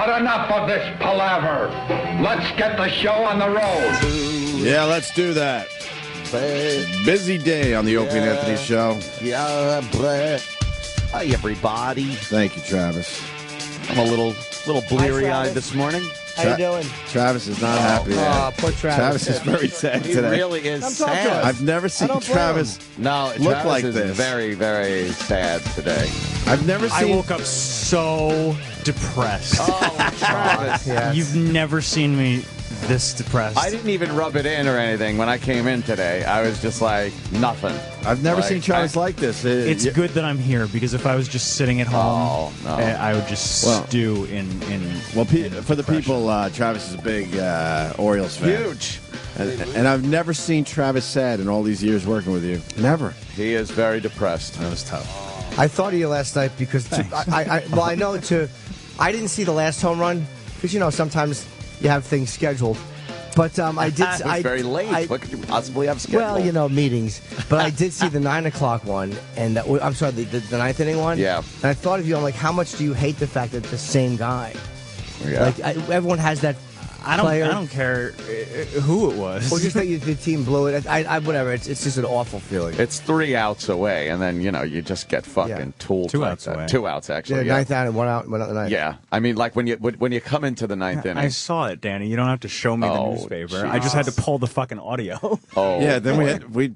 But enough of this palaver. Let's get the show on the road. Yeah, let's do that. Busy day on the Opie and Anthony show. Yeah, hi, everybody. Thank you, Travis. I'm a little bleary-eyed this morning. How you doing? Travis is not happy. Poor Travis Travis. is very sad He today. really is Come talk to sad. us. I've never seen don't blame Travis No, look Travis like is this. very, very sad today. I've never I seen. woke up so depressed. Oh, Travis. Yes. You've never seen me this depressed. I didn't even rub it in or anything when I came in today. I was just like, nothing. I've never Like, seen Travis like this. It's good that I'm here because if I was just sitting at home, no. I would just Well- stew in. Well, for the people, Travis is a big Orioles fan. Huge. And I've never seen Travis sad in all these years working with you. Never. He is very depressed. That was tough. I thought of you last night because I didn't see the last home run because sometimes you have things scheduled, but I did. It was very late. What could you possibly have scheduled? Well, meetings. But I did see the 9 o'clock one, and I'm sorry, the ninth inning one. Yeah. And I thought of you. I'm like, how much do you hate the fact that it's the same guy? Yeah. Like everyone has that. I don't care who it was. Or just that the team blew it. Whatever. It's just an awful feeling. It's 3 outs away, and then, you just get fucking tooled. 2 like outs that. away. 2 outs, actually. Yeah, ninth out and one out the ninth. Yeah. I mean, like when you come into the ninth inning. I saw it, Danny. You don't have to show me the Oh, newspaper. I just had to pull the fucking audio. Oh, Yeah. Then boy. we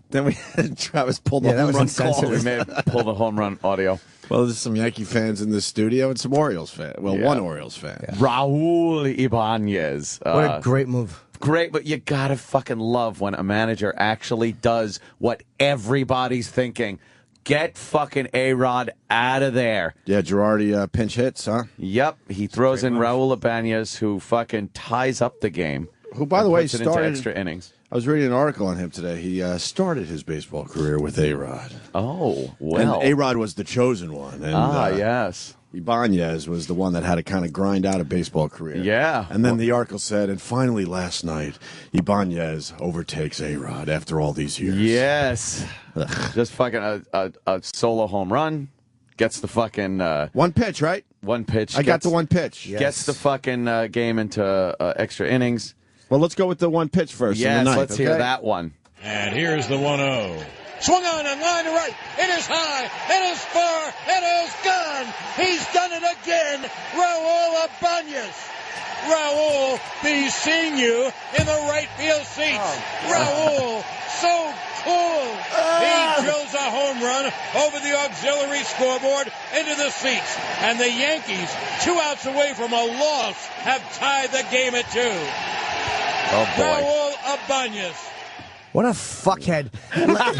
had Travis pull the Yeah, that home was run insensitive. call. We may pull the home run audio. Well, there's some Yankee fans in the studio and some Orioles fans. Well, Yeah. one Orioles fan. Raul Ibanez. What a great move. Great, but you gotta fucking love when a manager actually does what everybody's thinking. Get fucking A-Rod out of there. Yeah, Girardi pinch hits, huh? Yep, he throws in Raul Ibanez, who fucking ties up the game. Who, by the way, puts it into started extra innings. I was reading an article on him today. He started his baseball career with A-Rod. Oh, well. And A-Rod was the chosen one. And, yes. Ibanez was the one that had to kind of grind out a baseball career. Yeah. And then the article said, and finally last night, Ibanez overtakes A-Rod after all these years. Yes. Just fucking a solo home run. Gets the fucking One pitch, right? one pitch. I got the one pitch. Gets the fucking game into extra innings. Well, let's go with the one pitch first. in the Yes, ninth, let's hear okay? that one. And here's the 1-0. Swung on and line to right. It is high. It is far. It is gone. He's done it again. Raul Ibanez. Raul be seeing you in the right field seats. Raul, so cool. He drills a home run over the auxiliary scoreboard into the seats. And the Yankees, 2 outs away from a loss, have tied the game at 2. Oh, boy. Raul Ibanez. What a fuckhead. What a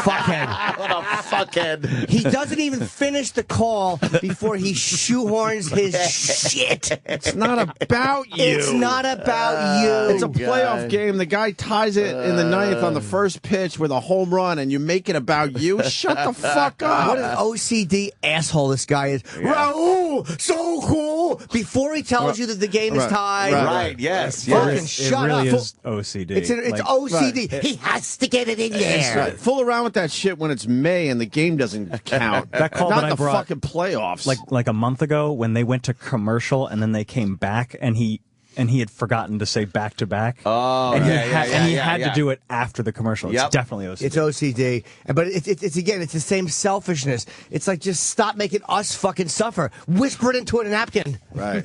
fuckhead. What a fuckhead. He doesn't even finish the call before he shoehorns his shit. It's not about you. It's not about you. It's a playoff game. The guy ties it in the ninth on the first pitch with a home run, and you make it about you? Shut the fuck up. What an OCD asshole this guy is. Raul, so cool. Before he tells you that the game is tied. Right, yes, Fucking yes. shut it really up. is OCD. It's OCD. He has to get it in there. Right. Fool around with that shit when it's May and the game doesn't count. That call Not that I the brought- fucking playoffs. like a month ago when they went to commercial and then they came back and he had forgotten to say back to back. Oh, and he yeah, had yeah. to do it after the commercial. Yep. It's definitely OCD. It's OCD. But it's again, it's the same selfishness. It's like, just stop making us fucking suffer. Whisper it into a napkin. right.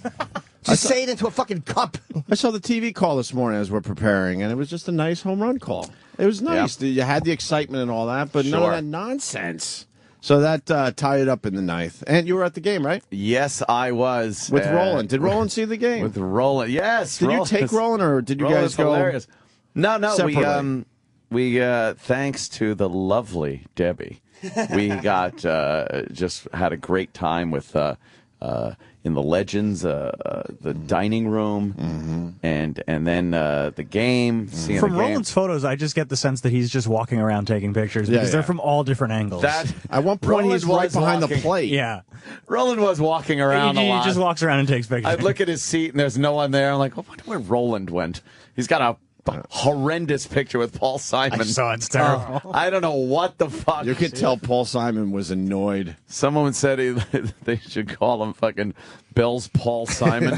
Just say it into a fucking cup. I saw the TV call this morning as we're preparing, and it was just a nice home run call. It was nice. You had the excitement and all that, but none of Sure. that nonsense. So that tied it up in the ninth. And you were at the game, right? Yes, I was. With Roland. Did Roland see the game? With Roland, yes. Did you take Roland, or did you Roland's guys go hilarious. No, separately? we thanks to the lovely Debbie, we got just had a great time with in the Legends, the dining room, and then the game. Seeing From the game. Roland's photos, I just get the sense that he's just walking around taking pictures because they're from all different angles. That At one point, Roland he's right was behind the walking- plate. yeah. Roland was walking around a He lot. just walks around and takes pictures. I'd look at his seat and there's no one there. I'm like, I wonder where Roland went. He's got horrendous picture with Paul Simon. I saw it's terrible. I don't know what the fuck. You could tell Paul Simon was annoyed. Someone said they should call him fucking Bill's Paul Simon.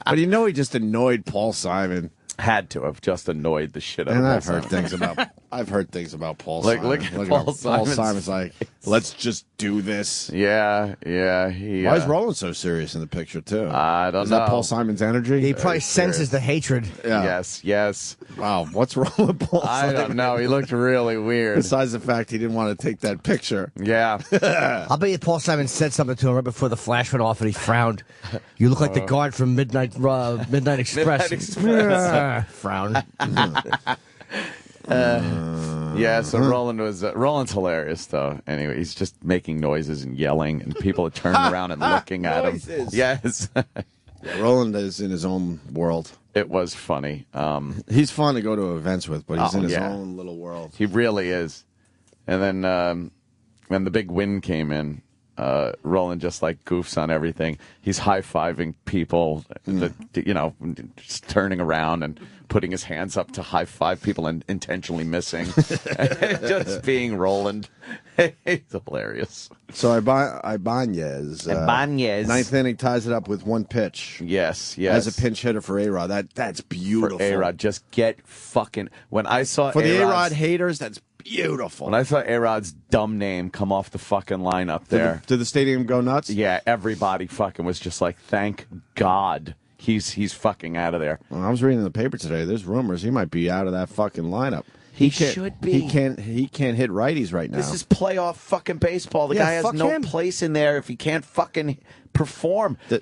But he just annoyed Paul Simon. Had to have just annoyed the shit out And of I've Paul heard Simon. things about Paul Like, Simon. look at Paul Simon's Simon's like, let's just do this. Yeah. Why is Roland so serious in the picture too? I don't is know. that Paul Simon's energy? He probably senses the hatred. Yeah. Yes. Wow, what's wrong with Paul I Simon? don't know. He looked really weird. Besides the fact he didn't want to take that picture. Yeah. I'll bet you Paul Simon said something to him right before the flash went off, and he frowned. You look like the guard from Midnight Express. Midnight Express. Frown. Yeah, so Roland's hilarious though. Anyway, he's just making noises and yelling, and people are turning around and looking at him. Noises. Yes. Yeah, Roland is in his own world. It was funny. He's fun to go to events with, but he's in his yeah. own little world. He really is. And then when the big win came in, Roland just like goofs on everything. He's high-fiving people, just turning around and putting his hands up to high-five people and intentionally missing. Just being Roland. He's hilarious. So Ibanez. Ibanez. Ninth inning ties it up with one pitch. Yes. As a pinch hitter for A-Rod. That's beautiful. For A-Rod, just get fucking... When I saw For the A-Rod's- A-Rod haters, that's beautiful. When I saw A-Rod's dumb name come off the fucking line up there... Did the stadium go nuts? Yeah, everybody fucking was just like, thank God he's fucking out of there. Well, I was reading in the paper today. There's rumors he might be out of that fucking lineup. He can't- should be. He can't hit righties right now. This is playoff fucking baseball. The Yeah, guy has fuck no him. place in there if he can't fucking perform. Dude,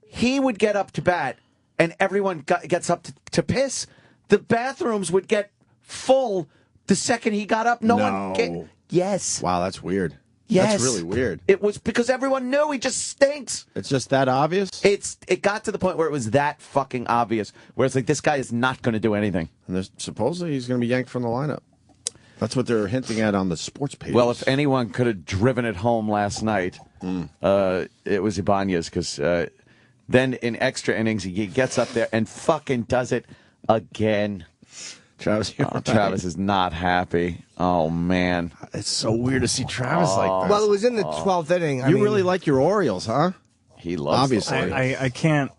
he would get up to bat, and everyone gets up to piss. The bathrooms would get full the second he got up. No one. Yes. Wow, that's weird. Yes. That's really weird. It was because everyone knew he just stinks. It's just that obvious? It got to the point where it was that fucking obvious, where it's like, this guy is not going to do anything. And there's, supposedly he's going to be yanked from the lineup. That's what they're hinting at on the sports page. Well, if anyone could have driven it home last night, it was Ibanez, because then in extra innings, he gets up there and fucking does it again. Travis, Travis is not happy. Oh, man. It's so weird to see Travis like that. Well, it was in the 12th inning. You really like your Orioles, huh? He loves Obviously. the Orioles. I can't.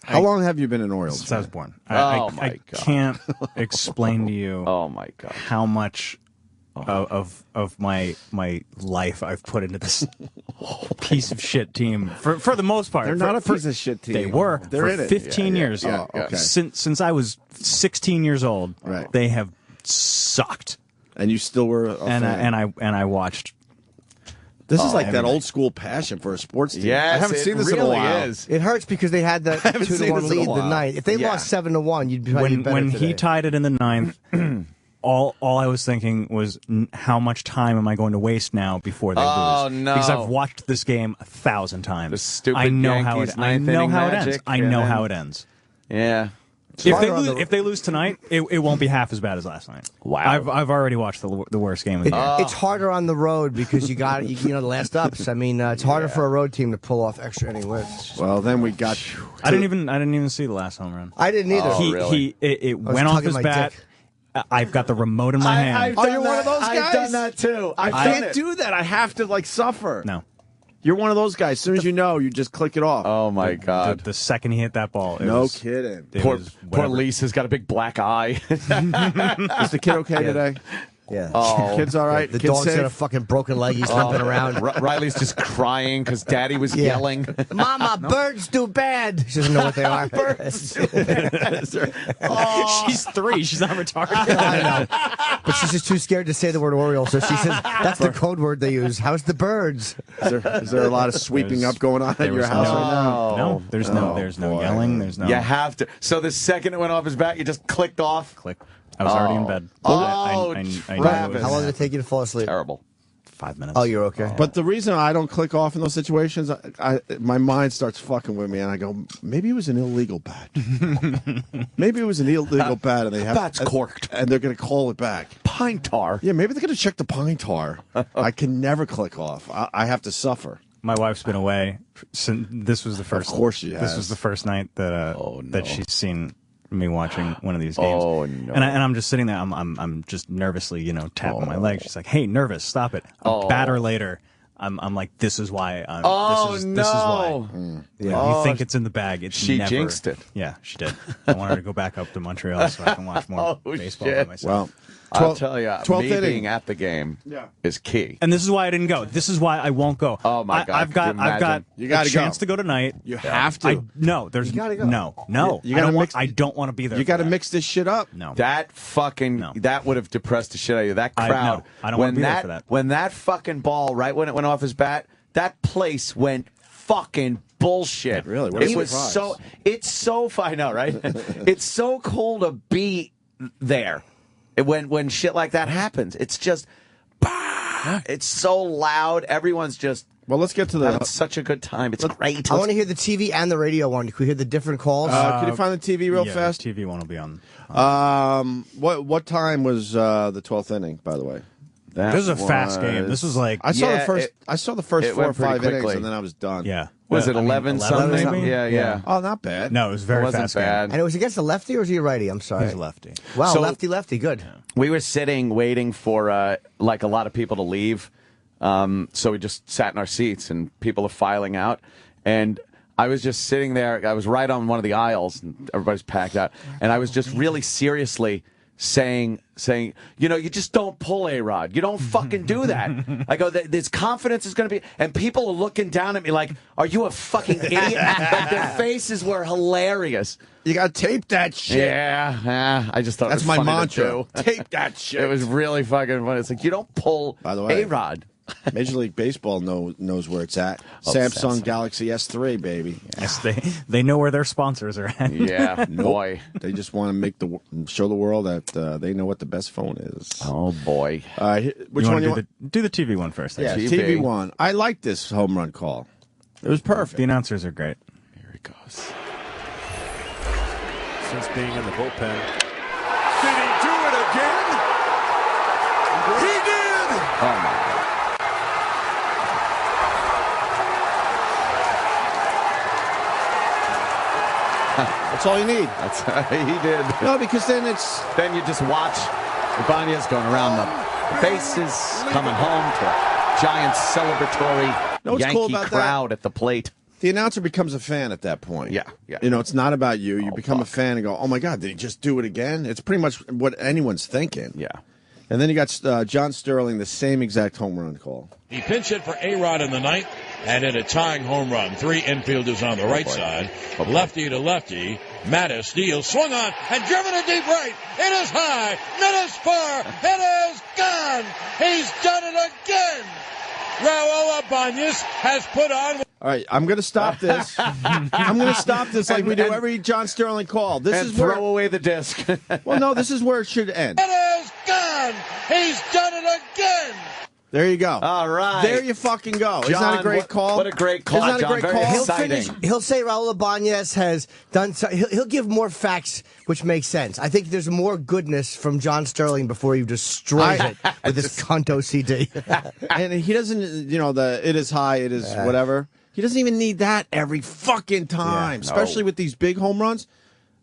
How long have you been an Orioles Since I was fan? born. Oh, my I God. can't explain to you Oh, my God. how much of my life I've put into this piece of shit team. For the most part, They're not a piece of shit team. They were. They're for in it. 15 years. yeah. Oh, okay. Since I was 16 years old, Right. they have sucked. And you still were a fan. And I watched. This is like every that night. old school passion for a sports team. Yes, I haven't it seen this really in a while. is. It hurts because they had the haven't seen 2-1 this in a lead the while. ninth. If they Yeah. lost 7-1, you'd be better When today. he tied it in the ninth, all I was thinking was, how much time am I going to waste now before they Oh, lose? no. Because I've watched this game 1,000 times. The stupid I know Yankees how it. I ninth know inning how it magic, ends. I and know then- how it ends. Yeah. If they lose tonight, it won't be half as bad as last night. Wow. I've already watched the worst game of the year. It's harder on the road because you got the last ups. I mean, it's harder for a road team to pull off extra inning wins. Well, then we got. I didn't even see the last home run. I didn't either. Oh, really? It was went off tugging his my bat. dick. I've got the remote in my hand. Oh, you're one of those guys? I've done that too. I I've done can't it. do that. I have to suffer. No. You're one of those guys. As soon as you know, you just click it off. Oh, my God. The second he hit that ball, it no was, kidding. it Poor was poor whatever. Lisa's got a big black eye. Is the kid okay today? Yeah. Oh. Kid's all right. The Kid's dog's safe? got a fucking broken leg. He's limping around. Riley's just crying because Daddy was Yeah. yelling. Mama, birds do bad. She doesn't know what they are. She's 3. She's not retarded. I know. But she's just too scared to say the word Oriole, so she says that's the code word they use. How's the birds? Is there a lot of sweeping There's- up going on at there your was house no- right now? No, there's no boy. yelling. There's no. You have to. So the second it went off his back, you just clicked off. Click. I was already in bed. Oh, I knew it Travis. was How long did it take you to fall asleep? Terrible. 5 minutes. Oh, you're okay. But the reason I don't click off in those situations, my mind starts fucking with me, and I go, maybe it was an illegal bat. Maybe it was an illegal bat, and they have Bat's corked. and they're going to call it back. Pine tar. Yeah, maybe they're going to check the pine tar. I can never click off. I have to suffer. My wife's been away since this was the first. Of course she This has. was the first night that no. that she's seen me watching one of these games. Oh, no. And I'm just sitting there. I'm just nervously, tapping my leg. She's like, "Hey, nervous, stop it." A batter later. I'm like, this is why. This is why. Yeah. You think it's in the bag? It's She never. jinxed it. Yeah, she did. I want her to go back up to Montreal so I can watch more baseball by myself. Well, I'll tell you, 12th me inning. being at the game is key. And this is why I didn't go. This is why I won't go. Oh, my God. I've got Could you imagine? You a gotta chance go. to go tonight. You have to. There's gotta go. no. You gotta mix- I don't want to be there. You got to for that. mix this shit up. No. That fucking No. that would have depressed the shit out of you. That I crowd. don't wanna be there for that. When that fucking ball, right when it went off his bat, that place went fucking bullshit. Really? What a It was surprise. so. It's so. I know, right? It's so cool to be there when shit like that happens. It's just. Bah! It's so loud. Everyone's just Well, let's get to having the. such a good time. It's great. I want to hear the TV and the radio one. Can we hear the different calls? Can you find the TV real Yeah, fast? The TV one will be on. What time was the 12th inning? By the way, That This is a fast game. This was like I saw Yeah, the first. it- I saw the first it 4 or went pretty 5 innings, quickly. and then I was done. yeah. Was it I mean, 11 or something? maybe? Yeah. Oh, not bad. No, it was very It wasn't fast game. bad. and it was against a lefty or was he a righty? I'm sorry. He's a lefty. Wow, So- lefty. Good. We were sitting waiting for like a lot of people to leave. So we just sat in our seats and people are filing out. And I was just sitting there. I was right on one of the aisles and everybody's packed out. And I was just really seriously saying, you just don't pull A-Rod. You don't fucking do that. I go, this confidence is going to be, and people are looking down at me like, are you a fucking idiot? Like their faces were hilarious. You got to tape that shit. Yeah, I just thought That's it was my funny mantra. to do. Tape that shit. It was really fucking funny. It's like you don't pull By the way- A-Rod. Major League Baseball knows where it's at. Oh, Samsung Samsung. Galaxy S3, baby. Yes, they know where their sponsors are at. Yeah, boy. They just want to show the world that they know what the best phone is. Oh boy. Which You one want you to want? do the TV one first? Yeah, TV. TV one. I like this home run call. It was perfect. The announcers are great. Here he goes. Since being in the bullpen. Did he do it again? He did! Oh my god. That's all you need. That's he did. No, because then it's Then you just watch Ibanez going around the bases, coming home to a giant celebratory Know what's Yankee cool about that? crowd at the plate. the announcer becomes a fan at that point. Yeah. You know, it's not about you. You become a fan and go, "Oh my God, did he just do it again?" It's pretty much what anyone's thinking. Yeah. And then you got John Sterling, the same exact home run call. He pinch hit for A-Rod in the ninth and hit a tying home run. Three infielders on the right side. Lefty to lefty. Mattis steals, swung on, and driven to deep right. It is high. It is far. It is gone. He's done it again. Raul Ibanez has put on... All right, I'm going to stop this. I'm going to stop this like we do every John Sterling call. This And is throw where. away the disc. Well, no, this is where it should end. It is gone. He's done it again. There you go. All right. There you fucking go. Isn't that John, a great call? what a great call, Isn't that John. a great Very call? exciting. He'll say Raul Ibanez has done. He'll give more facts, which makes sense. I think there's more goodness from John Sterling before he destroys it with this Conto CD. And he doesn't, it is high, it is whatever. He doesn't even need that every fucking time, especially with these big home runs.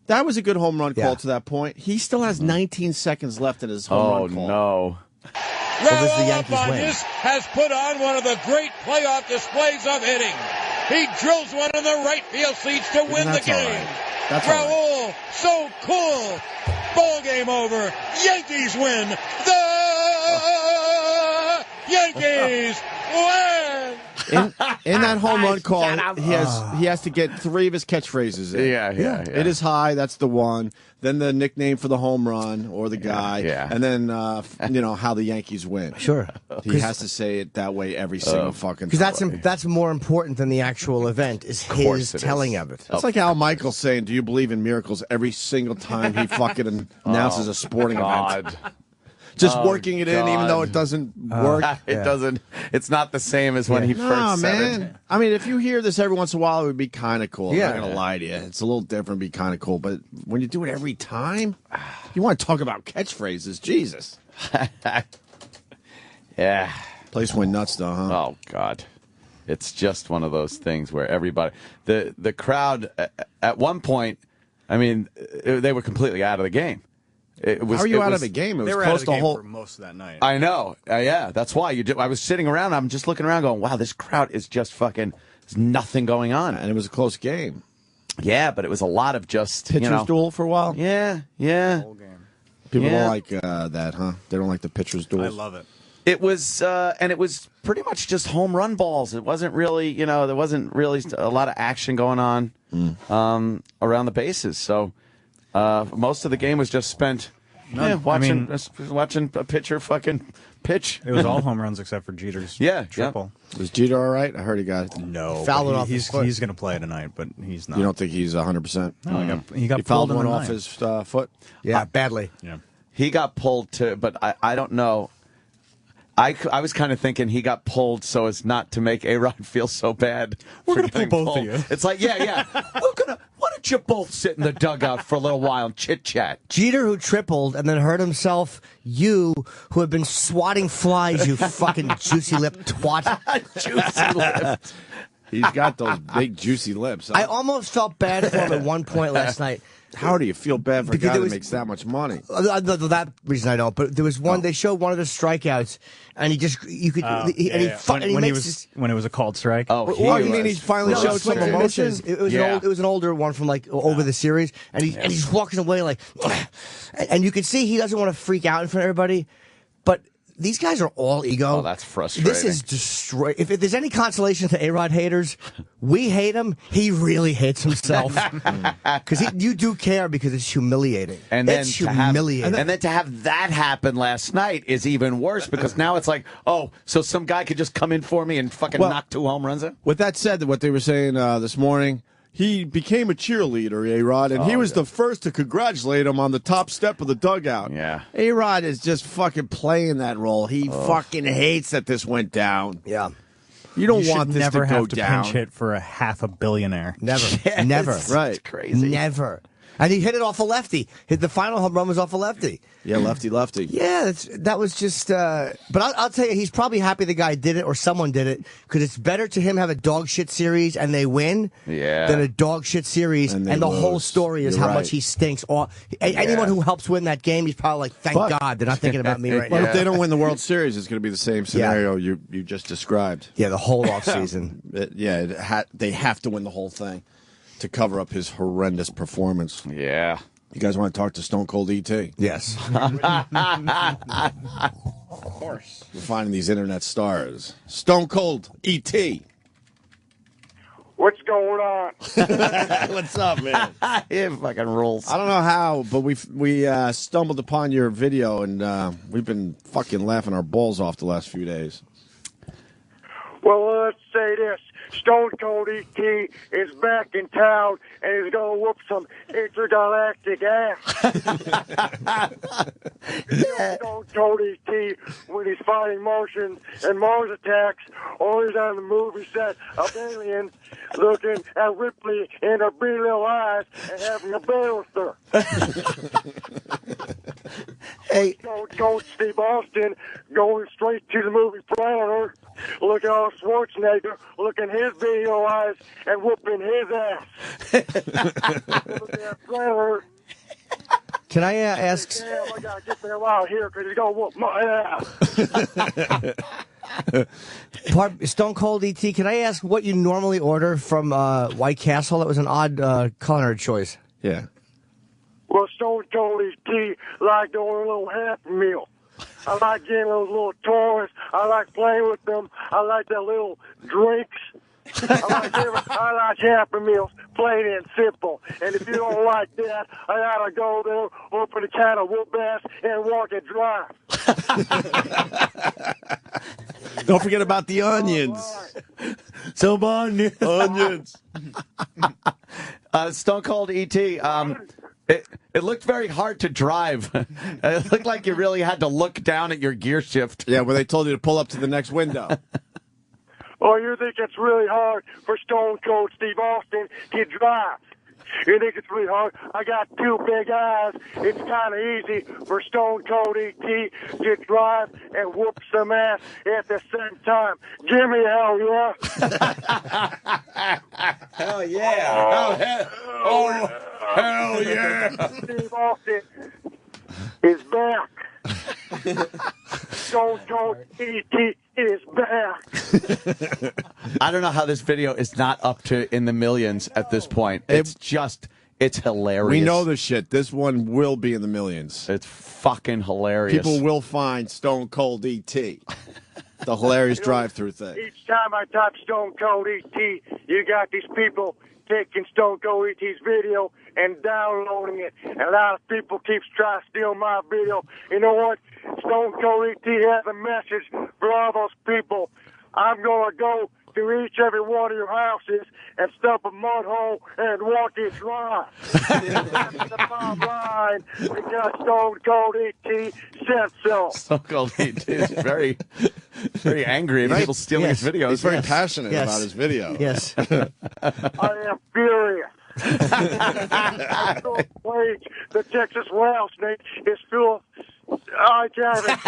That was a good home run call to that point. He still has 19 seconds left in his home run call. Oh, no. does the Raul Yankees win? Ibanez has put on one of the great playoff displays of hitting. He drills one in the right field seats to win the That's all game. right. That's all right. Raul, so cool. Ball game over. Yankees win. The Yankees win. In that home run call, he has to get 3 of his catchphrases in. Yeah. It is high. That's the one. Then the nickname for the home run or the guy. Yeah. And then, how the Yankees win. Sure, He has to say it that way every single fucking because time. that's more important than the actual event. Is course his it telling is. of it. That's like Al Michaels saying, "Do you believe in miracles?" every single time he fucking announces a sporting event. God. Just working it in, even though God. it doesn't work. It doesn't. It's not the same as when he No, first said man. it. I mean, if you hear this every once in a while, it would be kind of cool. Yeah. I'm not going to lie to you. It's a little different, be kind of cool. But when you do it every time, you want to talk about catchphrases. Jesus. Yeah. Place went nuts, though, huh? Oh God. It's just one of those things where everybody, the crowd, at one point, I mean, they were completely out of the game. How are you out of the game? It was They were close out of the to game whole. for most of that night. I know. Yeah, that's why I was sitting around. I'm just looking around, going, "Wow, this crowd is just fucking. There's nothing going on." And it was a close game. Yeah, but it was a lot of just Pitcher's duel for a while. Yeah. Whole game. People Yeah. don't like that, huh? They don't like the pitcher's duel. I love it. It was, and it was pretty much just home run balls. It wasn't really, there wasn't really a lot of action going on around the bases. So most of the game was just spent watching a pitcher fucking pitch. It was all home runs except for Jeter's triple. Was Jeter all right? I heard he got it. No, Fouled it but off his he's foot. he's going to play tonight, but he's not. You don't think he's 100%? No, he got fouled pulled in one the off ninth. his foot. Yeah, badly. Yeah. He got pulled too, but I don't know. I was kind of thinking he got pulled so as not to make A-Rod feel so bad. We're for gonna pull getting both of pulled. you. It's like, yeah. Why don't you both sit in the dugout for a little while and chit-chat? Jeter, who tripled and then hurt himself. You, who have been swatting flies, you fucking juicy lip twat. Juicy lips. He's got those big juicy lips. I almost felt bad for him at one point last night. How do you feel bad for a Because guy there that was- makes that much money? That reason I don't. But there was one. They showed one of the strikeouts, and he just you could. When it was a called strike. Oh, You mean he finally No, showed some switch emotion? misses. It was Yeah. it was an older one from like over the series, and he's walking away like, and you could see he doesn't want to freak out in front of everybody, but. These guys are all ego. Oh, that's frustrating. This is destroy. If there's any consolation to A-Rod haters, we hate him. He really hates himself because you do care because it's humiliating. And then it's to have, humiliating. and then to have that happen last night is even worse because now it's like, oh, so some guy could just come in for me and fucking knock 2 home runs in? With that said, what they were saying this morning, he became a cheerleader, A-Rod, and he was the first to congratulate him on the top step of the dugout. Yeah. A-Rod is just fucking playing that role. He fucking hates that this went down. yeah. You don't You want should this never to go have to down. pinch hit for a half a billionaire. Never. Never. Right. It's crazy. Never. And he hit it off a lefty. The final home run was off a lefty. Yeah, lefty. Yeah, that was just. But I'll tell you, he's probably happy the guy did it or someone did it because it's better to him have a dog shit series and they win than a dog shit series And and they the whole lose. story is You're how right. much he stinks. Or anyone who helps win that game, he's probably like, thank But- God they're not thinking about me right But now. if they don't win the World Series, it's going to be the same scenario you just described. Yeah, the whole offseason. They have to win the whole thing to cover up his horrendous performance. Yeah. You guys want to talk to Stone Cold E.T.? Yes. Of course. We're finding these internet stars. Stone Cold E.T. What's going on? What's up, man? It fucking rules. I don't know how, but we stumbled upon your video, and we've been fucking laughing our balls off the last few days. Well, let's say this. Stone Cold E.T. is back in town, and he's going to whoop some intergalactic ass. Stone Cold E.T. when he's fighting Martians and Mars attacks, or he's on the movie set of aliens looking at Ripley in her pretty little eyes and having a bear with her. Hey, Stone Cold Steve Austin going straight to the movie Predator, looking at Schwarzenegger, looking his video eyes and whooping his ass. Looking at Predator. can I ask? Damn, I gotta get the hell out of here because he's gonna whoop my ass. Stone Cold E.T., can I ask what you normally order from White Castle? That was an odd culinary choice. Yeah. Well, Stone Cold E.T. like doing a little Happy Meal. I like getting those little toys. I like playing with them. I like their little drinks. I like Happy Meals, plain and simple. And if you don't like that, I gotta go there, open a can of whoop ass, and walk it dry. Don't forget about the onions. Some onions. Onions. Stone Cold E.T. It looked very hard to drive. It looked like you really had to look down at your gear shift. Yeah, where they told you to pull up to the next window. Oh, you think it's really hard for Stone Cold Steve Austin to drive? You think it's really hard? I got two big eyes. It's kind of easy for Stone Cold E.T. to drive and whoop some ass at the same time. Jimmy, hell yeah. Hell yeah. Hell yeah. Steve Austin is back. Stone Cold E.T. is back. I don't know how this video is not up to in the millions at this point. It's hilarious. We know the shit. This one will be in the millions. It's fucking hilarious. People will find Stone Cold E.T. The hilarious drive-through thing. Each time I type Stone Cold E.T., you got these people taking Stone Cold E.T.'s video and downloading it. And a lot of people keep trying to steal my video. You know what? Stone Cold E.T. has a message for all those people. I'm going to go to each every one of your houses and stuff a mud hole and walk it dry. That's the bottom line, because Stone Cold E.T. said so. Stone Cold E.T. is very, very angry at people stealing his videos. He's very passionate about his video. Yes. I am furious. I don't wait. The Texas rattlesnake is full. I got it.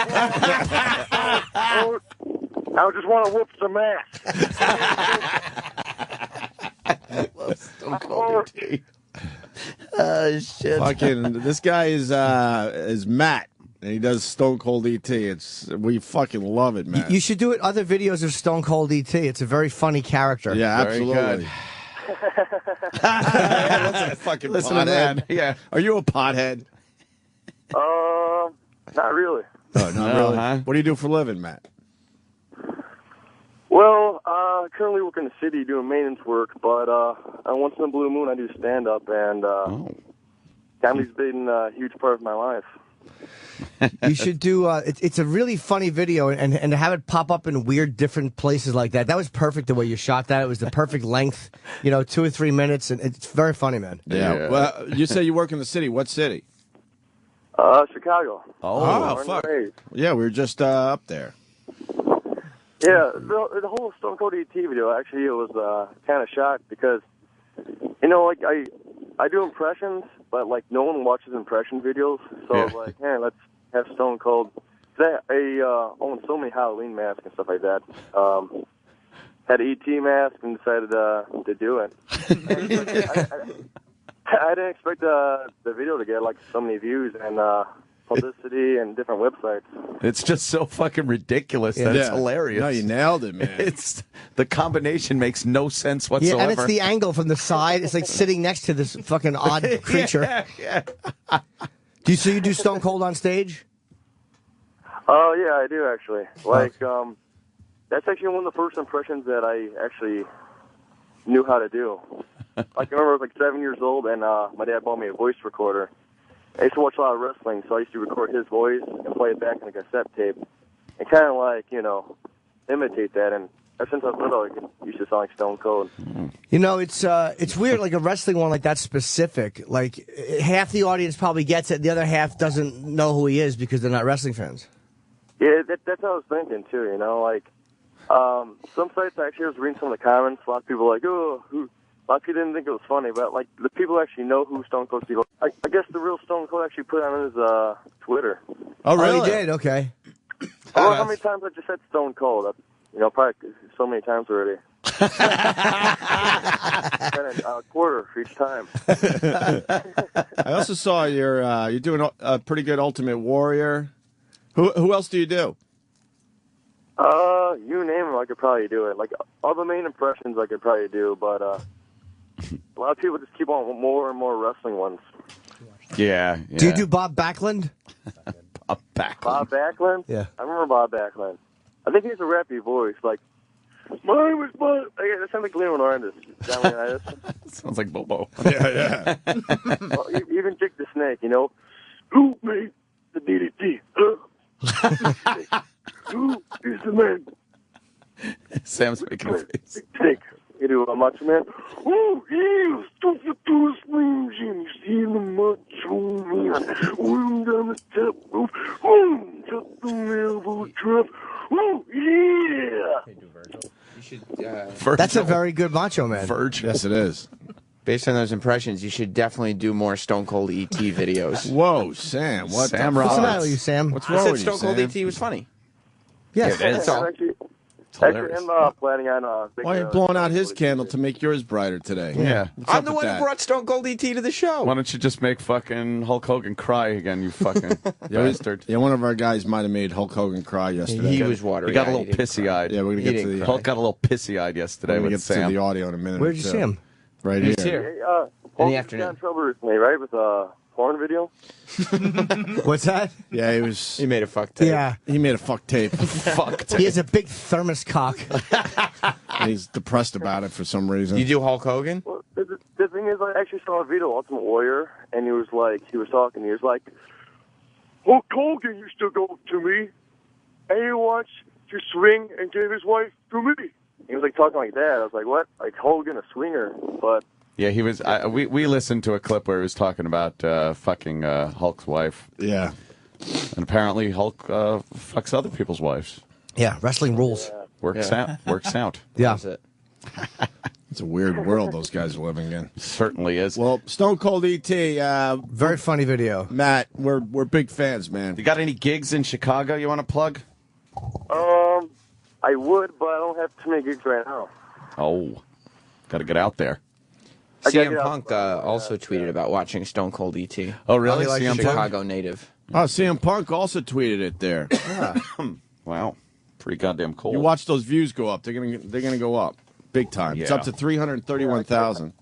I just want to whoop some ass. Stone Cold E.T. Shit. Fucking, this guy is Matt, and he does Stone Cold E.T. We fucking love it, man. You should do it. Other videos of Stone Cold E.T. It's a very funny character. Yeah, Very absolutely. Fucking Listen to pothead. that. Yeah. Are you a pothead? Not really. Oh, not really. huh? What do you do for a living, Matt? Well, I currently work in the city doing maintenance work, but once in a blue moon I do stand-up, and comedy's been a huge part of my life. You should do. It's a really funny video, and to have it pop up in weird, different places like that. That was perfect the way you shot that. It was the perfect length. 2 or 3 minutes, and it's very funny, man. Yeah. Well, you say you work in the city. What city? Chicago. Oh, Born fuck. and raised. Yeah, we were just up there. Yeah, the whole Stone Cold E.T. video, actually, it was kind of shocked because, like, I do impressions, but, like, no one watches impression videos. So I was like, hey, let's have Stone Cold. I own so many Halloween masks and stuff like that. Had an E.T. mask and decided to do it. I didn't expect the video to get, like, so many views and publicity and different websites. It's just so fucking ridiculous that it's hilarious. No, you nailed it, man. It's the combination makes no sense whatsoever. Yeah, and it's the angle from the side. It's like sitting next to this fucking odd creature. Yeah. Do you do Stone Cold on stage? Oh, yeah, I do, actually. Like, that's actually one of the first impressions that I actually knew how to do. Like, I remember I was like 7 years old, and my dad bought me a voice recorder. I used to watch a lot of wrestling, so I used to record his voice and play it back on a cassette tape and kind of like, imitate that. And ever since I was little, I used to sound like Stone Cold. It's weird, like a wrestling one like that specific. Like, half the audience probably gets it, the other half doesn't know who he is because they're not wrestling fans. Yeah, that's what I was thinking, too, like, some sites actually, I was reading some of the comments, a lot of people were like, a lot of people didn't think it was funny, but, like, the people actually know who Stone Cold Steve is. I guess the real Stone Cold actually put it on his Twitter. Oh, really? Oh, he did? Okay. I don't know how many times I just said Stone Cold. Probably so many times already. A quarter for each time. I also saw you're doing a pretty good Ultimate Warrior. Who else do you do? You name them, I could probably do it. Like, all the main impressions I could probably do, but a lot of people just keep on more and more wrestling ones. Yeah. Do you do Bob Backlund? Bob Backlund? Bob Backlund? Yeah. I remember Bob Backlund. I think he has a rappy voice, like, my name is Bob. That sounds like Leonardo. Sounds like Bobo. Yeah. Well, even Jake the Snake, Who made the DDT? Who is the man? Sam's making a face. Snake. You do a Macho Man? Oh, yeah, stuff it to his wings and see the Macho Man. One down the top rope. One top the elbow drop. Oh, yeah. That's a very good Macho Man. Virgil. Yes, it is. Based on those impressions, you should definitely do more Stone Cold ET videos. Whoa, Sam! What? Sam What's the matter Roberts. with you, Sam? What's I wrong said with you, Stone Cold Sam? ET was funny. Yes. It is. Actually, hilarious. I'm planning on. Why are you blowing out his candle to make yours brighter today? Yeah. What's I'm up the with one that? who brought Stone Cold ET to the show. Why don't you just make fucking Hulk Hogan cry again, you fucking bastard? Yeah, one of our guys might have made Hulk Hogan cry yesterday. He was watery. He got a little pissy-eyed. Yeah, we're gonna He get to didn't the. Hulk got a little pissy-eyed yesterday We're gonna with get to Sam. the audio in a minute. Where'd you see him? Right He's here. here. In the the afternoon. got in trouble recently, right, with a porn video. What's that? Yeah, he was. He made a fuck tape. Yeah. He made a fuck tape. Fuck. He has a big thermos cock. And he's depressed about it for some reason. You do Hulk Hogan? Well, the thing is, I actually saw a video, Ultimate Warrior, and he was like, Hulk Hogan used to go to me, and he wants to swing and give his wife to me. He was like talking like that. I was like, what? Like Hogan, a swinger? But Yeah, he was. We listened to a clip where he was talking about fucking Hulk's wife, Yeah. and apparently Hulk fucks other people's wives. Yeah, wrestling rules. Works out. Works out. Yeah. That's it. It's a weird world those guys are living in. Certainly is. Well, Stone Cold ET, Very funny video. Matt, we're big fans, man. You got any gigs in Chicago you want to plug? I would, but I don't have too many gigs right now. Oh, got to get out there. I gotta CM get out Punk also tweeted about watching Stone Cold ET. Oh, really? like CM Punk? Chicago native. Oh, CM Punk also tweeted it there. Wow, pretty goddamn cool. You watch those views go up. They're gonna go up big time. It's Yeah. up to 331,000.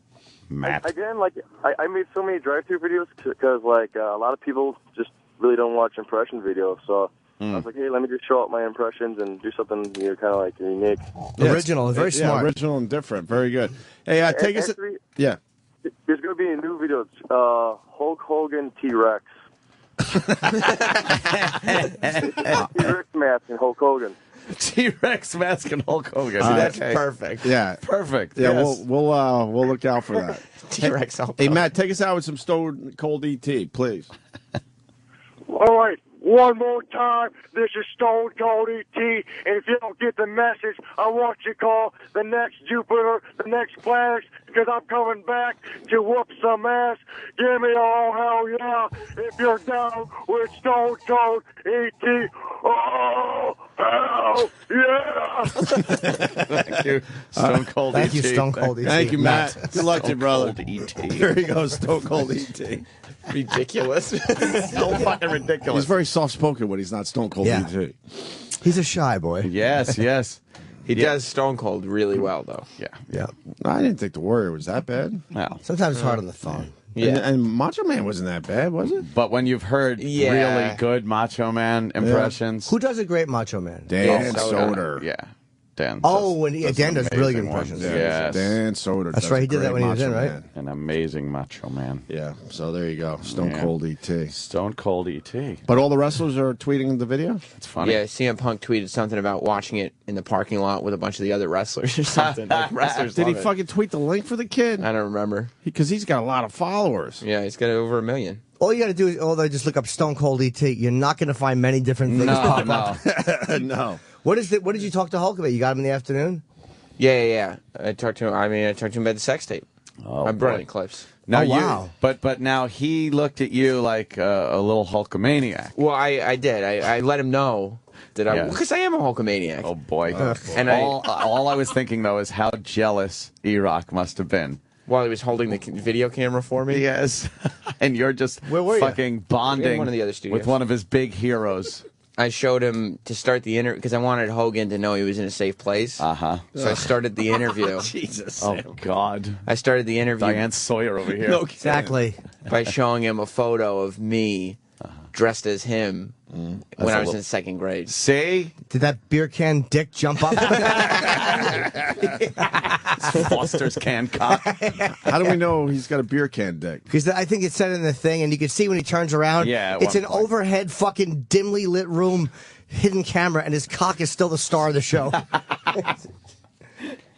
Matt. Again, like I made so many drive-through videos because like a lot of people just really don't watch impression videos. So I was like, hey, let me just show out my impressions and do something kind of like unique. Original, very smart. Yeah, original and different. Very good. Hey, take us. Actually, Yeah. there's going to be a new video. It's, Hulk Hogan T-Rex. T-Rex mask and Hulk Hogan. T-Rex mask and Hulk Hogan. That's Okay. perfect. Yeah. Perfect. Yeah, yes. we'll look out for that. T-Rex Hulk Hey, Hogan. Matt, take us out with some Stone Cold ET, please. All right, one more time. This is Stone Cold ET, and if you don't get the message, I want you to call the next Jupiter, the next planet, because I'm coming back to whoop some ass. Give me all hell yeah if you're down with Stone Cold ET. Oh, hell yeah! Thank you, Stone Cold Thank you, ET. Stone Cold ET. Thank you, Matt. Good luck to you, brother. Cold ET. There he goes, Stone Cold ET. Ridiculous. So fucking ridiculous. He's very soft-spoken when he's not Stone Cold Yeah. ET. He's a shy boy. Yes, yes. He does Stone Cold really well, though. Yeah. Yeah. I didn't think the Warrior was that bad. Well, Sometimes it's hard on the phone. Yeah. And Macho Man wasn't that bad, was it? but when you've heard Yeah. really good Macho Man impressions, Who does a great Macho Man? Dan Soder. Soder. Yeah, Dan. Oh, does- when Dan does really good amazing impressions. ones. Yes. Dan Soder. That's does right, a he did that great when he was in, Macho right? Man. An amazing Macho Man. Yeah, so there you go. Stone Yeah. Cold ET. Stone Cold ET. But all the wrestlers are tweeting the video? It's funny. Yeah, CM Punk tweeted something about watching it in the parking lot with a bunch of the other wrestlers or something. Like wrestlers Did he love it. fucking tweet the link for the kid? I don't remember. Because he's got a lot of followers. Yeah, he's got over 1 million. All you got to do is, although just look up Stone Cold ET. You're not going to find many different things pop up. No. What did you talk to Hulk about? You got him in the afternoon? Yeah. I talked to him. I talked to him about the sex tape. Oh, I brought boy. in clips. Now Oh, wow. you, but now he looked at you like a little Hulkamaniac. Well, I did. I let him know that Yeah. because I am a Hulkamaniac. Oh boy! And all I was thinking though is how jealous E-Rock must have been. while he was holding the video camera for me. Yes, and you're just Where were you? fucking bonding In one of the other studios. with one of his big heroes. I showed him to start the interview because I wanted Hogan to know he was in a safe place. Uh-huh. So I started the interview. Jesus. Oh God, I started the interview Diane Sawyer over here. Exactly. by showing him a photo of me dressed as him when I was in second grade. See, Did that beer can dick jump up? Foster's can cock. How do we know he's got a beer can dick? Because I think it said in the thing, and you can see when he turns around. Yeah, at it's one an point. overhead, fucking dimly lit room, hidden camera, and his cock is still the star of the show.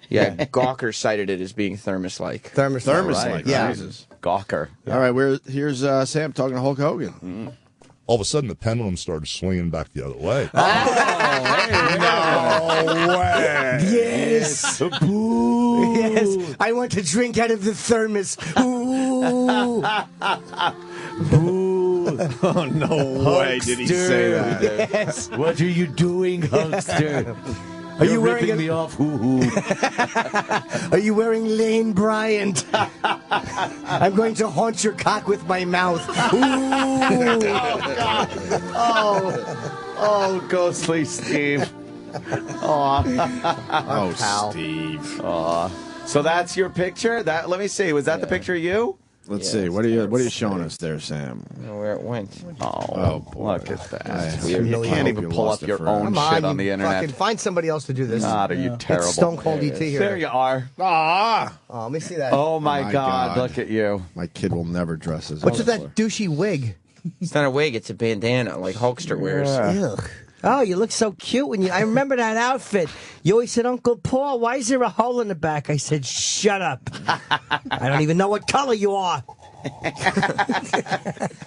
Yeah, Gawker cited it as being thermos-like. Thermos-like. Yeah. Jesus. Gawker. All right, here's Sam talking to Hulk Hogan. All of a sudden, the pendulum started swinging back the other way. Yes. Yes, I want to drink out of the thermos. Ooh. Oh, no way did he say that. Yes. What are you doing, Hunkster? Are you wearing ripping me off? Hoo-hoo. Are you wearing Lane Bryant? I'm going to haunt your cock with my mouth. Ooh. Oh, God. Oh, ghostly Steve. Oh, pal. Steve. So that's your picture? Let me see. Was that the picture of you? Let's see. What are you showing us there, Sam? I don't know where it went. Oh, boy. look at that. Weird. You can't I hope even you pull lost up it your forever. own Come shit on, on the you internet. fucking find somebody else to do this. God, are you terrible? It's Stone Cold ET here. There you are. Ah! Oh, let me see that. Oh, my My God. God. Look at you. My kid will never dress as What's with Hulk. that douchey wig? It's not a wig, it's a bandana, like Hulkster wears. Ugh. Oh, you look so cute when you. I remember that outfit. You always said, Uncle Paul, why is there a hole in the back? I said, shut up. I don't even know what color you are.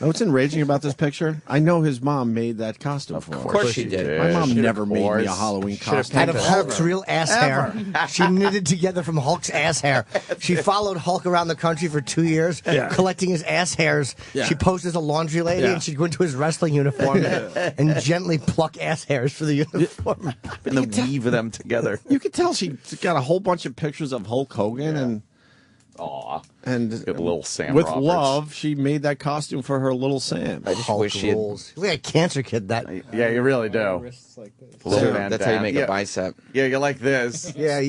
What's enraging about this picture? I know his mom made that costume for him. Of course she did. My mom Shit, never of made me a course. Halloween Should've costume. Out of Ever. Hulk's real ass hair. She knitted together from Hulk's ass hair. She followed Hulk around the country for 2 years, collecting his ass hairs. Yeah. She posed as a laundry lady, Yeah. and she'd go into his wrestling uniform and gently pluck ass hairs for the uniform. And then weave them together. You could tell she got a whole bunch of pictures of Hulk Hogan and Good little Sam with Roberts. love, she made that costume for her little Sam. I just Hulk wish she had. rules. Look like a cancer kid, that. Yeah, you really do. Wrists like this. Little That's Van how you Damme. make Yeah. a bicep. Yeah, you're like this. Yeah, His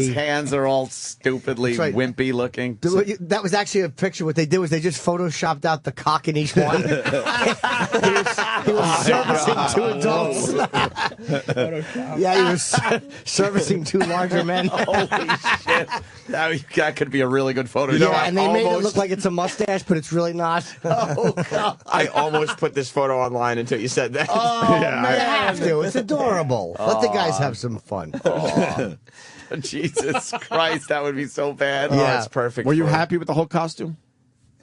yay. hands are all stupidly That's right. wimpy looking. That was actually a picture. What they did was they just photoshopped out the cock in each one. he was servicing two adults. Yeah, he was servicing two larger men. Holy shit. That could be a really good photo. Yeah, and they made it look like it's a mustache, but it's really not. Oh, God. I almost put this photo online until you said that. Oh, you have to. It's adorable. Let the guys have some fun. Jesus Christ, that would be so bad. Yeah. It's perfect. Were you for it. happy with the Hulk costume?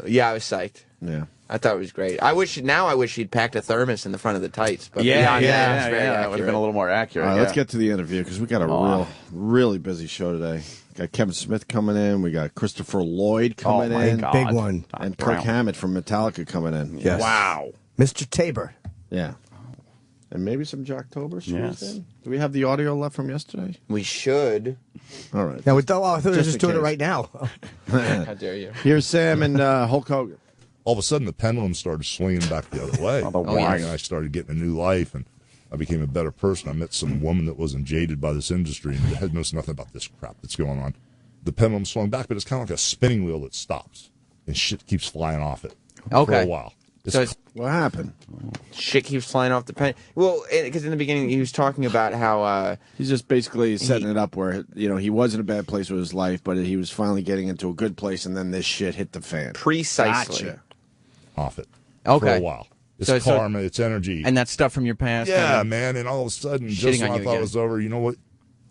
Yeah, I was psyched. Yeah. I thought it was great. I wish he'd packed a thermos in the front of the tights. But Yeah, beyond yeah, that, it's very that would have accurate. been a little more accurate. All right, yeah. let's get to the interview because we got a really busy show today. Got Kevin Smith coming in. We got Christopher Lloyd coming my in. God. Big one. And Brown. Kirk Hammett from Metallica coming in. Yes. Wow. Mr. Tabor. Yeah. And maybe some Jocktober Yes. in. Do we have the audio left from yesterday? We should. All right. Now, I thought we were Just just in doing it case. right now. How dare you? Here's Sam and Hulk Hogan. All of a sudden, the pendulum started swinging back the other way. why? And I started getting a new life, and I became a better person. I met some woman that wasn't jaded by this industry and had knows nothing about this crap that's going on. The pendulum swung back, but it's kind of like a spinning wheel that stops, and shit keeps flying off it for Okay. a while. So it's, What happened? shit keeps flying off the pen. Well, because in the beginning he was talking about how He's just basically setting it up where, he was in a bad place with his life, but he was finally getting into a good place, and then this shit hit the fan. precisely. Gotcha. off it Okay. for a while. It's So- karma, it's energy. And that stuff from your past. yeah, kind of- man. And all of a sudden, shitting just when on I you thought again. it was over, you know what?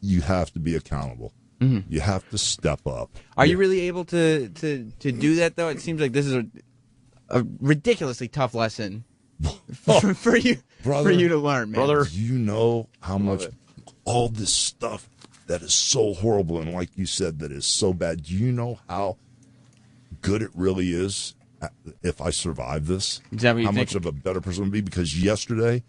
You have to be accountable. You have to step up. Are you really able to do that though? It seems like this is a ridiculously tough lesson for you Brother, to learn, man. Do you know how much all this stuff that is so horrible and like you said that is so bad? Do you know how good it really is if I survive this? Is that what you how think? much of a better person I'll be? Because yesterday,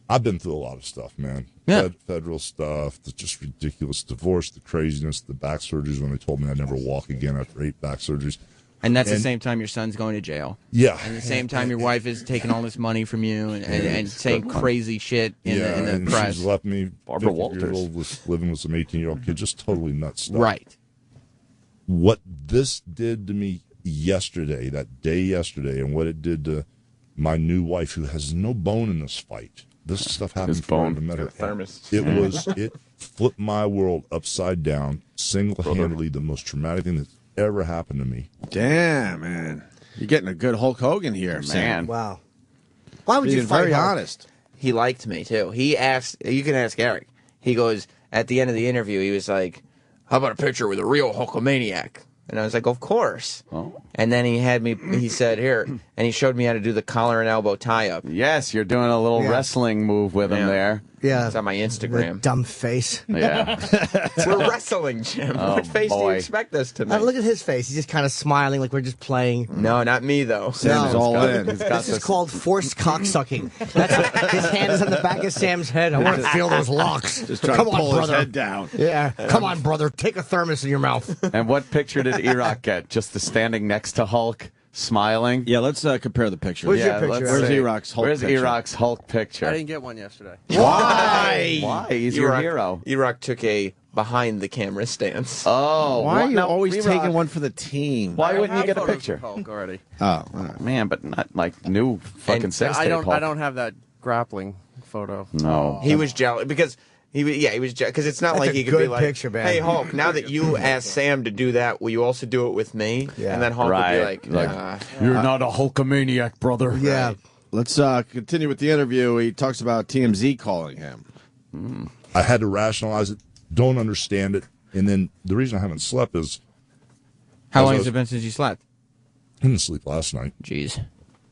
I've been through a lot of stuff, man. Yeah. Federal stuff, the just ridiculous divorce, the craziness, the back surgeries when they told me I'd never walk again after 8 back surgeries. And that's the And- same time your son's going to jail. Yeah. And the same time your wife is taking all this money from you and saying crazy shit in the and press. she's left me Barbara 50 Walters. years old with, living with some 18-year-old kid, just totally nuts stuff. Right. What this did to me yesterday, that day yesterday, and what it did to my new wife, who has no bone in this fight. This stuff happened His before I bone. even met her. Thermos. It flipped my world upside down, single-handedly the most traumatic thing that's ever happened to me. Damn, man. You're getting a good Hulk Hogan here, man. Wow. Why would you Being fight very Hulk? honest. He liked me too. He asked. You can ask Eric. He goes at the end of the interview. He was like, "How about a picture with a real Hulkamaniac?" And I was like, "Of course." Oh. And then he had me. He said, "Here," and he showed me how to do the collar and elbow tie up. Yes, you're doing a little Yeah. wrestling move with him Yeah. there. Yeah. It's on my Instagram. That dumb face. Yeah. We're wrestling, Jim. Oh, What face do you boy. expect us to make? Look at his face. He's just kind of smiling like we're just playing. No, not me, though. Sam's all in. This is called forced cocksucking. His hand is on the back of Sam's head. I want to feel those locks. Just trying Come to on, pull his brother. head down. Yeah. Come on, brother. Take a thermos in your mouth. And what picture did E-Rock get? Just the standing next to Hulk, smiling? Yeah, let's compare the picture. Where's your Yeah, picture? let's Where's see. E-Rock's Hulk Where's picture? E-Rock's Hulk picture? I didn't get one yesterday. Why? Why? He's your E-Rock- hero. E-Rock took a behind the camera stance. Oh, Why are you now, always E-Rock, taking one for the team? Why wouldn't you I get a photos picture? of Hulk already. Oh, all right. Man, but not like new fucking And sex I tape don't. Hulk. I don't have that grappling photo. No. He was jealous because he was jealous because it's not That's like a he could be good like, picture, man. "Hey Hulk, now that you asked Sam to do that, will you also do it with me?" Yeah. And then Hulk would be Right. like, You're not a Hulkamaniac, brother. Yeah. Let's continue with the interview. He talks about TMZ calling him. I had to rationalize it, don't understand it. And then the reason I haven't slept is How As long I has was- it been since you slept? I didn't sleep last night. "Jeez."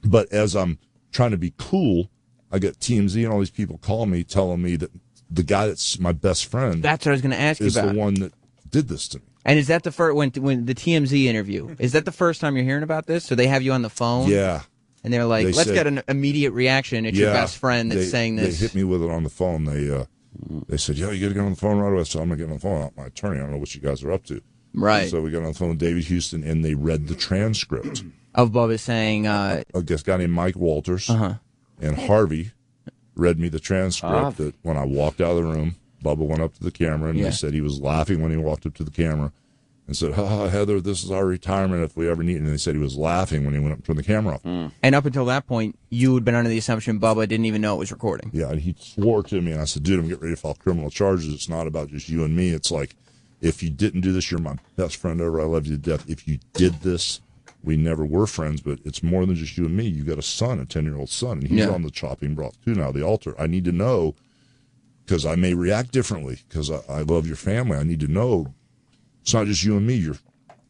But as I'm trying to be cool, I get TMZ and all these people calling me, telling me that the guy that's my best friend That's what I was going to ask you is about. the one that did this to me. And is that the first when the TMZ interview? Is that the first time you're hearing about this? So they have you on the phone, Yeah. and they're like, They "Let's said- get an immediate reaction." It's your best friend that's saying this. They hit me with it on the phone. They said, "Yo, you got to get on the phone right away." So I'm going to get on the phone. I'm my attorney. I don't know what you guys are up to. Right. So we got on the phone with David Houston, and they read the transcript. Of Bubba saying, I guess a guy named Mike Walters Uh-huh. and Harvey read me the transcript that when I walked out of the room, Bubba went up to the camera, and Yeah. they said he was laughing when he walked up to the camera and said, "Ha ha, Heather, this is our retirement if we ever need it." And they said he was laughing when he went up to the camera off. and up until that point, you had been under the assumption Bubba didn't even know it was recording. Yeah, and he swore to me, and I said, "Dude, I'm getting ready to file criminal charges. It's not about just you and me. It's like, if you didn't do this, you're my best friend ever. I love you to death. If you did this, we never were friends, but it's more than just you and me. You got a son, a 10-year-old son, and he's Yeah. on the chopping block too now, the altar. I need to know, because I may react differently, because I love your family. I need to know it's not just you and me. Your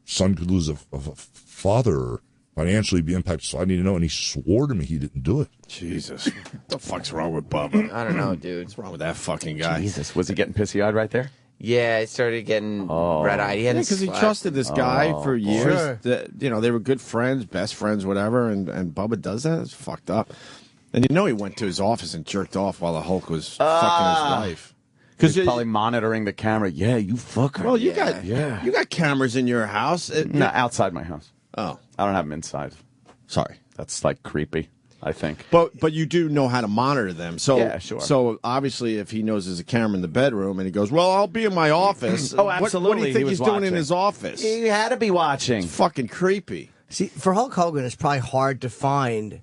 son could lose a father or financially be impacted, so I need to know." And he swore to me he didn't do it. Jesus. What the fuck's wrong with Bubba? I don't know, dude. What's wrong with that fucking guy? Jesus, was he getting pissy-eyed right there? Yeah, it started getting red-eyed. He hadn't Because he slept. trusted this guy for years. Sure. That, they were good friends, best friends, whatever. And Bubba does that. It's fucked up. And he went to his office and jerked off while the Hulk was fucking his wife. Because he's probably monitoring the camera. Yeah, you fucker. Well, you Yeah. got cameras in your house. No, outside my house. Oh, I don't have them inside. sorry. That's like creepy, I think. But you do know how to monitor them. So Yeah, sure. So obviously, if he knows there's a camera in the bedroom and he goes, "Well, I'll be in my office." Oh, What do absolutely, you he think was he's doing in watching. his office? He had to be watching. It's fucking creepy. See, for Hulk Hogan, it's probably hard to find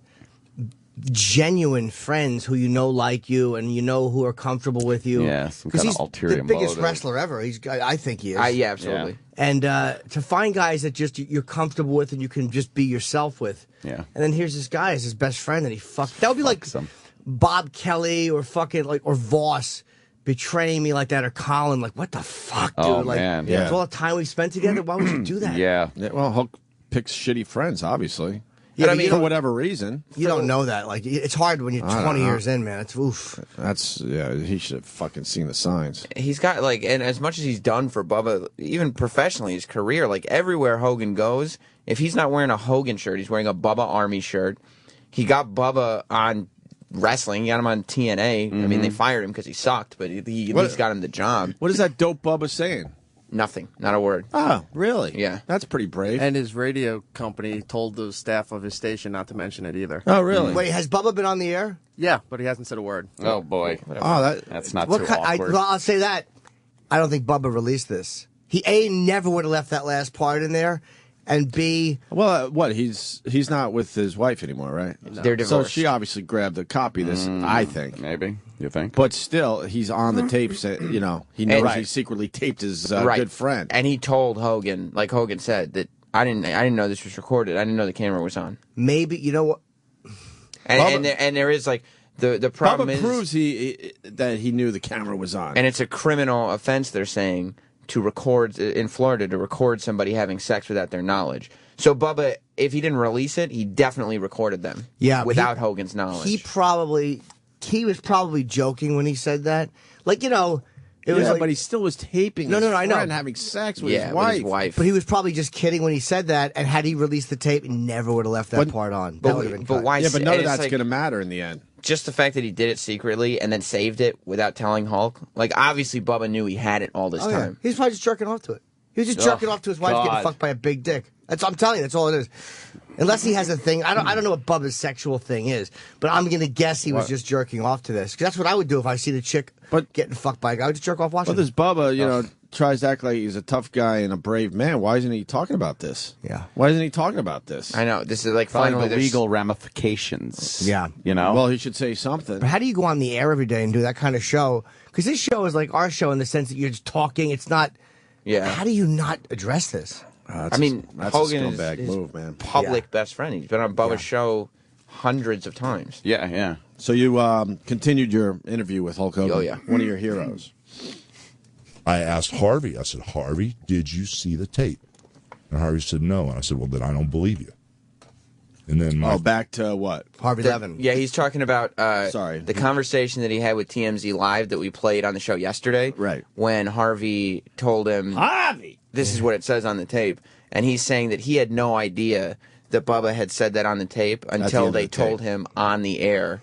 genuine friends who like you and who are comfortable with you. Yeah, some because kind he's of ulterior the biggest motive. wrestler ever. I think he is. Yeah, absolutely. And to find guys that just you're comfortable with and you can just be yourself with. Yeah. And then here's this guy as his best friend, and he fucked. That would be like him. Bob Kelly or fucking or Voss betraying me like that, or Colin. Like, what the fuck, dude? Oh, like, man. Yeah. after all the time we spent together, why would you do that? Yeah. Yeah, well, Hulk picks shitty friends, obviously. Yeah, But but you for don't- whatever reason. You don't know that. Like, it's hard when you're I don't 20 know. years in, man. It's oof. He should have fucking seen the signs. He's got and as much as he's done for Bubba, even professionally, his career, like everywhere Hogan goes, if he's not wearing a Hogan shirt, he's wearing a Bubba Army shirt. He got Bubba on wrestling. He got him on TNA. I mean, they fired him because he sucked, but he at least got him the job. What is that dope Bubba saying? Nothing. Not a word. Oh, really? Yeah. That's pretty brave. And his radio company told the staff of his station not to mention it either. Oh, really? Wait, has Bubba been on the air? Yeah, but he hasn't said a word. Oh, boy. Oh, That's not What too kind, awkward. well, I'll say that. I don't think Bubba released this. He never would have left that last part in there, and B, Well, what? He's not with his wife anymore, right? They're So divorced. she obviously grabbed a copy of this, I think. Maybe. You think? But still, he's on the tapes. He knows Right. he secretly taped his Right. good friend. And he told Hogan, like Hogan said, that I didn't know this was recorded. I didn't know the camera was on. maybe, you know what? And there is like the problem Bubba is proves that he knew the camera was on. and it's a criminal offense, they're saying, to record in Florida, to record somebody having sex without their knowledge. So Bubba, if he didn't release it, he definitely recorded them. Yeah, without Hogan's knowledge. He probably he was probably joking when he said that. Like, you know, it was like, but he still was taping. No, his I know. friend having sex with Yeah, his with wife. his wife. But he was probably just kidding when he said that. And had he released the tape, he never would have left that part on. That would have been cut. why? Yeah, but none and of it's that's like, going to matter in the end. just the fact that he did it secretly and then saved it without telling Hulk. Like, obviously, Bubba knew he had it all this Oh, yeah. time. He's probably just jerking off to it. He was just jerking off to his wife God. getting fucked by a big dick. I'm telling you, that's all it is. Unless he has a thing. I don't know what Bubba's sexual thing is, but I'm going to guess he was just jerking off to this. 'Cause that's what I would do if I see the chick getting fucked by a guy. I would just jerk off watching Well, this Bubba, you know, tries to act like he's a tough guy and a brave man. Why isn't he talking about this? Yeah. Why isn't he talking about this? I know. This is like Probably finally the legal ramifications. Yeah. You know? Well, he should say something. But how do you go on the air every day and do that kind of show? Because this show is like our show in the sense that you're just talking. It's not. Yeah. How do you not address this? I mean, that's Hogan a is scumbag his move, man. public best friend. He's been on Bubba's show hundreds of times. Yeah, yeah. So you continued your interview with Hulk Hogan. Oh, yeah. One of your heroes. I asked Harvey, I said, Harvey, did you see the tape? And Harvey said, no. And I said, well, then I don't believe you. And then back to what? Harvey Levin. Yeah, he's talking about Sorry. the conversation that he had with TMZ Live that we played on the show yesterday. Right. When Harvey told him, Harvey! this is what it says on the tape. And he's saying that he had no idea that Bubba had said that on the tape until end of they the tape. told him on the air,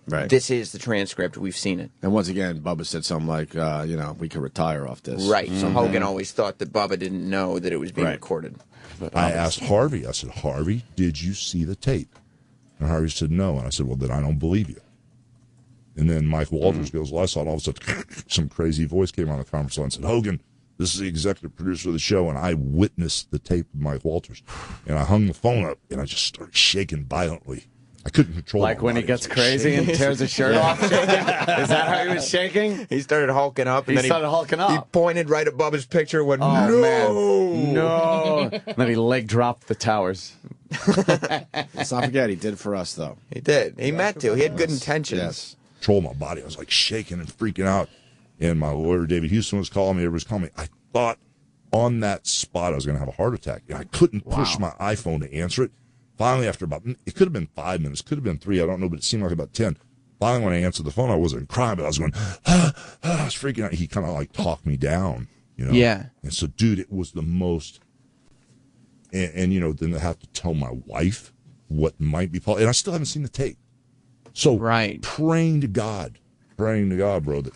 Right. this is the transcript. We've seen it. And once again, Bubba said something like, we could retire off this. Right. So Hogan always thought that Bubba didn't know that it was being Right. recorded. I asked Harvey, I said, Harvey, did you see the tape? And Harvey said, no. And I said, well, then I don't believe you. And then Mike Walters goes, well, I saw it. All of a sudden, some crazy voice came on the conference line and said, Hogan, this is the executive producer of the show, and I witnessed the tape of Mike Walters. And I hung the phone up, and I just started shaking violently. I couldn't control Like my when he body. I gets was crazy and shaking. tears his shirt off. Is that how he was shaking? He started hulking up. And He then started hulking up. He pointed right at Bubba's picture and went, Oh, no. man. No. And then he leg dropped the towers. Let's not forget, he did it for us, though. He did. He meant to. He had good intentions. Yes. Control my body. I was like shaking and freaking out. And my lawyer, David Houston, was calling me. Everybody was calling me. I thought on that spot I was going to have a heart attack. I couldn't push my iPhone to answer it. Finally, after it could have been 5 minutes, could have been 3, I don't know, but it seemed like about 10. Finally, when I answered the phone, I wasn't crying, but I was going, I was freaking out. He kind of like talked me down, you know? Yeah. And so, dude, it was the most, and you know, then I have to tell my wife what might be, and I still haven't seen the tape. So, right. praying to God, bro, that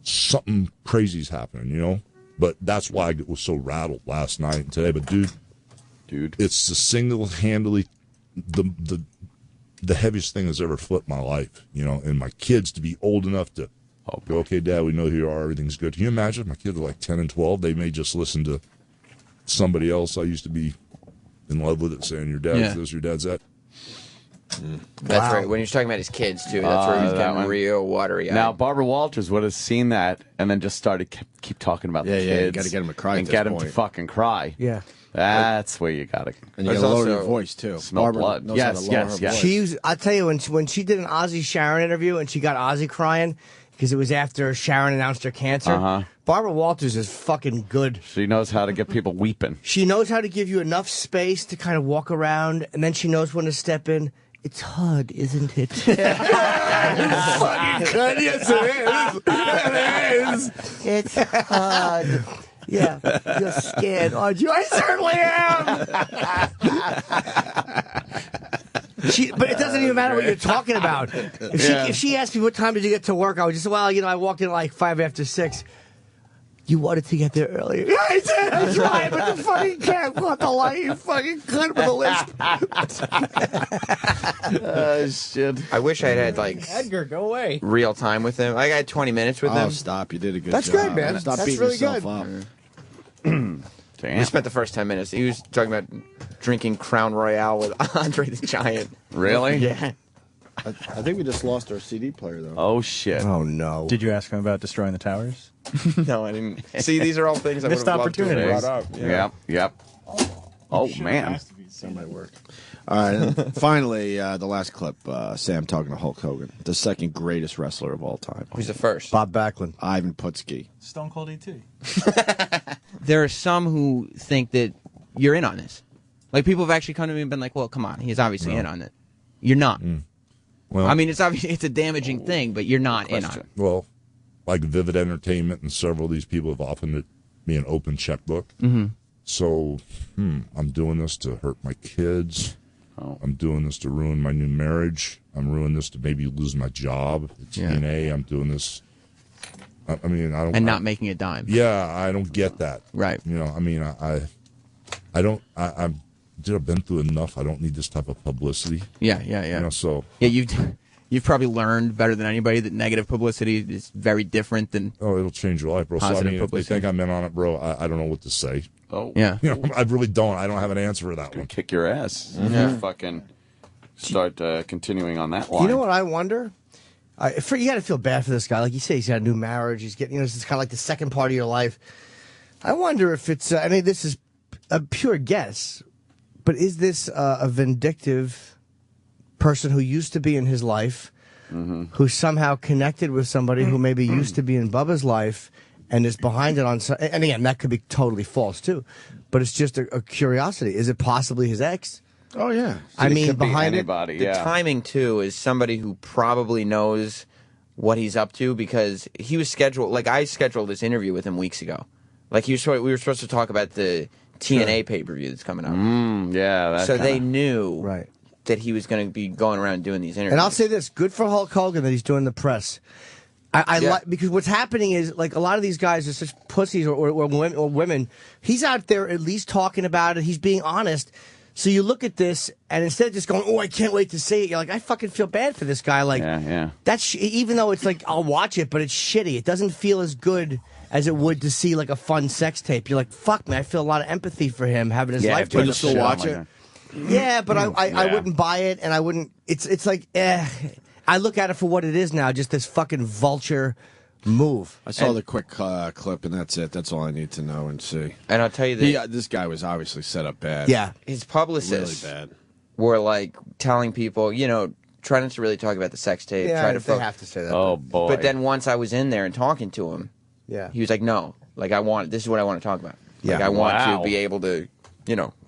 something crazy's happening, you know? But that's why I was so rattled last night and today. But dude, it's the single-handedly the heaviest thing that's ever flipped my life, you know. And my kids to be old enough to go, okay, Dad, we know who you are, everything's good. Can you imagine if my kids are like 10 and 12? They may just listen to somebody else I used to be in love with, it saying your dad's this, your dad's that. That's right. When he was talking about his kids, too, that's where he was that getting one. real watery-eyed. Now, Barbara Walters would have seen that and then just started keep talking about the kids. Yeah, you gotta get him to cry at and this get him to point. fucking cry. Yeah. That's where you gotta. And you gotta lower your voice, too. Smell Barbara blood. knows how to lower her voice. She was, I'll tell you, when she did an Ozzy Sharon interview and she got Ozzy crying because it was after Sharon announced her cancer, Barbara Walters is fucking good. She knows how to get people weeping. She knows how to give you enough space to kind of walk around, and then she knows when to step in. It's hard, isn't it? Fucking good. Yes, it is. It is. It's hard. Yeah, you're scared, aren't you? I certainly am. But it doesn't even matter what you're talking about. If she asked me what time did you get to work, I would just say, well, you know, I walked in like 5 after 6. You wanted to get there earlier. Yeah, I did. That's right. But the fucking cat caught the light. You fucking cut with a lisp. Shit. I wish I had like Edgar, go away. real time with him. I got 20 minutes with Oh, him. stop. You did a good That's job. good, man. Stop That's beating really yourself good. up. We spent the first 10 minutes. He was talking about drinking Crown Royale with Andre the Giant. Really? Yeah. I think we just lost our CD player, though. Oh, shit. Oh, no. Did you ask him about destroying the towers? No, I didn't. See, these are all things I would Missed have loved to have opportunities. brought up. Yep. Oh, man. That might work. All right. And finally, the last clip, Sam talking to Hulk Hogan, the second greatest wrestler of all time. Who's the first? Bob Backlund. Ivan Putski. Stone Cold E.T. There are some who think that you're in on this. Like, people have actually come to me and been like, well, come on, he's obviously in on it. You're not. Well, I mean, it's obviously it's a damaging thing, but you're not in on it. Well, like Vivid Entertainment and several of these people have offered me an open checkbook. Mm-hmm. So, I'm doing this to hurt my kids. I'm doing this to ruin my new marriage. I'm doing this to maybe lose my job at TNA. I'm doing this. I mean, I don't. And not making a dime. Yeah, I don't get that. Right. You know, I mean, I don't. I've been through enough. I don't need this type of publicity. Yeah. You know, so you've probably learned better than anybody that negative publicity is very different than it'll change your life, bro. So I positive mean, if they publicity. think I'm in on it, bro, I don't know what to say. Oh, yeah. You know, I really don't. I don't have an answer for that one. Kick your ass. Mm-hmm. You fucking start continuing on that line. You know what I wonder? You got to feel bad for this guy. Like you say, he's got a new marriage. He's getting, this is kind of like the second part of your life. I wonder if it's, I mean, this is a pure guess, but is this a vindictive person who used to be in his life, who somehow connected with somebody who maybe used to be in Bubba's life and is behind it on, and again, that could be totally false too, but it's just a curiosity. Is it possibly his ex? Oh, yeah. I mean, could be behind anybody, The yeah. timing too is somebody who probably knows what he's up to because he was scheduled. Like I scheduled this interview with him weeks ago. Like we were supposed to talk about the TNA pay-per-view that's coming up. Yeah. So they knew Right. that he was going to be going around doing these interviews. And I'll say this: good for Hulk Hogan that he's doing the press. I Yeah. like because what's happening is like a lot of these guys are such pussies or women. He's out there at least talking about it. He's being honest. So you look at this, and instead of just going, "Oh, I can't wait to see it," you're like, "I fucking feel bad for this guy." Like, Yeah. that's even though it's like I'll watch it, but it's shitty. It doesn't feel as good as it would to see like a fun sex tape. You're like, "Fuck me," I feel a lot of empathy for him having his life. if you you still watch it? Yeah, but I Yeah. wouldn't buy it, and I wouldn't. It's like, I look at it for what it is now, just this fucking vulture move. I saw the quick clip, and that's it. That's all I need to know and see. And I'll tell you that This guy was obviously set up bad. Yeah, his Really publicists bad. were like telling people, try not to really talk about the sex tape. yeah, try to they have to say that. Oh, boy. But then once I was in there and talking to him, yeah, he was like, "No, like this is what I want to talk about. Like Yeah. I want Wow. to be able to,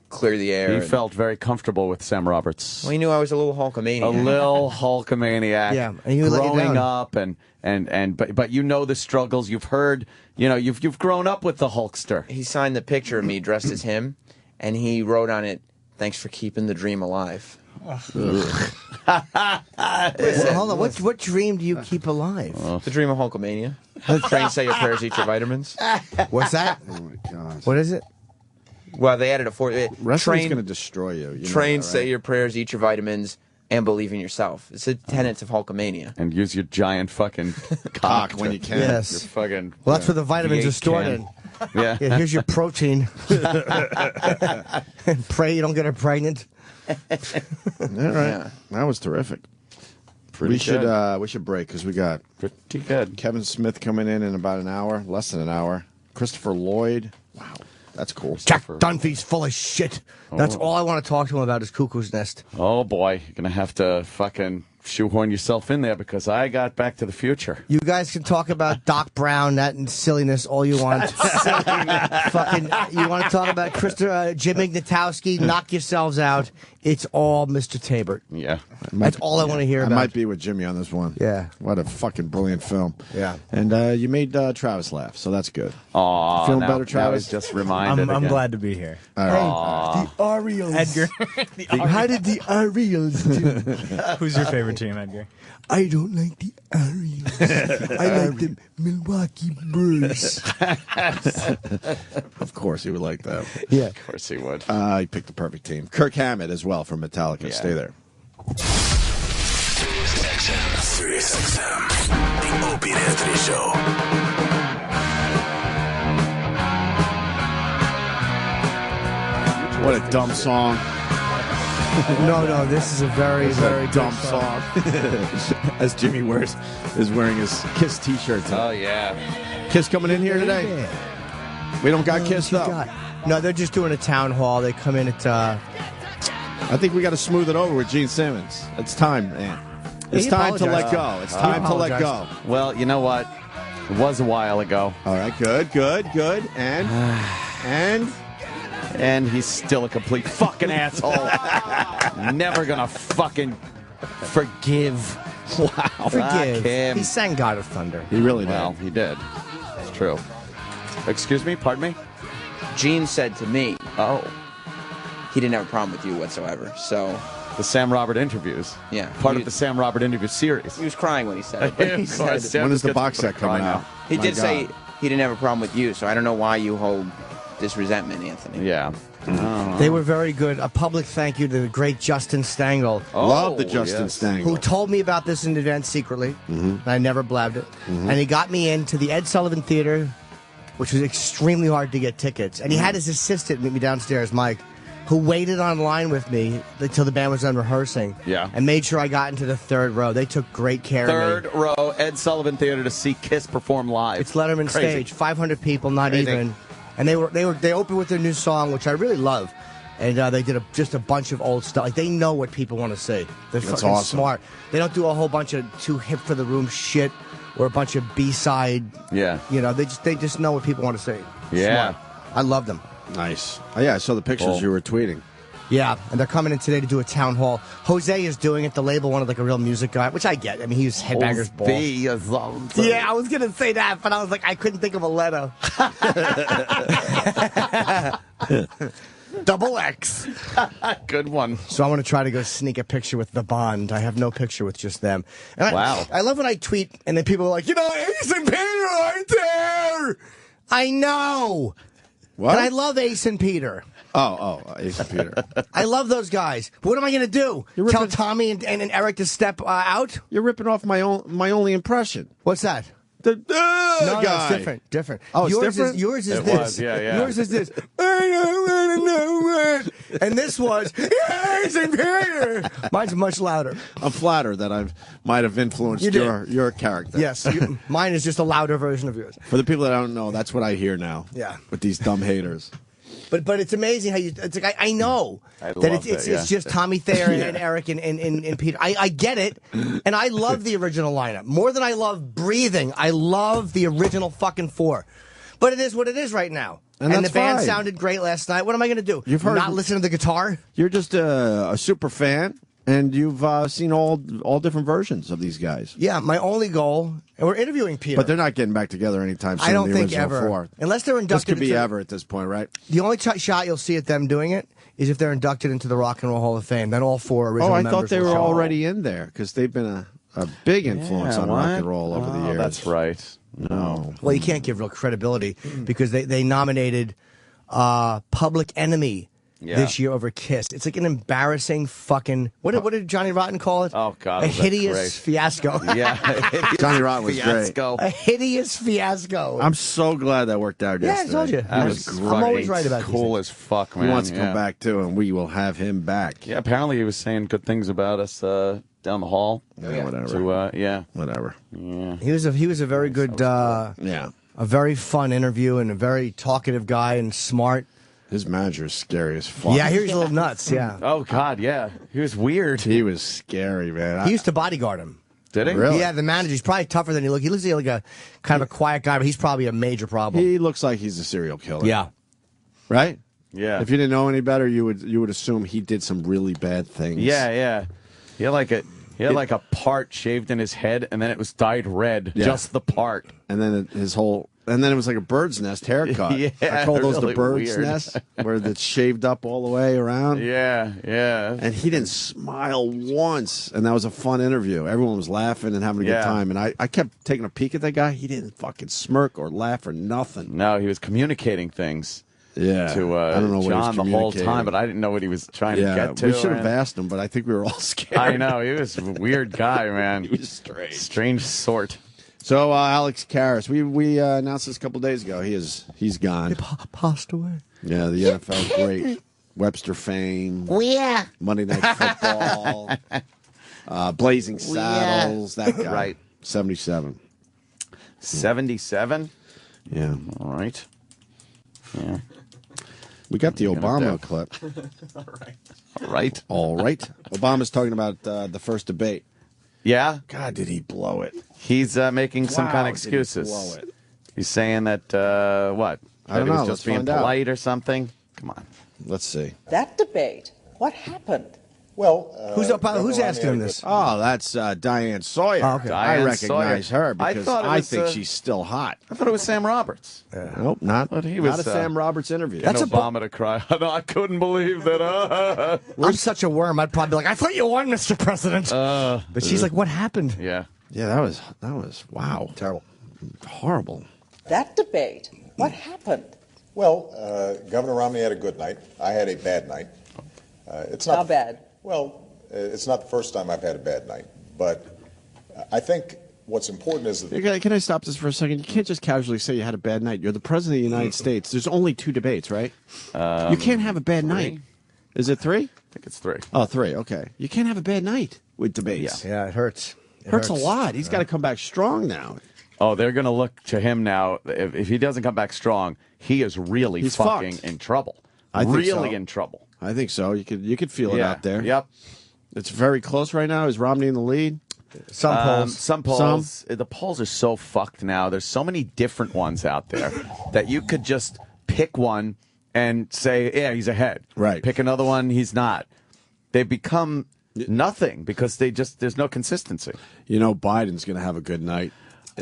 clear the air." He and- felt very comfortable with Sam Roberts. Well, he knew I was a little Hulkamaniac. A little Hulkamaniac. Yeah, and he would let you growing down. up but you know the struggles. You've heard, you've grown up with the Hulkster. He signed the picture of me dressed as him, and he wrote on it, "Thanks for keeping the dream alive." Well, hold on. What dream do you keep alive? The dream of Hulkamania. Train, say your prayers, eat your vitamins. What's that? Oh, my God. What is it? Well, they added a fourth. Wrestling's going to destroy you. You know Train, that, right? say your prayers, eat your vitamins, and believe in yourself. It's the tenets of Hulkamania. And use your giant fucking Cock cock when to- you can. Yes. Your fucking. Well, that's where the vitamins V8 are stored can. in. Yeah. Yeah, here's your protein. Pray you don't get her pregnant. All right. Yeah. That was terrific. Pretty we should good. we should break because we got Pretty good. Kevin Smith coming in about an hour, less than an hour. Christopher Lloyd. Wow, that's cool. Jack Dunphy's full of shit. That's all I want to talk to him about is Cuckoo's Nest. Oh boy, you're gonna have to fucking shoehorn yourself in there because I got Back to the Future. You guys can talk about Doc Brown, that and silliness all you want. Fucking, you want to talk about Jim Ignatowski? Knock yourselves out. It's all Mr. Tabor. Yeah. That's all I want to hear I about. might be with Jimmy on this one. Yeah. What a fucking brilliant film. Yeah. And you made Travis laugh, so that's good. Aw, Feeling now- better, now Travis? he's just reminded I'm again. glad to be here. All right. The Orioles. Edgar, How did the Orioles do? who's your favorite team, Edgar? I don't like the Orioles. I like the Milwaukee Brewers. Of course, he would like that. Yeah. Of course he would. He picked the perfect team. Kirk Hammett as well from Metallica. Yeah. Stay there. SiriusXM, the Opie and Anthony Show. What a dumb song. No, this is a very, very good dumb song. As Jimmy is wearing his Kiss T-shirt. Oh yeah. Kiss coming in here today. Yeah. We don't got Kiss What you though. got? No, they're just doing a town hall. They come in at. I think we got to smooth it over with Gene Simmons. It's time, man. It's He time to let apologized. go. It's time to let go. apologized. Well, you know what? It was a while ago, All right, good. and he's still a complete fucking asshole. Never gonna fucking Forgive. Wow. Forgive. Kim. He sang God of Thunder. He really did. Well, he did. It's true. Excuse me? Pardon me? Gene said to me, Oh. he didn't have a problem with you whatsoever. So The Sam Robert interviews. Yeah. Part of the Sam Robert interview series. he was crying when he said it. But he said, When is the box set coming out? he My did say God. he didn't have a problem with you. So I don't know why you hold this resentment, Anthony. Yeah. They were very good. A public thank you to the great Justin Stangl. Love the Justin Stangl. Who told me about this in advance secretly. And I never blabbed it. And he got me into the Ed Sullivan Theater, which was extremely hard to get tickets. And he had his assistant meet me downstairs, Mike, who waited online with me until the band was done rehearsing. Yeah. And made sure I got into the third row. They took great care of me. Third row, Ed Sullivan Theater to see Kiss perform live. It's Letterman Crazy. stage, 500 people, not Crazy. even. And they opened with their new song, which I really love. And they did just a bunch of old stuff. Like, they know what people want to see. They're That's fucking awesome. smart. They don't do a whole bunch of too hip for the room shit or a bunch of B-side. Yeah. You know, they just know what people want to see. Yeah. Smart. I love them. Nice. Oh, yeah, I saw the pictures Cool. you were tweeting. Yeah, and they're coming in today to do a town hall. Jose is doing it. The label wanted like a real music guy, which I get. I mean, he's Headbangers Ball. Yeah, I was going to say that, but I was like, I couldn't think of a letter. Double X. Good one. So I want to try to go sneak a picture with the Bond. I have no picture with just them. And Wow. I love when I tweet and then people are like, Ace and Peter aren't there. I know. What? And I love Ace and Peter. Ace and Peter. I love those guys. What am I going to do? Tell Tommy and Eric to step out? You're ripping off my only impression. What's that? The No, guy. it's different. Different. Oh, it's yours different? Yours is It this. was, yeah. Yours is this. And this was Ace and Peter. Mine's much louder. I'm flattered that I might have influenced You did. your character. Yes, mine is just a louder version of yours. For the people that don't know, that's what I hear now. Yeah. With these dumb haters. But it's amazing how it's like I know I that love it's that, yeah. it's just Tommy Thayer and Eric and Peter. I get it, and I love the original lineup more than I love Breathing. I love the original fucking four, but it is what it is right now. And the that's band fine. sounded great last night. What am I going to do? You've heard- not listen to the guitar? You're just a super fan, and you've seen all different versions of these guys. Yeah, my only goal, and we're interviewing Peter. But they're not getting back together anytime soon. I don't the think original ever, four. unless they're This inducted. could be into, ever at this point, right? The only shot you'll see at them doing it is if they're inducted into the Rock and Roll Hall of Fame. Then all four original Oh, I members thought they will were show up. already in there because they've been a big influence on rock and roll over the years. That's right. No. Well, you can't give real credibility because they nominated Public Enemy this year over Kiss. It's like an embarrassing fucking what did Johnny Rotten call it? Oh God, a was that hideous great. fiasco. Yeah, Johnny Rotten was fiasco. A hideous fiasco. I'm so glad that worked out Yeah, I yesterday. told you. That He was was- great. I'm always right about these cool things. as fuck, man. He wants to yeah. come back too, and we will have him back. Yeah, apparently he was saying good things about us down the hall. Yeah, whatever. To, Whatever. yeah. He was a very good Yeah. a very fun interview and a very talkative guy and smart. His manager is scary as fuck. Yeah, I hear he's a little nuts. Yeah, Oh God, yeah. He was weird. He was scary, man. he used to bodyguard him. Did he? Really? Yeah, the manager. He's probably tougher than he looks. He looks like a kind of a quiet guy, but he's probably a major problem. He looks like he's a serial killer. Yeah. Right? Yeah. If you didn't know any better, you would assume he did some really bad things. Yeah. He had like a part shaved in his head, and then it was dyed red. Yeah. Just the part. And then it was like a bird's nest haircut. Yeah, I call those really the bird's weird. nest, where it's shaved up all the way around. Yeah. And he didn't smile once, and that was a fun interview. Everyone was laughing and having a good Yeah. time, and I kept taking a peek at that guy. He didn't fucking smirk or laugh or nothing. No, he was communicating things. Yeah, To I don't know what he was John the whole communicating. time, but I didn't know what he was trying to Yeah, get to. we should have man. asked him, but I think we were all scared. I know he was a weird guy, man. He was strange sort. So Alex Karras, we announced this a couple days ago. He's gone. Passed away. Yeah, the NFL great, Webster fame. Oh, yeah. Monday Night Football, Blazing Saddles. That guy. Right. 77. 77. Yeah. All right. Yeah. We got the Gonna Obama do. clip. All right. All right. Obama's talking about the first debate. Yeah. God, did he blow it? He's making some Wow, kind of did he excuses. blow it. He's saying that what? I don't That he know. was Let's just being find out. polite or something. Come on. Let's see. That debate, what happened? Well, who's asking him this? Oh, that's Diane Sawyer. Oh, okay. I Diane recognize Sawyer. her because thought it I was, think she's still hot. I thought it was Sam Roberts. Nope, not But he not was, a Sam Roberts interview. That's Obama to cry. I couldn't believe that. I'm such a worm. I'd probably be like, I thought you won, Mr. President. But she's like, what happened? Yeah. Yeah, that was wow, terrible, horrible. That debate. What happened? Well, Governor Romney had a good night. I had a bad night. It's not How bad? Well, it's not the first time I've had a bad night, but I think what's important is that. Can I stop this for a second? You can't just casually say you had a bad night. You're the president of the United States. There's only 2 debates, right? You can't have a bad night. Is it 3? I think it's 3. Oh, 3. Okay. You can't have a bad night with debates. Yeah, it hurts. It hurts a lot. He's got to come back strong now. Oh, they're going to look to him now. If he doesn't come back strong, he is really He's fucking fucked. in trouble. I think really so. in trouble. I think so. You could feel it out there. Yep. It's very close right now. Is Romney in the lead? Some polls. Some polls. The polls are so fucked now. There's so many different ones out there that you could just pick one and say, yeah, he's ahead. Right. Pick another one, he's not. They've become nothing because there's no consistency. You know, Biden's going to have a good night.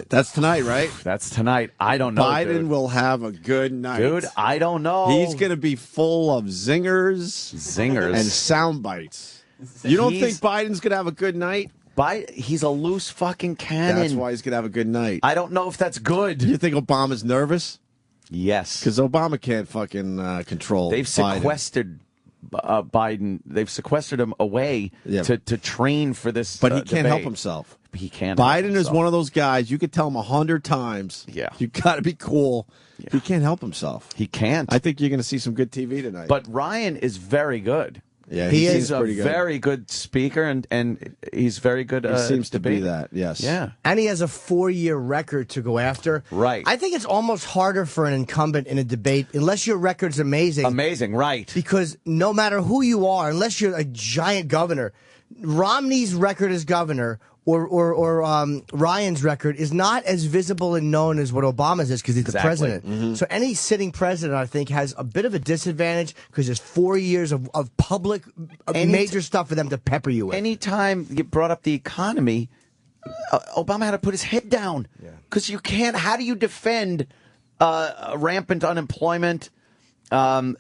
That's tonight, right? That's tonight. I don't know. Biden dude. will have a good night. Dude, I don't know. He's going to be full of zingers, and sound bites. You don't think Biden's going to have a good night? He's a loose fucking cannon. That's why he's going to have a good night. I don't know if that's good. You think Obama's nervous? Yes. Because Obama can't fucking control They've Biden. sequestered Biden. They've sequestered him away to train for this. But he can't debate. help himself. He can't. Biden is one of those guys. You could tell him 100 times. Yeah. You got to be cool. Yeah. He can't help himself. He can't. I think you're going to see some good TV tonight. But Ryan is very good. Yeah, he's a pretty good. very good speaker, and he's very good. He seems to be that. Yes. Yeah. And he has a 4-year record to go after. Right. I think it's almost harder for an incumbent in a debate, unless your record's amazing. Amazing, right. Because no matter who you are, unless you're a giant governor, Romney's record as governor or Ryan's record is not as visible and known as what Obama's is because he's the president. Mm-hmm. So any sitting president, I think, has a bit of a disadvantage because there's 4 years of public major stuff for them to pepper you with. Anytime you brought up the economy, Obama had to put his head down because you can't. How do you defend rampant unemployment? And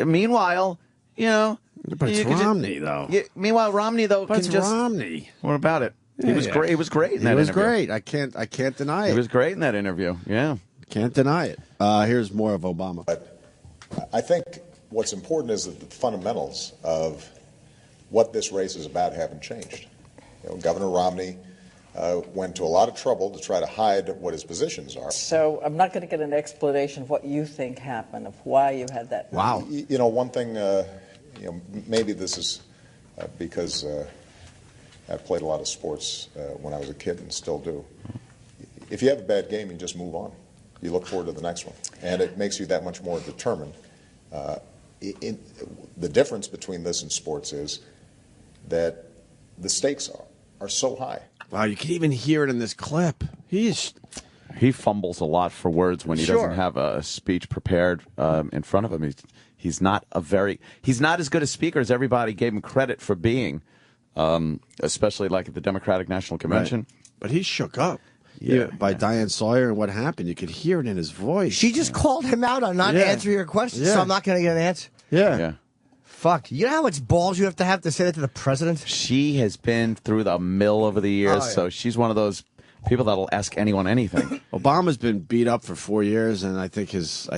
meanwhile, you know. But it's Romney, though. Meanwhile, Romney, though, but can it's just. Romney. What about it? He was great. He was great in that interview. He was great. I can't deny it. He was great in that interview. Yeah. Can't deny it. Here's more of Obama. But I think what's important is that the fundamentals of what this race is about haven't changed. You know, Governor Romney went to a lot of trouble to try to hide what his positions are. So I'm not going to get an explanation of what you think happened, of why you had that. Wow. You know, one thing, maybe this is because I played a lot of sports when I was a kid and still do. If you have a bad game, you just move on. You look forward to the next one. And it makes you that much more determined. The difference between this and sports is that the stakes are so high. Wow, you can even hear it in this clip. He fumbles a lot for words when he doesn't have a speech prepared in front of him. He's not as good a speaker as everybody gave him credit for being, especially like at the Democratic National Convention. Right. But he's shook up by Diane Sawyer and what happened. You could hear it in his voice. She just called him out on not answering your question, so I'm not going to get an answer. Yeah. Fuck. You know how much balls you have to say that to the president? She has been through the mill over the years, so she's one of those people that'll ask anyone anything. Obama's been beat up for 4 years, and I think it's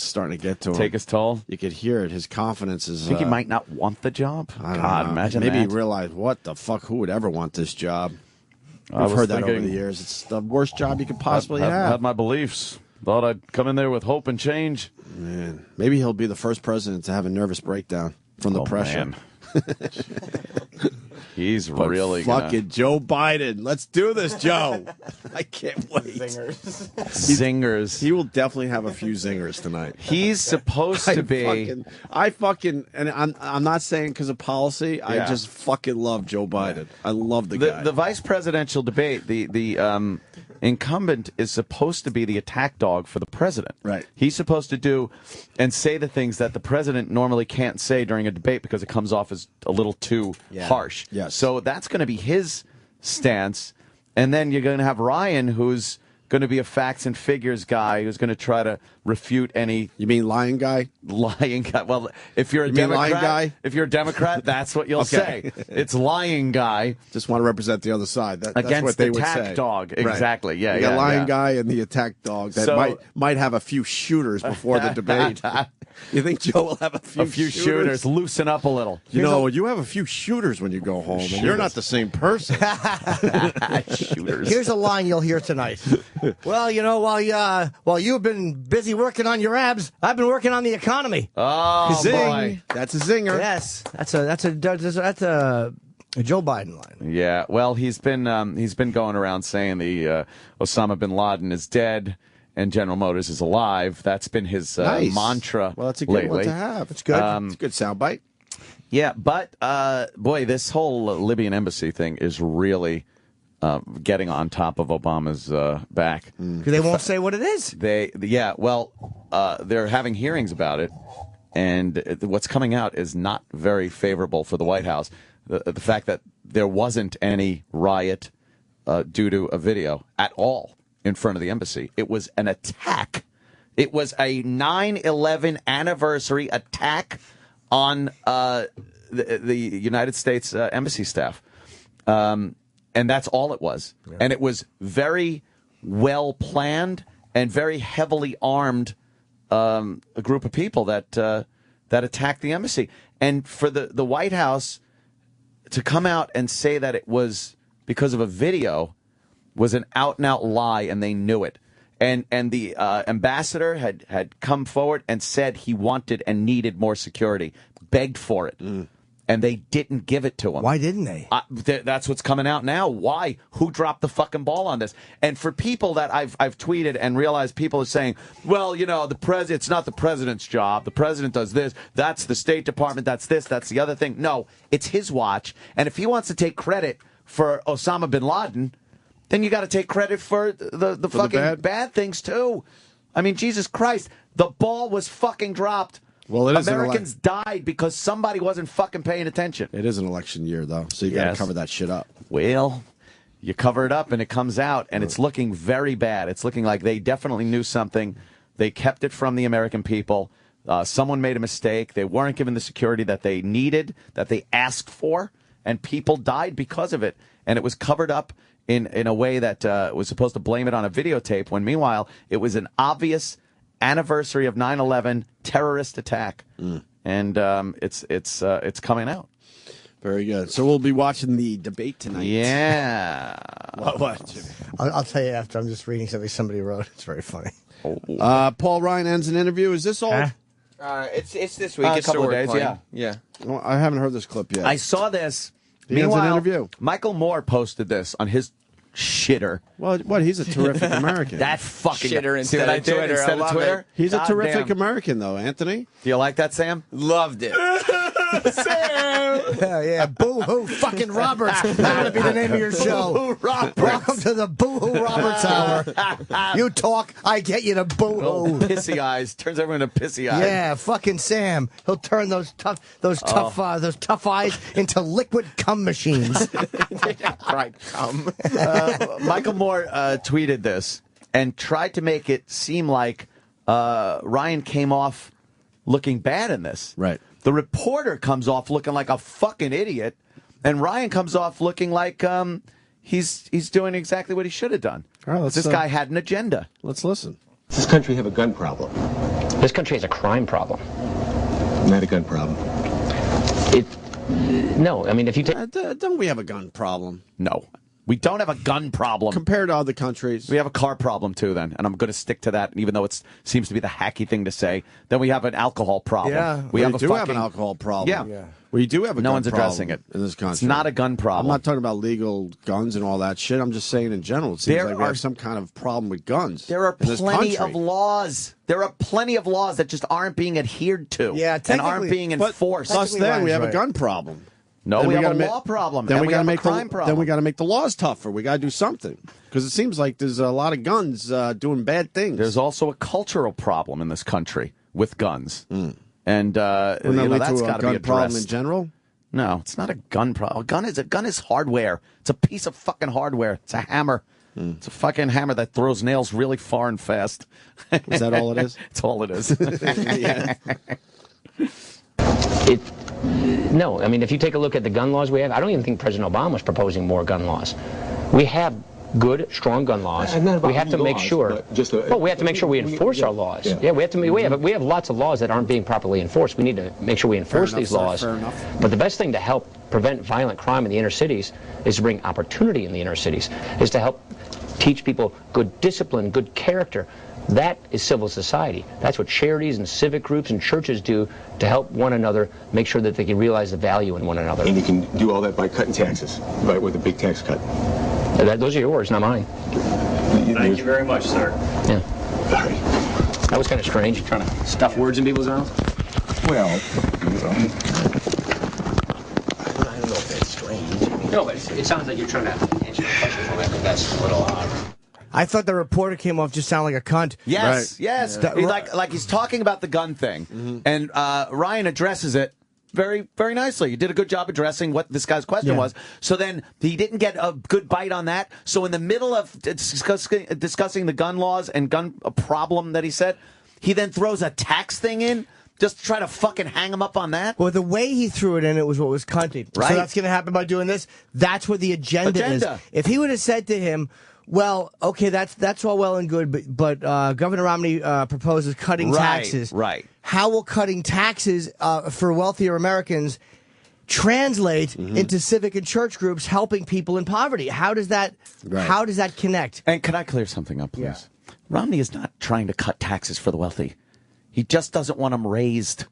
starting to get to him. Take his toll? You could hear it. His confidence is... I think he might not want the job. God, imagine Maybe that. he realized, what the fuck, who would ever want this job? I I've was heard that over thinking- the years. It's the worst job you could possibly I have. had my beliefs. Thought I'd come in there with hope and change. Man, maybe he'll be the first president to have a nervous breakdown from the pressure. Man. He's But really fucking Joe Biden. Let's do this, Joe. I can't wait. Zingers. He will definitely have a few zingers tonight. He's supposed to be. And I'm not saying because of policy. I Yeah. just fucking love Joe Biden. I love the guy. The vice presidential debate, the incumbent is supposed to be the attack dog for the president. Right. He's supposed to do and say the things that the president normally can't say during a debate because it comes off as a little too harsh. Yes. So that's going to be his stance. And then you're going to have Ryan, who's going to be a facts and figures guy who's going to try to refute any. You mean lying guy? Lying guy. Well, if you're a You mean lying Democrat, guy? if you're a Democrat, that's what you'll Okay. say. It's lying guy. Just want to represent the other side. That's Against what they the would attack say. dog. Right. Exactly. Yeah, You got yeah, lying yeah. guy and the attack dog that So- might have a few shooters before the debate. You think Joe will have a few shooters? Loosen up a little. You know, you have a few shooters when you go home, and you're not the same person. Shooters. Here's a line you'll hear tonight. Well, you know, while you've been busy working on your abs, I've been working on the economy. Oh, Zing. boy. That's a zinger. Yes, that's a Joe Biden line. Yeah, well, he's been going around saying the Osama bin Laden is dead and General Motors is alive. That's been his Nice. mantra. Well, that's a good lately. one to have. It's good. It's a good soundbite. Yeah, but boy, this whole Libyan embassy thing is really getting on top of Obama's back. Because they won't say what it is. They're having hearings about it, and what's coming out is not very favorable for the White House. The fact that there wasn't any riot due to a video at all in front of the embassy. It was an attack. It was a 9/11 anniversary attack on the United States embassy staff. And that's all it was. Yeah. And it was very well planned and very heavily armed a group of people that attacked the embassy. And for the White House to come out and say that it was because of a video was an out-and-out lie, and they knew it. And the ambassador had come forward and said he wanted and needed more security, begged for it. And they didn't give it to him. Why didn't they? That's what's coming out now. Why? Who dropped the fucking ball on this? And for people that I've tweeted and realized people are saying, well, you know, it's not the president's job. The president does this. That's the State Department. That's this. That's the other thing. No, it's his watch. And if he wants to take credit for Osama bin Laden, then you got to take credit for the fucking bad things too. I mean, Jesus Christ, the ball was fucking dropped. Well, it is Americans died because somebody wasn't fucking paying attention. It is an election year, though, so you got to cover that shit up. Well, you cover it up and it comes out, and it's looking very bad. It's looking like they definitely knew something. They kept it from the American people. Someone made a mistake. They weren't given the security that they needed, that they asked for, and people died because of it. And it was covered up in a way that was supposed to blame it on a videotape, when meanwhile it was an obvious anniversary of 9/11 terrorist attack, and it's coming out. Very good. So we'll be watching the debate tonight. Yeah. What? I'll tell you after. I'm just reading something somebody wrote. It's very funny. Paul Ryan ends an interview. Is this all? It's this week. A It's couple of still days. playing. Yeah. Well, I haven't heard this clip yet. I saw this. He ends an Meanwhile, interview. Michael Moore posted this on his shitter. Well, what? He's a terrific American. That fucking Shitter See what instead I of did? Twitter. Instead I of love Twitter. it. He's a God terrific damn. American, though, Anthony. Do you like that, Sam? Loved it. Yeah, Boo-hoo fucking Roberts. That ought to be the name of your show. Welcome to the Boo-hoo Roberts Hour. You talk, I get you to Oh, boo-hoo. pissy eyes turns everyone into pissy eyes. Yeah, fucking Sam. He'll turn those tough eyes into liquid cum machines. Right, come. Michael Moore tweeted this and tried to make it seem like Ryan came off looking bad in this. Right. The reporter comes off looking like a fucking idiot, and Ryan comes off looking like he's doing exactly what he should have done. All right, This guy had an agenda. Let's listen. Does this country have a gun problem? This country has a crime problem. Not a gun problem. No, I mean, if you take... Don't we have a gun problem? No. We don't have a gun problem. Compared to other countries. We have a car problem, too, then. And I'm going to stick to that, even though it seems to be the hacky thing to say. Then we have an alcohol problem. Yeah, we do have an alcohol problem. Yeah. We do have a No gun one's addressing problem it. in this country. It's not a gun problem. I'm not talking about legal guns and all that shit. I'm just saying in general. It seems There like we are- have some kind of problem with guns. There are in this plenty country. of laws. There are plenty of laws that just aren't being adhered to. Yeah, and aren't technically- being But enforced. plus, then we Ryan's have right. a gun problem. No, then we have gotta a law problem. Then and we got to have make a crime problem. Then we got to make the laws tougher. We got to do something because it seems like there's a lot of guns doing bad things. There's also a cultural problem in this country with guns, and Wouldn't that lead that's to a got to be gun problem in addressed. general? No, it's not a gun problem. A gun is hardware. It's a piece of fucking hardware. It's a hammer. It's a fucking hammer that throws nails really far and fast. Is that all it is? It's all it is. No, I mean, if you take a look at the gun laws we have, I don't even think President Obama was proposing more gun laws. We have good, strong gun laws. We have to make sure. We have to make sure we enforce our laws. Yeah, we have to. We have lots of laws that aren't being properly enforced. We need to make sure we enforce these laws. But the best thing to help prevent violent crime in the inner cities is to bring opportunity in the inner cities. Is to help teach people good discipline, good character. That is civil society. That's what charities and civic groups and churches do to help one another make sure that they can realize the value in one another. And you can do all that by cutting taxes, right, with a big tax cut. Those are yours, not mine. Thank you very much, sir. Yeah. Sorry. That was kind of strange, trying to stuff words in people's mouths. Well, I don't know if that's strange. No, but it sounds like you're trying to answer the question for me. I think that's a little odd. I thought the reporter came off just sound like a cunt. Yes, yes. He's like he's talking about the gun thing, and Ryan addresses it very, very nicely. You did a good job addressing what this guy's question was. So then he didn't get a good bite on that. So in the middle of discussing the gun laws and gun problem that he said, he then throws a tax thing in. Just to try to fucking hang him up on that? Well, the way he threw it in, it was what was cunty. Right. So that's going to happen by doing this. That's what the agenda is. If he would have said to him, well, okay, that's all well and good, but Governor Romney proposes cutting taxes. Right. How will cutting taxes for wealthier Americans translate into civic and church groups helping people in poverty? How does that connect? And can I clear something up, please? Yeah. Romney is not trying to cut taxes for the wealthy. He just doesn't want them raised.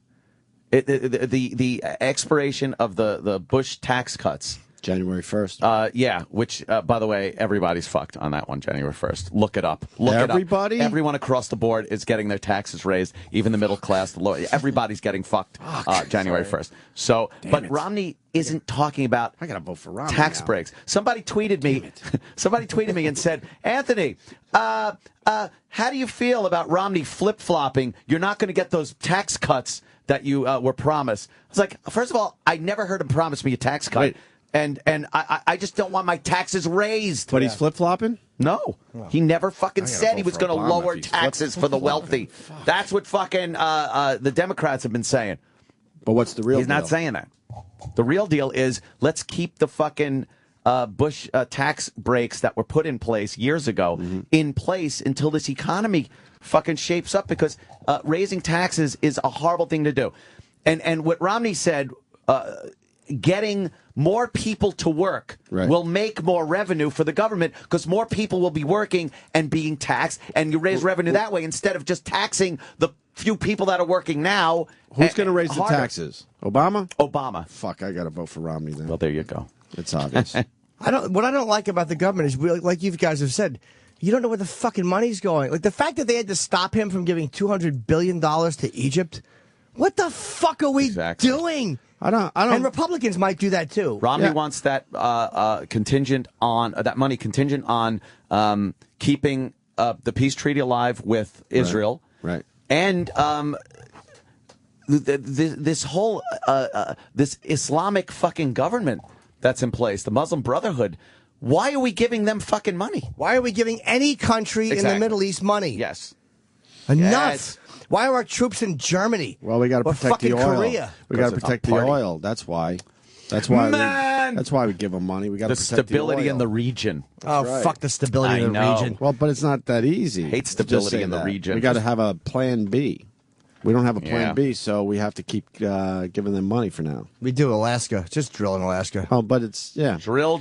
The expiration of the Bush tax cuts. January 1st. Which, by the way, everybody's fucked on that one, January 1st. Look it up. Everybody? It up. Everyone across the board is getting their taxes raised, even the middle class, the low. Everybody's getting fucked January 1st. So, but Romney isn't talking about I gotta vote for Romney tax now. breaks. Somebody tweeted me and said, Anthony, how do you feel about Romney flip-flopping? You're not going to get those tax cuts that you were promised. I was like, first of all, I never heard him promise me a tax cut. Wait. And I just don't want my taxes raised. But he's flip-flopping? No. He never fucking said he was going to lower taxes for the wealthy. That's what fucking the Democrats have been saying. But what's the real deal? He's not saying that. The real deal is let's keep the fucking Bush tax breaks that were put in place years ago in place until this economy fucking shapes up, because raising taxes is a horrible thing to do. And what Romney said, getting more people to work will make more revenue for the government, because more people will be working and being taxed, and you raise revenue that way instead of just taxing the few people that are working now. Who's going to raise the taxes? Obama? Obama. Fuck, I got to vote for Romney then. Well, there you go. It's obvious. What I don't like about the government is, like you guys have said, you don't know where the fucking money's going. Like the fact that they had to stop him from giving $200 billion to Egypt. What the fuck are we doing? I don't. And Republicans might do that too. Romney wants that contingent on that money contingent on keeping the peace treaty alive with Israel, right? And this whole this Islamic fucking government that's in place, the Muslim Brotherhood. Why are we giving them fucking money? Why are we giving any country in the Middle East money? Yes. Enough. Yes. Why are our troops in Germany? Well, we got to protect the oil. Korea? We got to protect the oil. That's why. That's why. That's why we give them money. We got to protect stability the oil. in the region. Fuck the stability in the region. Well, but it's not that easy. Hate stability in the region. We got to have a plan B. We don't have a plan B, so we have to keep giving them money for now. We do Alaska. Just drill in Alaska. Oh, but it's drill,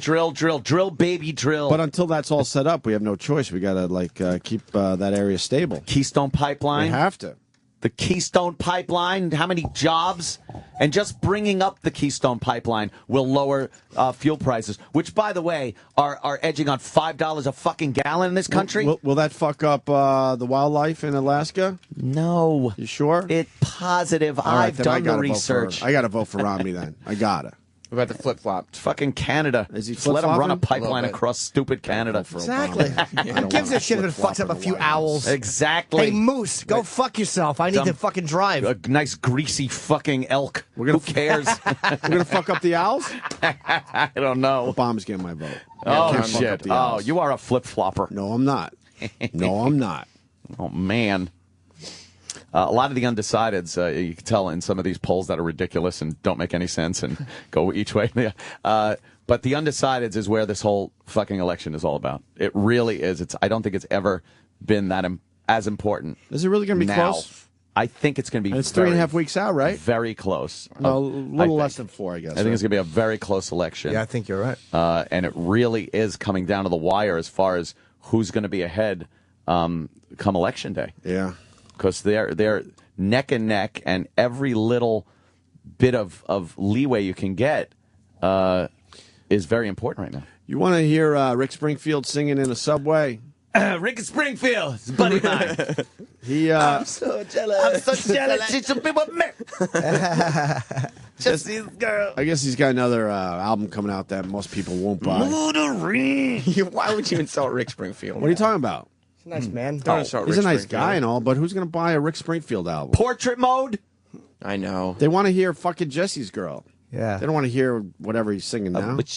baby, drill. But until that's all set up, we have no choice. We got to keep that area stable. Keystone Pipeline. We have to. The Keystone Pipeline, how many jobs? And just bringing up the Keystone Pipeline will lower fuel prices, which, by the way, are edging on $5 a fucking gallon in this country. Will that fuck up the wildlife in Alaska? No. You sure? It's positive. All right, I've done the research. I got to vote for Romney then. I got to. What about the flip flop? It's fucking Canada. Is he Just let him run a flip-flopping? pipeline across stupid Canada. Exactly. Who gives a shit if it fucks up a few owls? Exactly. Hey, Moose, go fuck yourself. I need to fucking drive. A nice greasy fucking elk. Who cares? We're gonna fuck up the owls. I don't know. Obama's getting my vote. Oh Can't fuck up shit! the Oh, owls. you are a flip flopper. No, I'm not. No, I'm not. Oh man. A lot of the undecideds, you can tell in some of these polls that are ridiculous and don't make any sense and go each way. But the undecideds is where this whole fucking election is all about. It really is. I don't think it's ever been that as important. Is it really going to be now. close? I think it's going to be. And it's 3.5 weeks out, right? Very close. No, a little less than 4, I guess. I think it's going to be a very close election. Yeah, I think you're right. And it really is coming down to the wire as far as who's going to be ahead come election day. Yeah. Because they're neck and neck, and every little bit of leeway you can get is very important right now. You want to hear Rick Springfield singing in a subway? Rick Springfield, his buddy of mine. I'm so jealous. I'm so jealous. She should be with me. Jesse's girl. I guess he's got another album coming out that most people won't buy. Why would you insult Rick Springfield? What are you talking about? He's a nice man. Don't insult He's Rick a nice Springfield. guy and all, but who's going to buy a Rick Springfield album? Portrait mode? I know. They want to hear fucking Jesse's girl. Yeah. They don't want to hear whatever he's singing now. But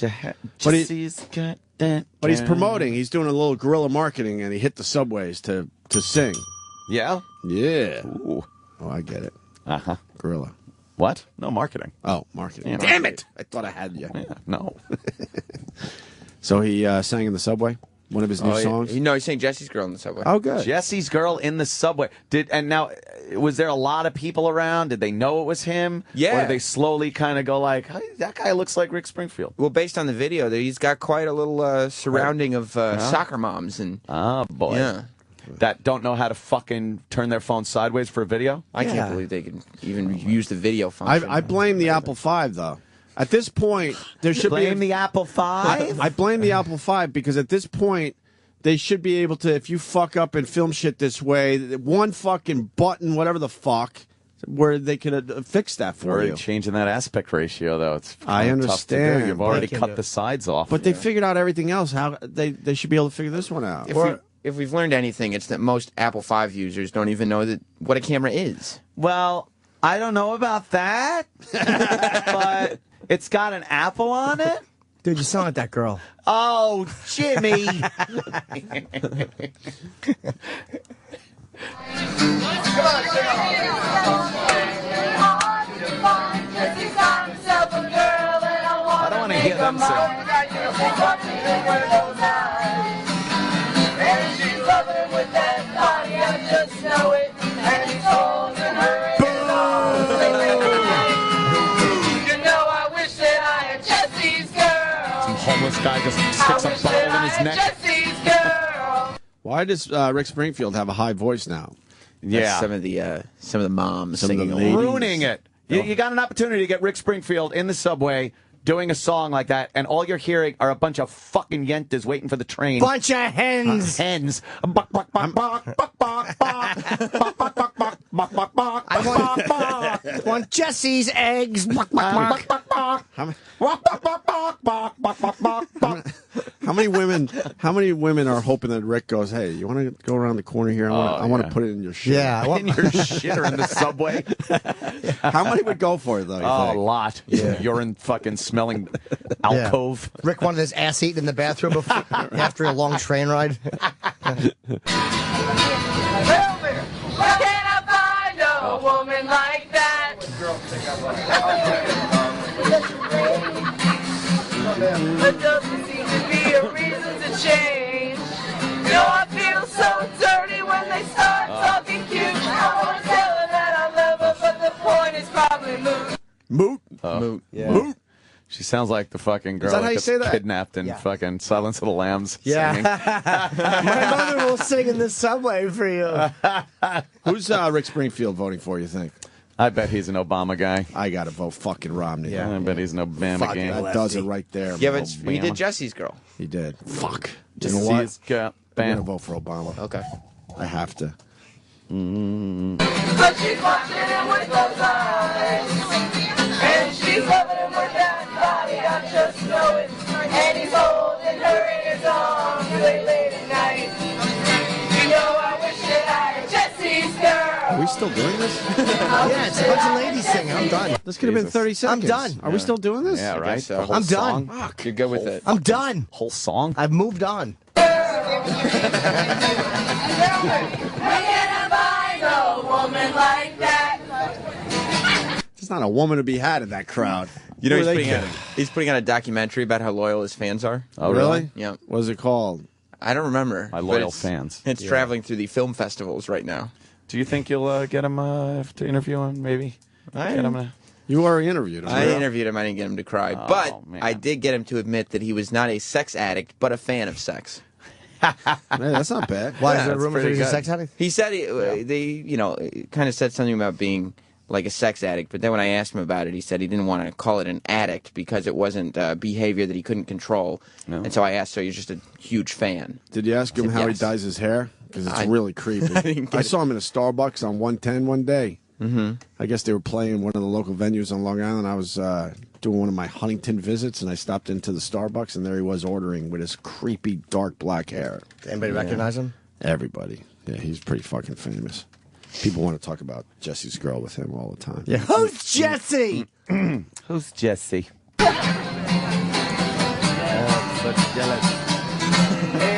Jesse's got that. But he's promoting. He's doing a little guerrilla marketing, and he hit the subways to sing. Yeah? Yeah. Ooh. Oh, I get it. Uh-huh. Guerrilla. What? No, marketing. Oh, marketing. Yeah. Damn it! I thought I had you. Yeah, no. So he sang in the subway? One of his new songs? No, he's saying Jesse's girl in the subway. Oh, good. Jesse's girl in the subway. And now, was there a lot of people around? Did they know it was him? Yeah. Or did they slowly kind of go like, hey, that guy looks like Rick Springfield? Well, based on the video, he's got quite a little surrounding of soccer moms and. Oh boy. Yeah. That don't know how to fucking turn their phone sideways for a video? I can't believe they can even use the video function. I blame the Apple V, though. At this point, there should blame be the Apple V. I blame the Apple V because at this point, they should be able to, if you fuck up and film shit this way, one fucking button, whatever the fuck, where they can fix that for Already you. changing that aspect ratio, though. It's I tough to do. understand. You've already They can cut do the it. sides off. But they figured out everything else. How they should be able to figure this one out. If we've learned anything, it's that most Apple V users don't even know what a camera is. Well, I don't know about that, but it's got an apple on it. Dude, you sound like that girl. Oh, Jimmy. I don't want to hear them Some homeless guy just sticks a bottle in his neck. Why does Rick Springfield have a high voice now? Yeah. That's some of the moms Some of the singing ladies. along. Ruining it. You got an opportunity to get Rick Springfield in the subway doing a song like that, and all you're hearing are a bunch of fucking yentas waiting for the train. Bunch of hens. Hens. Buck, buck, buck, buck, buck, buck, buck, buck, buck, buck, buck, buck, buck, buck, I want Jesse's eggs. Buck, buck, buck. How many women are hoping that Rick goes, hey, you want to go around the corner here? I want to put it in your shit. Yeah, I want in your shitter in the subway. How many would go for it, though? Oh, a lot. Yeah. Urine fucking smelling alcove. Yeah. Rick wanted his ass eaten in the bathroom before, after a long train ride. Where can I find a woman like that? There doesn't seem to be a reason to change. You know, I feel so dirty when they start talking cute. I want to tell her that I love her, but the point is probably moot. Moot? Moot. Yeah. Moot? She sounds like the fucking girl that how that you gets say that? kidnapped in fucking Silence of the Lambs. singing. My mother will sing in the subway for you. Who's Rick Springfield voting for, you think? I bet he's an Obama guy. I got to vote fucking Romney. I bet he's an Obama Fuck, guy. that does it right there. Yeah, man. but he did Jesse's girl. He did. Fuck. Just you know see what? his gut. I'm going to Bam. vote for Obama. Okay. I have to. But she's watching him with those eyes, and she's loving him with that body. we still doing this? Yeah, it's a bunch of ladies singing. I'm done. This could have been 30 seconds. I'm done. Are we still doing this? Yeah, right. so. The whole I'm done. song? Fuck. You're good with it. I'm done. Whole song. I've moved on. There's not a woman to be had in that crowd. You know, Who are they kidding? he's putting out a documentary about how loyal his fans are. Oh, really? Yeah. What is it called? I don't remember. My but loyal it's- fans. It's traveling through the film festivals right now. Do you think you'll get him to interview him? Maybe. Get him to... You already interviewed him. I interviewed him. I didn't get him to cry, but man. I did get him to admit that he was not a sex addict, but a fan of sex. Man, that's not bad. Why is Yeah, there that's rumors that pretty he's a good. sex addict? He said they, kind of said something about being like a sex addict, but then when I asked him about it, he said he didn't want to call it an addict because it wasn't behavior that he couldn't control. No. And so I asked, so you're just a huge fan? Did you ask him said how yes. he dyes his hair? Because it's I- really creepy. I didn't get I it. saw him in a Starbucks on 110 one day. Mm-hmm. I guess they were playing one of the local venues on Long Island. I was doing one of my Huntington visits, and I stopped into the Starbucks, and there he was ordering with his creepy dark black hair. Anybody recognize him? Everybody. Yeah, he's pretty fucking famous. People want to talk about Jesse's girl with him all the time. Yeah. Who's Jesse? Who's Jesse? And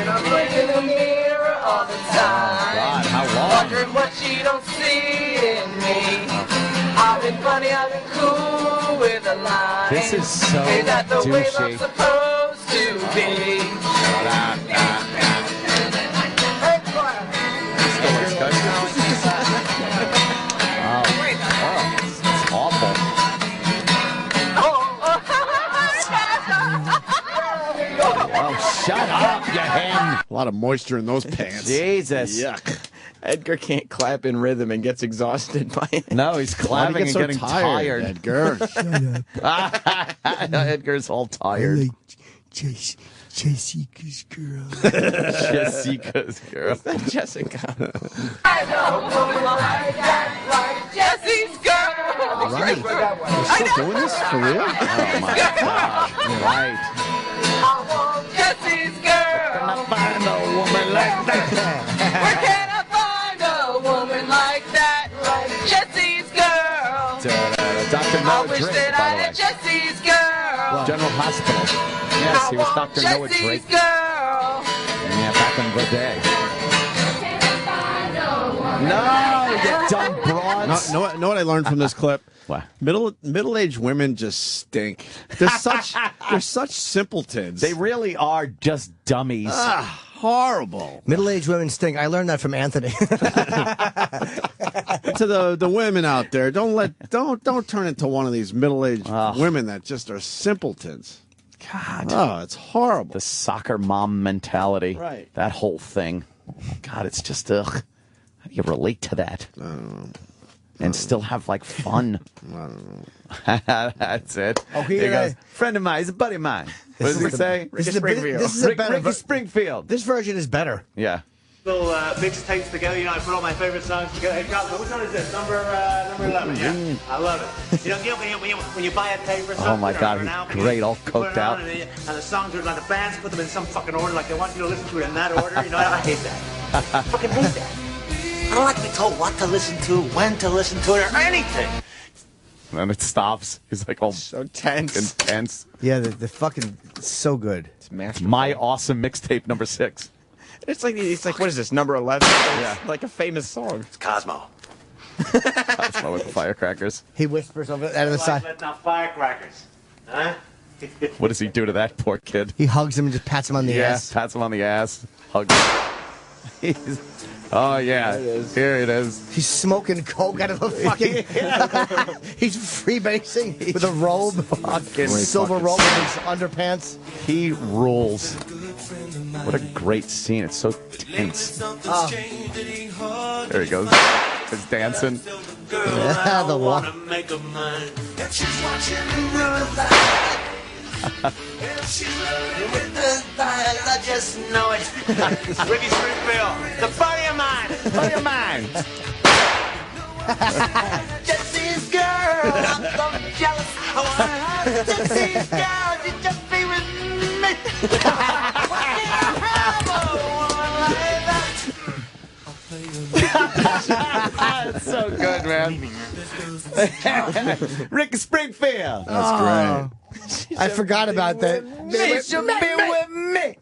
I'm looking in the mirror all the time. God, how long? Wondering what she don't see in me. I've been funny, I've been cool with a line. This is so Is that the way douchey. I'm supposed to be? Hey, choir. It's awful. Oh, shut up, you hen. A lot of moisture in those pants. Jesus. Yuck. Edgar can't clap in rhythm and gets exhausted by it. No, he's Why do clapping you get and so getting tired. Edgar? Edgar's all tired. Jessica's girl. Jessica's girl. Jessica. I know a woman like that, like Jesse's girl. Right. You're still doing this? For real? Oh, my God. Right. I want Jesse's girl. Can I find a woman like that? Where can I find a woman like that, like Jesse's girl? Dr. I Noah wish Drake, that I by had the way. Jesse's girl. General Hospital. Yes, he was Dr. Noah Jesse's Drake. girl. Yeah, back in the day. No, you dumb broads. Know what I learned from this clip? What? Middle-aged women just stink. They're such simpletons. They really are just dummies. Horrible. Middle-aged women stink. I learned that from Anthony. To the women out there, don't turn into one of these middle-aged women that just are simpletons. God. Oh, it's horrible. The soccer mom mentality. Right. That whole thing. God, it's just, ugh. How do you relate to that? I don't know. And still have, like, fun. I don't know. That's it. Oh, Here he goes. Friend of mine. He's a buddy of mine. What does he say? This is a better. Ricky Springfield. This version is better. Yeah. Little mixtapes together, you know, I put all my favorite songs together. Hey, Cosmo, which one is this? Number 11, yeah. I love it. You know, when you buy a tape or something, Oh, my God, or an he's album, great, you all put it coked on out. And the songs are like the bands put them in some fucking order, like they want you to listen to it in that order. You know, I hate that. I fucking hate that. I don't like to be told what to listen to, when to listen to it, or anything. And then it stops. He's like all so tense. Intense. Yeah, the fucking so good. It's masterful. My awesome mixtape number 6. It's like what is this, number 11? Yeah. Like a famous song. It's Cosmo. Cosmo with the firecrackers. He whispers over out of the side. Letting off firecrackers. Huh? What does he do to that poor kid? He hugs him and just pats him on the ass. Pats him on the ass. Hugs him. Oh, yeah. Here it is. He's smoking coke out of a fucking... He's freebasing with a robe. Fucking silver robe with his underpants. He rules. What a great scene. It's so tense. There he goes. He's dancing. Yeah, the one. I just know it. Ricky Springfield, the buddy of mine. Buddy of mine. Jesse's girl, I'm so jealous. I wanna have Jesse's girl. She just be with me. Why can't I have a woman like that? It's so Rick Springfield. That's great. I forgot about that. She should be with me.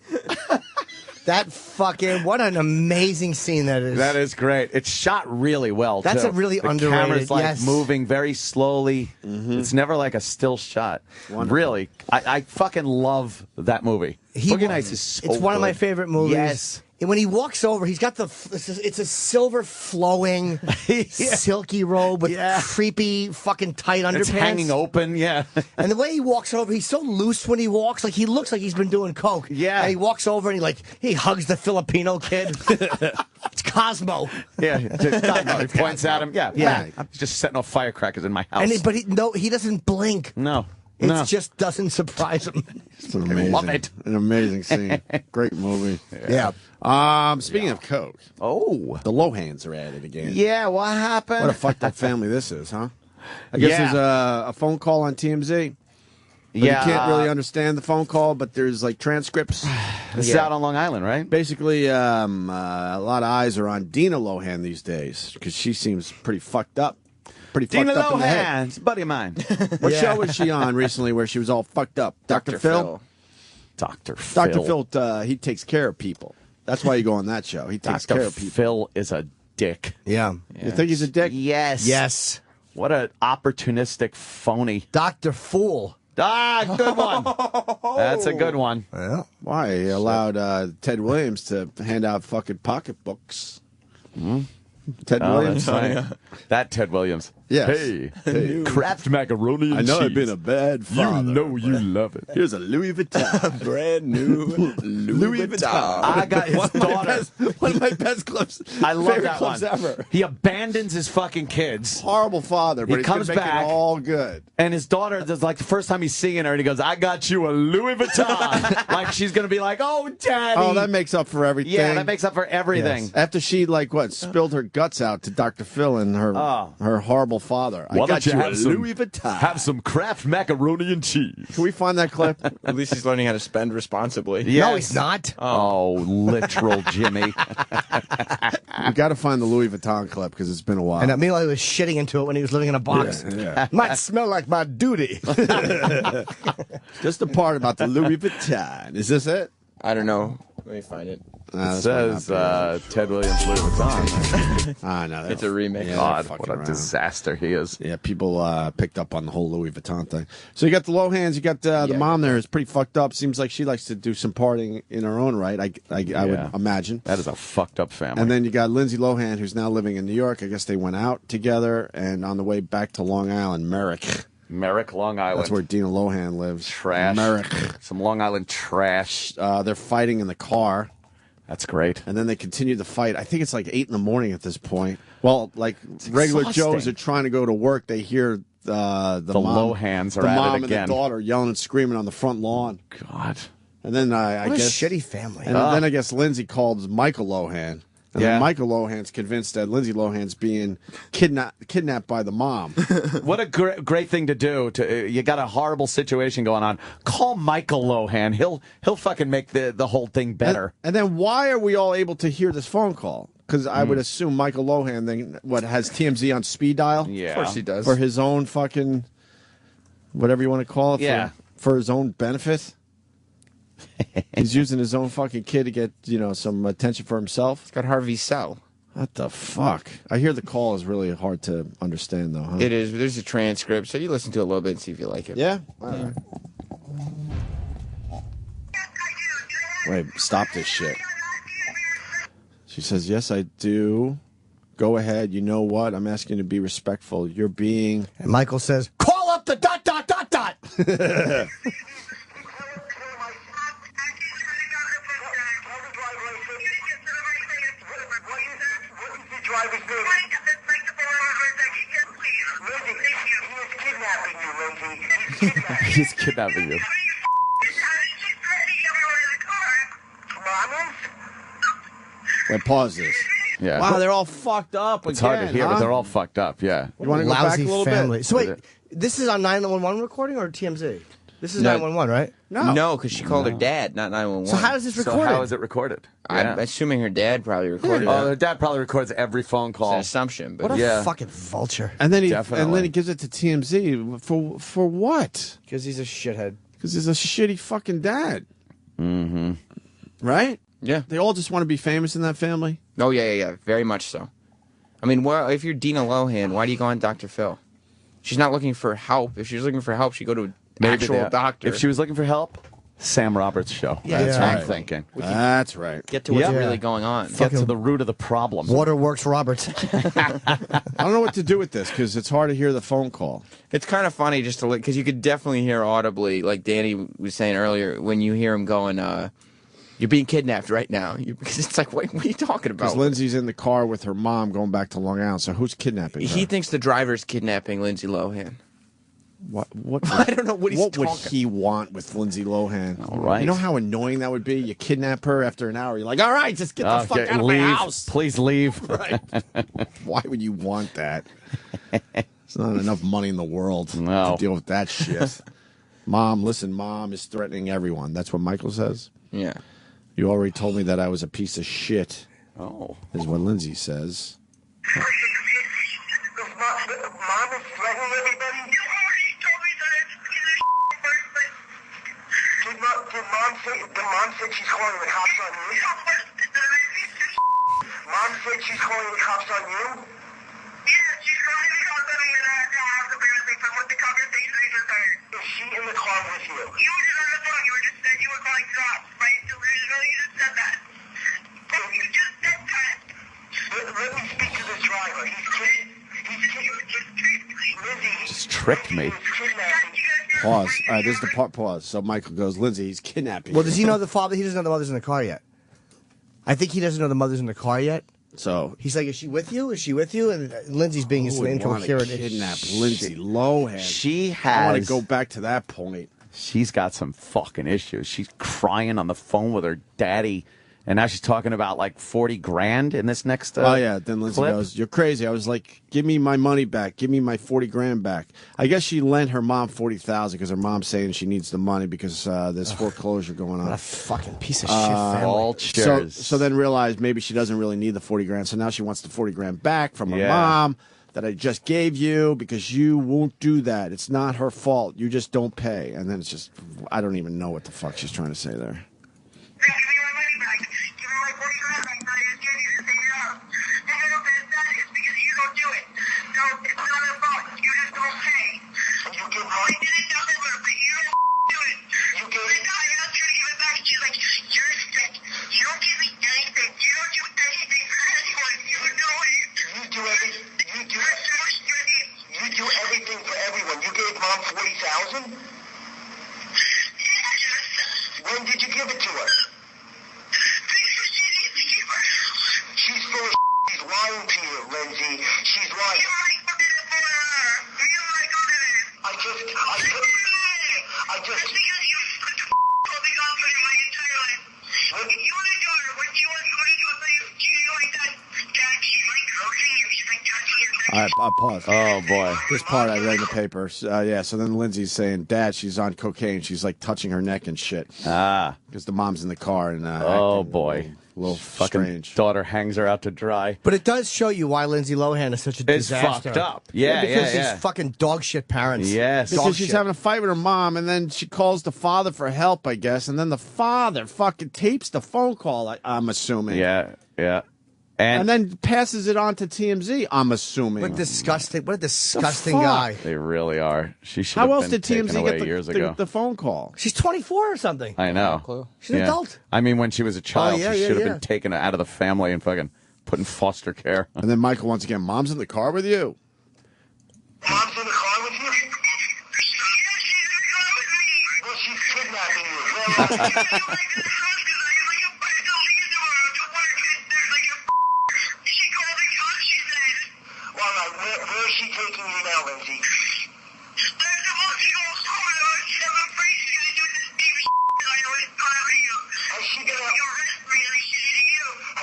That fucking, what an amazing scene that is. That is great. It's shot really well, That's too. a really the underrated, camera's like yes. moving very slowly. It's never like a still shot. Wonderful. Really, I fucking love that movie. Boogie Nights is so It's one of my good. favorite movies. Yes. And when he walks over, he's got it's a silver flowing, silky robe with creepy fucking tight underpants. It's hanging open, yeah. And the way he walks over, he's so loose when he walks. Like, he looks like he's been doing coke. Yeah. And he walks over and he hugs the Filipino kid. It's Cosmo. Yeah, he points at him. Yeah. He's just setting off firecrackers in my house. But he doesn't blink. No. It just doesn't surprise him. It's amazing. Love it. An amazing scene. Great movie. Yeah. Speaking of coke, the Lohans are at it again. Yeah, what happened? What a fucked up family this is, huh? I guess there's a phone call on TMZ. But you can't really understand the phone call, but there's like transcripts. This is out on Long Island, right? Basically, a lot of eyes are on Dina Lohan these days because she seems pretty fucked up. Dina fucked up in the head. Lohan, it's a buddy of mine. What show was she on recently where she was all fucked up? Dr. Phil? Dr. Phil. Dr. Phil, he takes care of people. That's why you go on that show. He takes care Dr. of people. Phil is a dick. Yeah. You think he's a dick? Yes. Yes. What an opportunistic phony. Dr. Fool. Ah, good one. That's a good one. Yeah. Why? He allowed Ted Williams to hand out fucking pocketbooks. Ted Williams? That's funny. That Ted Williams. Yes. Hey, Kraft macaroni and I know cheese. I've been a bad father. You know you love it. Here's a Louis Vuitton. Brand new Louis Vuitton. I got his daughter. One of my best clips. I love favorite that clips one. ever. He abandons his fucking kids. Horrible father, but He he's comes gonna make back. it all good. And his daughter, does like the first time he's seeing her, and he goes, I got you a Louis Vuitton. Like she's going to be like, oh, daddy. Oh, that makes up for everything. Yeah, that makes up for everything. Yes. After she spilled her guts out to Dr. Phil and her horrible father. Why I got don't you you a have some- Louis Vuitton. Have some Kraft macaroni and cheese. Can we find that clip? At least he's learning how to spend responsibly. Yes. No, he's not. Oh, literal Jimmy. We got to find the Louis Vuitton clip because it's been a while. And meanwhile, he was shitting into it when he was living in a box. Yeah. Might smell like my duty. Just the part about the Louis Vuitton. Is this it? I don't know. Let me find it. It says Ted Williams Louis Vuitton. I know. It's a remake. Yeah, God, they're what fucking a disaster he is. Yeah, people picked up on the whole Louis Vuitton thing. So you got the Lohans, you got the mom there is pretty fucked up. Seems like she likes to do some partying in her own right, I would imagine. That is a fucked up family. And then you got Lindsay Lohan, who's now living in New York. I guess they went out together, and on the way back to Long Island, Merrick, Long Island. That's where Dina Lohan lives. Trash. Merrick. Some Long Island trash. They're fighting in the car. That's great. And then they continue the fight. I think it's like 8 in the morning at this point. Well, like regular Joes are trying to go to work. They hear the mom, Lohans are the at mom it and again. the daughter yelling and screaming on the front lawn. God. And then I What a guess shitty family. And then I guess Lindsay called Michael Lohan. And then Michael Lohan's convinced that Lindsay Lohan's being kidnapped by the mom. What a great thing to do. You got a horrible situation going on. Call Michael Lohan. He'll fucking make the whole thing better. And then why are we all able to hear this phone call? Because I would assume Michael Lohan then has TMZ on speed dial. Yeah, of course he does. For his own fucking whatever you want to call it. Yeah. For his own benefit. He's using his own fucking kid to get some attention for himself. He's got Harvey Cell. What the fuck? I hear the call is really hard to understand, though, huh? It is. There's a transcript, so you listen to it a little bit and see if you like it. Yeah? All right. Wait, stop this shit. She says, yes, I do. Go ahead. You know what? I'm asking you to be respectful. You're being... And Michael says, call up the ... He's kidnapping you. Wait, pause this. Yeah. Wow, they're all fucked up It's again, hard to hear, but they're all fucked up. Yeah. You want to go back a Lousy little family. bit? So wait, this is on 911 recording or TMZ? This is 911, right? No, because she called her dad, not 911. So how is this So recorded? how is it recorded? I'm assuming her dad probably recorded Oh, it. her dad probably records every phone call. It's an assumption, but What a fucking vulture. And then he Definitely. gives it to TMZ for what? Because he's a shithead. Because he's a shitty fucking dad. Mm-hmm. Right? Yeah. They all just want to be famous in that family. Oh, yeah. Very much so. I mean, if you're Dina Lohan, why do you go on Dr. Phil? She's not looking for help. If she was looking for help, she'd go to an actual doctor. If she was looking for help, Sam Roberts' show. Yeah, That's yeah. what I'm Right. thinking. That's right. Get to what's really going on. Get to the root of the problem. Waterworks Roberts. I don't know what to do with this because it's hard to hear the phone call. It's kind of funny just to look, because you could definitely hear audibly, like Danny was saying earlier, when you hear him going, you're being kidnapped right now. Because it's like, what are you talking Because about? Lindsay's in the car with her mom going back to Long Island. So who's kidnapping her? He thinks the driver's kidnapping Lindsay Lohan. What I don't know what he's What would talking. he want with Lindsay Lohan? All right. You know how annoying that would be? You kidnap her after an hour. You're like, all right, just get the fuck Okay, out of leave. my house. Please leave. Right. Why would you want that? There's not enough money in the world to deal with that shit. Mom, listen, Mom is threatening everyone. That's what Michael says? Yeah. You already told me that I was a piece of shit. Oh. Is what Lindsay says. Mom is threatening everybody? You already told me that it's Did mom say she's calling the cops on you? Mom said she's calling the cops on you? Yeah, she's calling the cops on me and I have apparently from what the conversation I just heard. Is she in the car with you? You were just on the phone. You just said you were calling cops, right? So you just said that. You just said that. Let me speak to this driver. Just tricked me. Pause. All right, this is the part. Pause. So Michael goes, Lindsay, he's kidnapping. Well, you." does he know the father? He doesn't know the mother's in the car yet. I think he doesn't know the mother's in the car yet. So he's like, "Is she with you? Is she with you?" And Lindsay's being Who would incoherent. wanna kidnap Lindsay Lohan? She I want to has. go back to that point. She's got some fucking issues. She's crying on the phone with her daddy, and now she's talking about like 40 grand in this next. Oh yeah. Then Lindsay clip. goes, "You're crazy." I was like, "Give me my money back. Give me my 40 grand back." I guess she lent her mom 40,000 because her mom's saying she needs the money because there's foreclosure going on. What a fucking piece of shit family. All So, cheers. so then realized maybe she doesn't really need the 40 grand. So now she wants the 40 grand back from her Yeah. mom that I just gave you because you won't do that. It's not her fault. You just don't pay. And then it's just, I don't even know what the fuck she's trying to say there. You do everything for everyone. You gave mom 40,000? When did you give it to her? She's full of She's lying to you, Lindsay. She's lying. All right, I'll pause. Oh boy. This part I read in the paper. Yeah, so then Lindsay's saying, Dad, she's on cocaine. She's like touching her neck and shit. Ah. Because the mom's in the car and Oh acting boy. a little Fucking strange. daughter hangs her out to dry. But it does show you why Lindsay Lohan is such a It's disaster. fucked up. Yeah, because yeah. these fucking dog shit parents. Yes. Because she's having a fight with her mom, and then she calls the father for help, I guess, and then the father fucking tapes the phone call, I'm assuming. Yeah, yeah. And then passes it on to TMZ, I'm assuming. What a disgusting fuck? guy. They really are. She should How have else been did taken TMZ away get years ago. the phone call? She's 24 or something. I know. She's an adult. I mean, when she was a child, yeah, she yeah, should have yeah. been taken out of the family and fucking put in foster care. And then Michael, once again, Mom's in the car with you? Mom's in the car with you? Well, she's kidnapping you. Where is she taking you now, Lindsay?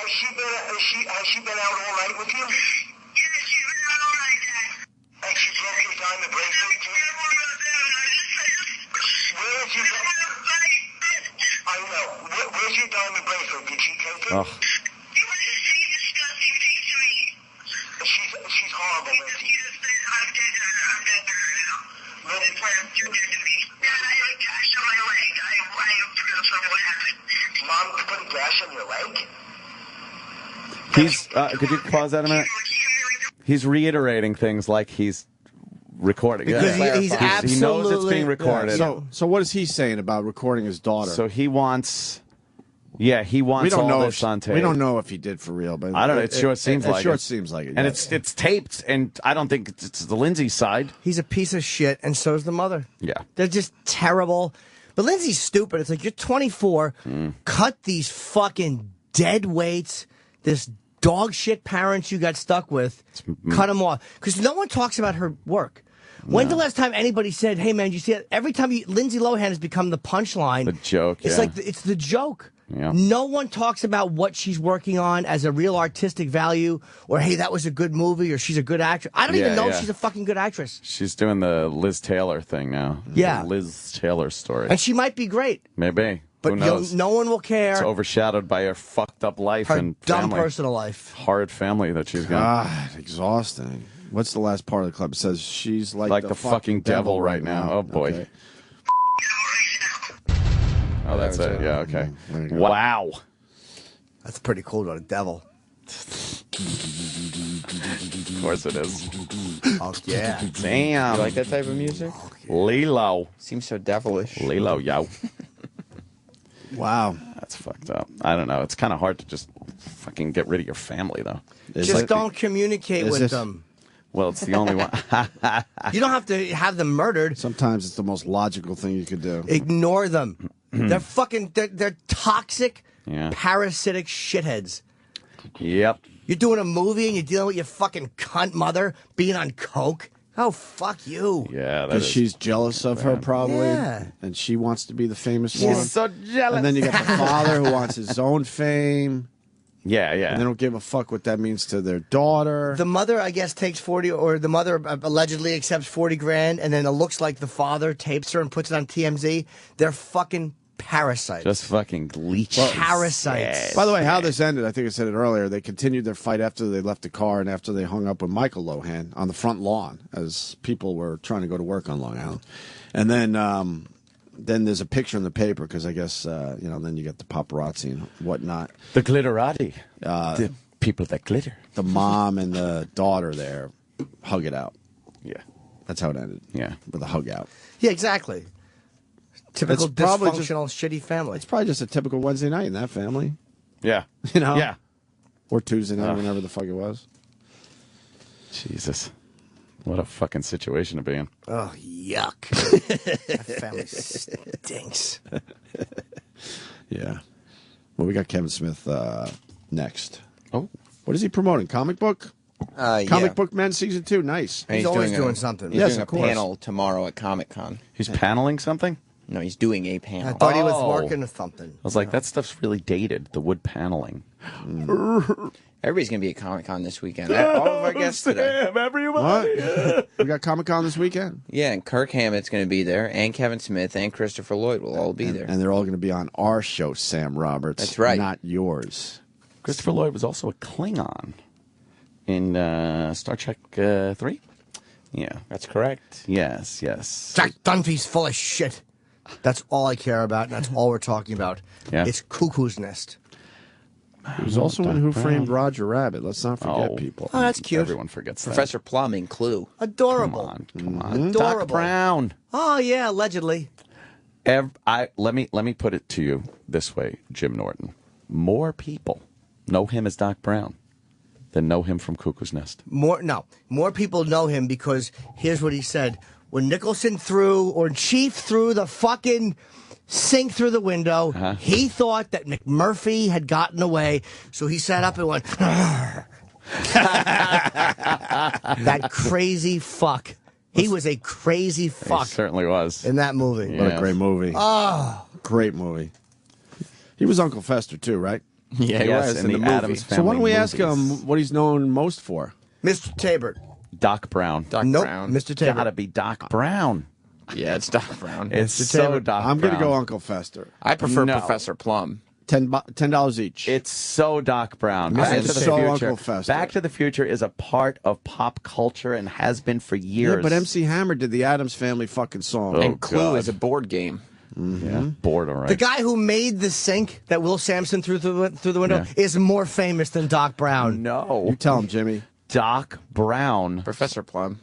Has she been out all night with you? Yeah, she's been out all night, Dad. And she broke your diamond bracelet too? Where Ugh. She's horrible, Lindsay. Mom putting gas on your leg? He's. Could you pause that a minute? He's reiterating things like he's recording. Because he's absolutely... He knows it's being recorded. So what is he saying about recording his daughter? So he wants... Yeah, he wants all this on tape. We don't know if he did for real, but I don't know. It sure seems like it. Sure seems like it. And it's taped, and I don't think it's the Lindsay side. He's a piece of shit, and so's the mother. Yeah. They're just terrible. But Lindsay's stupid. It's like, you're 24. Cut these fucking dead weights. This dog shit parents you got stuck with. Cut them off. Because no one talks about her work. When's the last time anybody said, hey, man, you see it? Every time Lindsay Lohan has become the punchline. The joke, It's like, it's the joke. Yeah. No one talks about what she's working on as a real artistic value, or hey, that was a good movie, or she's a good actress. I don't even know if she's a fucking good actress. She's doing the Liz Taylor thing now. Yeah. The Liz Taylor story. And she might be great. Maybe. But who knows? no one will care. It's overshadowed by her fucked up life Her and dumb family. personal life. Hard family that she's got. God, exhausting. What's the last part of the clip? It says she's like the fucking devil right now. Oh, boy. Okay. Oh, that's it. Yeah, okay. Wow. That's pretty cool to a devil. Of course it is. Oh, yeah. Damn. You like that type of music? Lilo. Seems so devilish. Lilo, yo. Wow. That's fucked up. I don't know. It's kind of hard to just fucking get rid of your family, though. Just don't communicate with them. Well, it's the only one. You don't have to have them murdered. Sometimes it's the most logical thing you could do. Ignore them. They're fucking, they're toxic, Yeah. parasitic shitheads. Yep. You're doing a movie and you're dealing with your fucking cunt mother being on coke. Oh, fuck you. Yeah, Because she's jealous of her, probably. Yeah. And she wants to be the famous She's one. so jealous. And then you got the father who wants his own fame. Yeah, yeah. And they don't give a fuck what that means to their daughter. The mother, I guess, takes 40, or the mother allegedly accepts 40 grand, and then it looks like the father tapes her and puts it on TMZ. They're fucking parasites. Just fucking leeches. Parasites. By the way, how this ended, I think I said it earlier, they continued their fight after they left the car and after they hung up with Michael Lohan on the front lawn as people were trying to go to work on Long Island. And then there's a picture in the paper because I guess, then you get the paparazzi and whatnot. The glitterati. The people that glitter. The mom and the daughter there hug it out. Yeah. That's how it ended. Yeah. With a hug out. Yeah, exactly. Typical It's probably dysfunctional, shitty family. It's probably just a typical Wednesday night in that family. Yeah. You know? Yeah. Or Tuesday night, whenever the fuck it was. Jesus. What a fucking situation to be in. Oh, yuck. That family stinks. Yeah. Well, we got Kevin Smith next. Oh. What is he promoting? Comic book? Comic Book Men Season 2. Nice. And He's always doing something. He's Yes, doing of a course. panel tomorrow at Comic-Con. He's paneling something? No, he's doing a panel. I thought he was Oh. working with something. I was like, that stuff's really dated, the wood paneling. Everybody's going to be at Comic-Con this weekend. All of our guests today. What? We got Comic Con this weekend. Yeah, and Kirk Hammett's going to be there, and Kevin Smith, and Christopher Lloyd will all be there. And they're all going to be on our show, Sam Roberts. That's right. Not yours. Christopher Lloyd was also a Klingon in Star Trek 3. Yeah. That's correct. Yes, yes. Jack Dunphy's full of shit. That's all I care about, and that's all we're talking about. Yeah. It's Cuckoo's Nest. He was also in Who Framed Roger Rabbit. Let's not forget people. Oh, that's cute. Everyone forgets that. Professor Plum in Clue. Adorable. Come on. Adorable. Doc Brown. Oh, yeah, allegedly. Let me put it to you this way, Jim Norton. More people know him as Doc Brown than know him from Cuckoo's Nest. More people know him because here's what he said. When Nicholson Chief threw the fucking sink through the window, he thought that McMurphy had gotten away, so he sat up and went, that crazy fuck. He was a crazy fuck. He certainly was. In that movie. What a great movie. Oh. Great movie. He was Uncle Fester, too, right? Yeah, he was in the movie. Addams Family So why don't we ask movies. him what he's known most for? Mr. Tabert. Doc Brown. Nope, Brown. Mr. Tabert. Gotta be Doc Brown. Yeah, it's Doc Brown. It's so Doc I'm going to Brown. go Uncle Fester. I prefer No. Professor Plum $10 each. It's so Doc Brown. It's Back to the so Future. Uncle Fester. Back to the Future is a part of pop culture and has been for years. Yeah, but MC Hammer did the Addams Family fucking song. Oh, And Clue God. is a board game. Yeah, bored, all right. The guy who made the sink that Will Sampson threw through the window is more famous than Doc Brown. No. You tell him, Jimmy. Doc Brown. Professor Plum.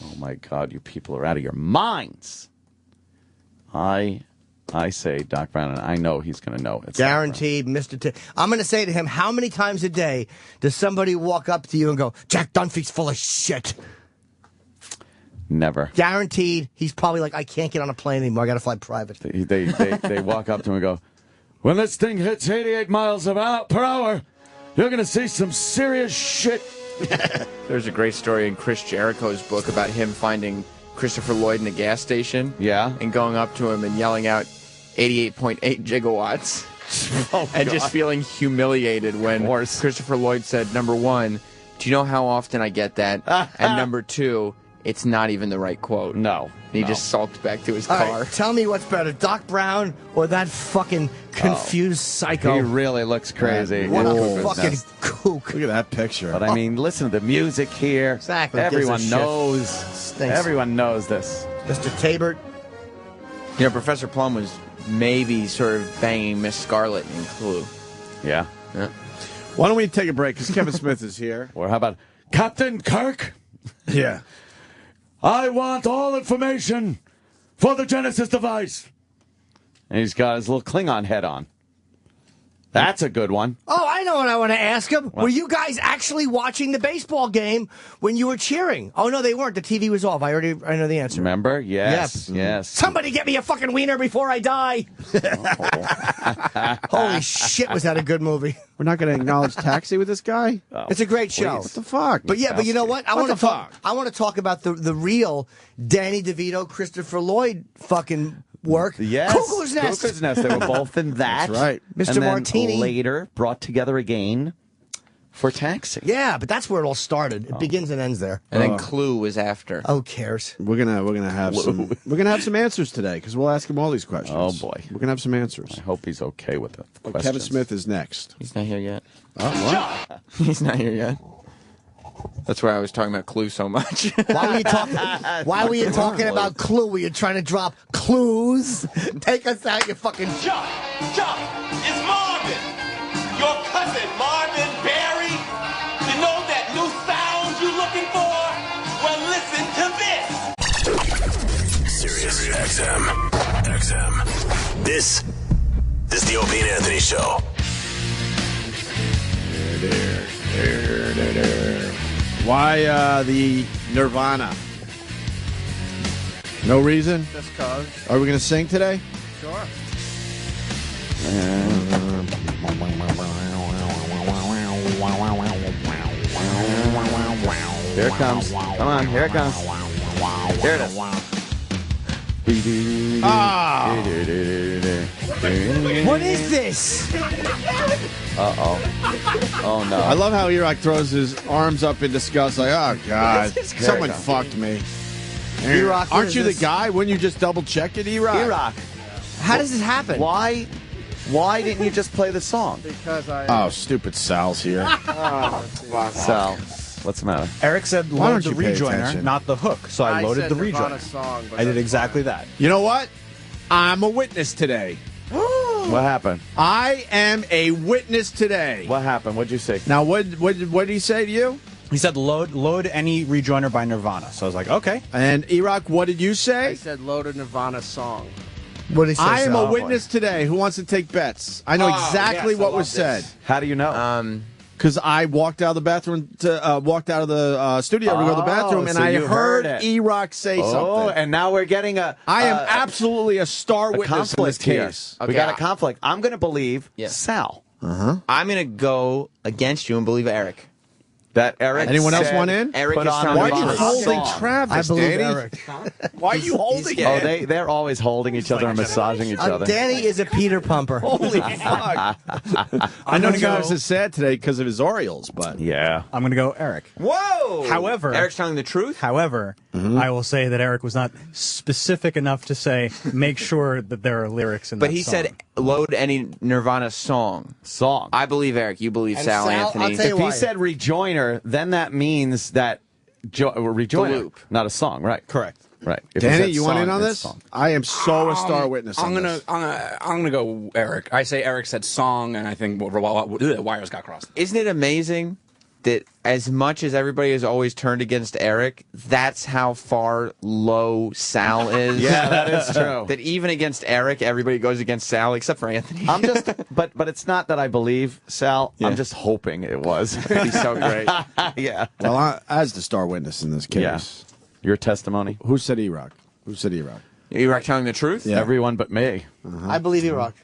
Oh, my God, you people are out of your minds. I say Doc Brown, and I know he's going to know. It's Guaranteed, Mr. I'm going to say to him, how many times a day does somebody walk up to you and go, Jack Dunphy's full of shit? Never. Guaranteed, he's probably like, I can't get on a plane anymore. I got to fly private. They walk up to him and go, when this thing hits 88 miles per hour, you're going to see some serious shit. There's a great story in Chris Jericho's book about him finding Christopher Lloyd in a gas station. Yeah. And going up to him and yelling out 88.8 gigawatts. And just feeling humiliated when Christopher Lloyd said, number one, do you know how often I get that? And number two, it's not even the right quote. No. And he just sulked back to his All car. right, tell me what's better, Doc Brown or that fucking confused psycho? He really looks crazy. What a Oh, fucking goodness. kook. Look at that picture. But I mean, listen to the music here. Exactly. Everyone Gives a shit. knows. Stinks. Everyone knows this. Mr. Tabert. You know, Professor Plum was maybe sort of banging Miss Scarlet in Clue. Yeah. Yeah. Why don't we take a break? Because Kevin Smith is here. Or how about Captain Kirk? Yeah. I want all information for the Genesis device. And he's got his little Klingon head on. That's a good one. Oh, I know what I want to ask him. Were you guys actually watching the baseball game when you were cheering? Oh, no, they weren't. The TV was off. I know the answer. Remember? Yes. Yes. Somebody get me a fucking wiener before I die. Holy shit, was that a good movie? We're not going to acknowledge Taxi with this guy? It's a great show. What the fuck? But yeah, but you know what? I What want the to talk. I want to talk about the real Danny DeVito, Christopher Lloyd fucking work. Yes. Cuckoo's Nest. Cuckoo's Nest. They were both in that. That's right. Mr. And then Martini. later brought together again for Taxi. Yeah, but that's where it all started. It begins and ends there. And then Clue was after. Oh, who cares? We're gonna have some answers today because we'll ask him all these questions. Oh, boy. We're gonna have some answers. I hope he's okay with the questions. Kevin Smith is next. He's not here yet. Oh, what? He's not here yet. That's why I was talking about Clue so much. Why were you talking? Why were you talking about Clue? Were you trying to drop clues? Take us out, you fucking. Chuck, it's Marvin. Your cousin, Marvin Berry. You know that new sound you're looking for? Well, listen to this. Sirius XM. This is the Opie and Anthony Show. Why the Nirvana? No reason? Just cause. Are we going to sing today? Sure. Here it comes. Come on, here it comes. Here it is. What is this? Uh-oh. Oh, no. I love how Iraq throws his arms up in disgust, like, oh, God, This is someone great. fucked me. Iraq, what Aren't is you this? the guy? Wouldn't you just double check it, Iraq? Iraq. How does this happen? Why didn't you just play the song? Because I. Oh, stupid Sal's here. Sal, what's the matter? Eric said Why load don't the you pay rejoiner, attention? not the hook. So I loaded said the Nirvana rejoiner. song, but I did that's exactly fine. that. You know what? I'm a witness today. What happened? I am a witness today. What happened? What'd you say? Now, what did he say to you? He said load any rejoiner by Nirvana. So I was like, okay. And Iraq, what did you I say? said load a Nirvana song. What did he say? I am Sal? a witness today. Who wants to take bets? I know exactly yes, I what love was said. How do you know? Because I walked out of the bathroom walked out of the studio to go to the bathroom, and so I you heard it. Iraq say Oh, something. and now we're getting I am absolutely a star a witness in this conflict here. case. We got a conflict. I'm going to believe Sal. I'm going to go against you and believe Eric. That Eric. Anyone else said want in? Eric put is on telling Why the are you truth. holding song. Travis, I believe Danny? Eric. Why are you holding Oh, him? they're always holding each other and massaging each other. Danny is a Peter Pumper. Holy fuck. I know Travis is sad today because of his Orioles, but Yeah. I'm going to go Eric. Whoa! However, Eric's telling the truth? However, I will say that Eric was not specific enough to say make sure that there are lyrics in But that he song. said load any Nirvana song. Song. I believe Eric. You believe And Sal, Sal, I'll Anthony. tell you If he why. said rejoiner, then that means that rejoiner, The loop. not a song, right? Correct. Right. If he Danny, said you want song, in on it's this? song. I am so a star witness on this. I'm gonna go Eric. I say Eric said song, and I think wires got crossed. Isn't it amazing that as much as everybody has always turned against Eric, that's how far low Sal is? Yeah, that is true. That even against Eric, everybody goes against Sal except for Anthony. I'm just, but it's not that I believe Sal. Yeah. I'm just hoping it was. He's so great. Yeah. Well, as the star witness in this case, Yeah. Your testimony. who said E-Rock? Who said E-Rock? Eric telling the truth? Yeah. Everyone but me. I believe you, Rock.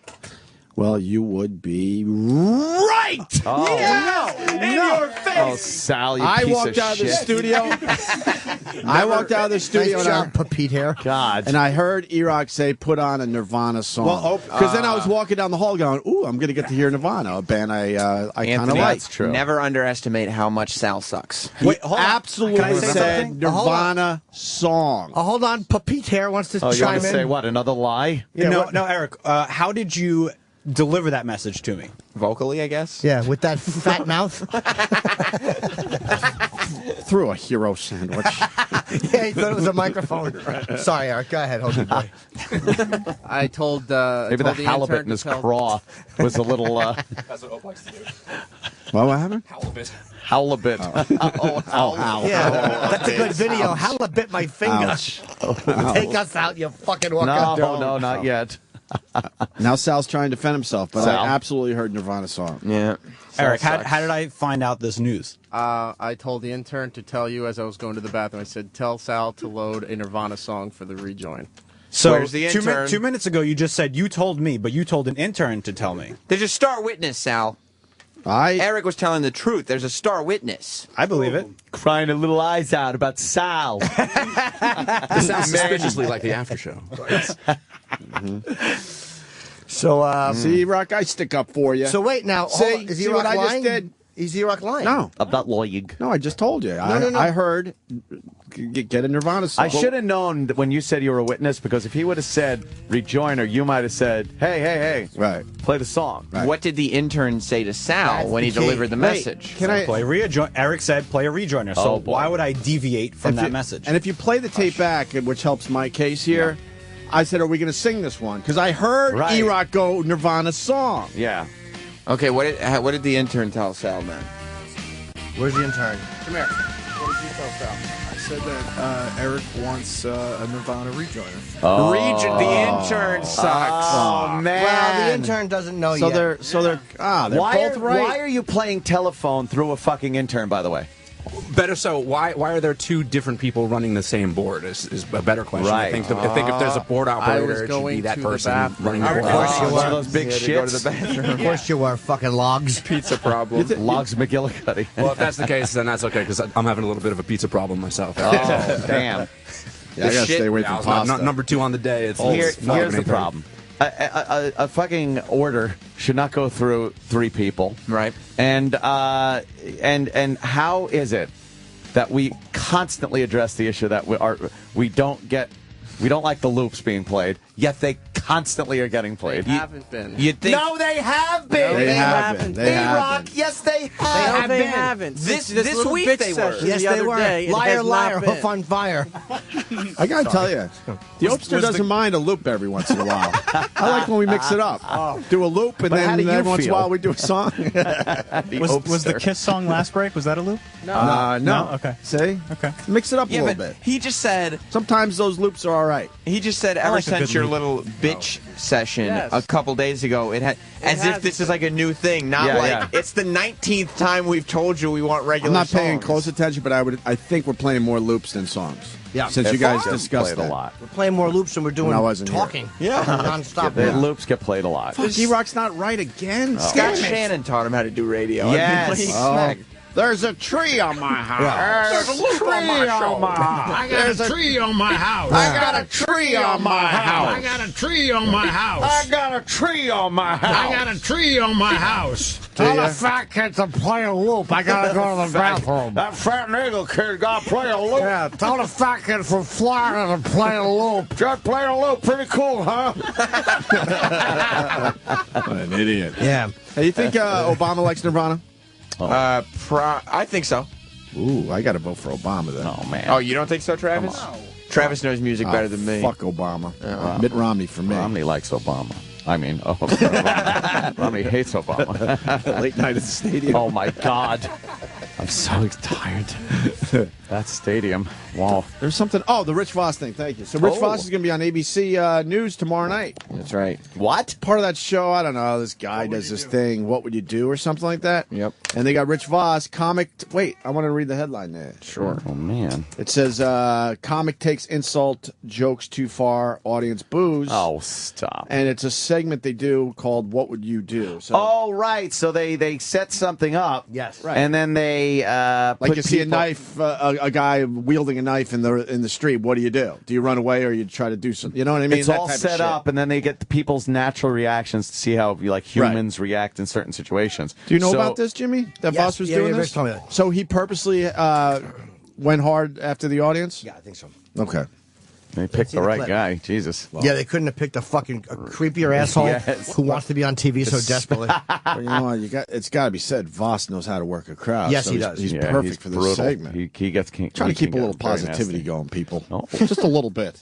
Well, you would be right. Oh. In your face! Oh, Sal, you I piece walked of out of the shit. studio. I walked out of the studio Nice job, Pete Hair. God. and I heard E-Rock say, "Put on a Nirvana song." Well, because then I was walking down the hall, going, "Ooh, I'm going to get to hear Nirvana, a band I kind of Anthony, like." That's true. Never underestimate how much Sal sucks. He absolutely Can I say said something? Nirvana song. Hold on, Pete Hair wants to Oh, you want chime to in. say what? Another lie? no, Eric. How did you deliver that message to me? Vocally, I guess? Yeah, with that fat mouth. Through a hero sandwich. Yeah, he thought it was a microphone. Sorry, Eric. Go ahead, Hogan boy. I told Maybe the halibut in his craw was a little. That's what Oak likes to do. What happened? Halibut. Halibut. Yeah, that's a good video. Hella bit my finger. Ouch. Take us out, you fucking walker. No, not yet. Now Sal's trying to defend himself, but Sal. I absolutely heard Nirvana song. Yeah. Eric, how did I find out this news? I told the intern to tell you as I was going to the bathroom. I said, "Tell Sal to load a Nirvana song for the rejoin." So Where's the intern? 2 minutes ago, you just said you told me, but you told an intern to tell me. There's a star witness, Sal. Eric was telling the truth. There's a star witness. I believe it. Crying her little eyes out about Sal. This sounds suspiciously like the after show. So, see, Rock, I stick up for you. So wait now. See, Hold on. Is see E-Rock what I just lying? did? Is E-Rock lying? No, I'm not lying. no, I just told you. No. I heard get a Nirvana song. I should have known that when you said you were a witness, because if he would have said rejoiner, you might have said, hey, Right. play the song. Right. What did the intern say to Sal That's when he the key. delivered the message? Can I? Play Eric said play a rejoiner. So Oh, boy. why would I deviate from if that you- message? And if you play the tape back, which helps my case here, I said, "Are we going to sing this one?" Because I heard Right. E-Rock go Nirvana song. Yeah. Okay, what did the intern tell Sal then? Where's the intern? Come here. What did you tell Sal? I said that Eric wants a Nirvana rejoiner. The intern sucks. Oh, man. Well, the intern doesn't know So yet. they're both right. Why are you playing telephone through a fucking intern, by the way? Better so. Why are there two different people running the same board? Is a better question. Right. I think if there's a board operator, it should be going that to the person bathroom. running the board. Of course you One of were. those big He had to go to shits. the bathroom. Of course you were, fucking logs. Pizza problem. Logs McGillicuddy. Well, if that's the case, then that's okay because I'm having a little bit of a pizza problem myself. Oh, damn. Yeah, I gotta shit- stay away Yeah, from I was pasta. number 2 on the day. It's Here's it's not the anything. problem. A fucking order should not go through 3 people. Right. And how is it that we constantly address the issue that we don't like the loops being played, yet they constantly are getting played? They haven't been. You'd think No, they have been. No, they haven't. They E-Rock, haven't. yes, they have. No, they haven't. This little week bitch they were. session Yes, the they other were. day, it Liar, has not liar, been. hoof on fire. I gotta tell you, the Opster doesn't mind a loop every once in a while. I like when we mix it up. Do a loop, and But how then do you every once in a feel? while we do a song. was the Kiss song last break? Was that a loop? No. No? Okay. See? Okay. Mix it up a Yeah, little but bit. he just said Sometimes those loops are all right. ever like a since good your loop. little bitch session Yes. a couple days ago, it had as if has this is like a new thing, not Yeah, like yeah. it's the 19th time we've told you we want regular I'm not paying songs. close attention, but I think we're playing more loops than songs. Yeah. Since you guys Songs discussed played that. a lot. We're playing more loops than we're doing When I wasn't here. talking. Yeah. Non-stop. The loops get played a lot. Fuck, E-Rock's not right again. Scott Shannon taught him how to do radio. Yes. I've been playing Oh. smack. There's a tree on my house. There's a loop on my shoulder. I got a tree on my house. I got a tree on my house. I got a tree on my house. I got a tree on my house. I got a tree on my house. Tell the fat kid to play a loop. I gotta go to the bathroom. That fat nigger kid got to play a loop. Yeah, tell the fat kid from Florida to play a loop. Just play a loop. Pretty cool, huh? What an idiot. Yeah. Hey, you think Obama likes Nirvana? I think so. Ooh, I got to vote for Obama then. Oh, man. Oh, you don't think so, Travis? Travis knows music better than me. Fuck Obama. Mitt Romney for me. Romney likes Obama. I mean, Romney hates Obama. Late night at the stadium. Oh, my God. I'm so tired. That stadium. Wow. There's something. Oh, the Rich Voss thing. Thank you. So Rich Voss is going to be on ABC News tomorrow night. That's right. What? Part of that show, I don't know. This guy does this thing. What would you do, or something like that? Yep. And they got Rich Voss, comic. Wait, I want to read the headline there. Sure. Oh, man. It says, comic takes insult jokes too far, audience boos. Oh, stop. And it's a segment they do called "What Would You Do?" So, Oh, right. So they set something up. Yes. Right. And then they like put you see a people- knife, a guy wielding a knife in the street. What do? Do you run away, or you try to do something? You know what I mean? It's That all type of set shit. up, and then they get the people's natural reactions to see how humans react in certain situations. Do you know So- about this, Jimmy? That Yes. Voss was Yeah, doing yeah, this? Rich told me that. So he purposely went hard after the audience? Yeah, I think so. Okay. They picked See the the right clip. guy. Jesus. Yeah, they couldn't have picked a fucking creepier asshole Yes. who wants to be on TV so desperately. Well, you know what? It's got to be said. Voss knows how to work a crowd. Yes, so he he's- does. He's Yeah, perfect for this brutal. segment. He gets Trying to he keep a can little get very positivity nasty. going, people. Oh. Just a little bit.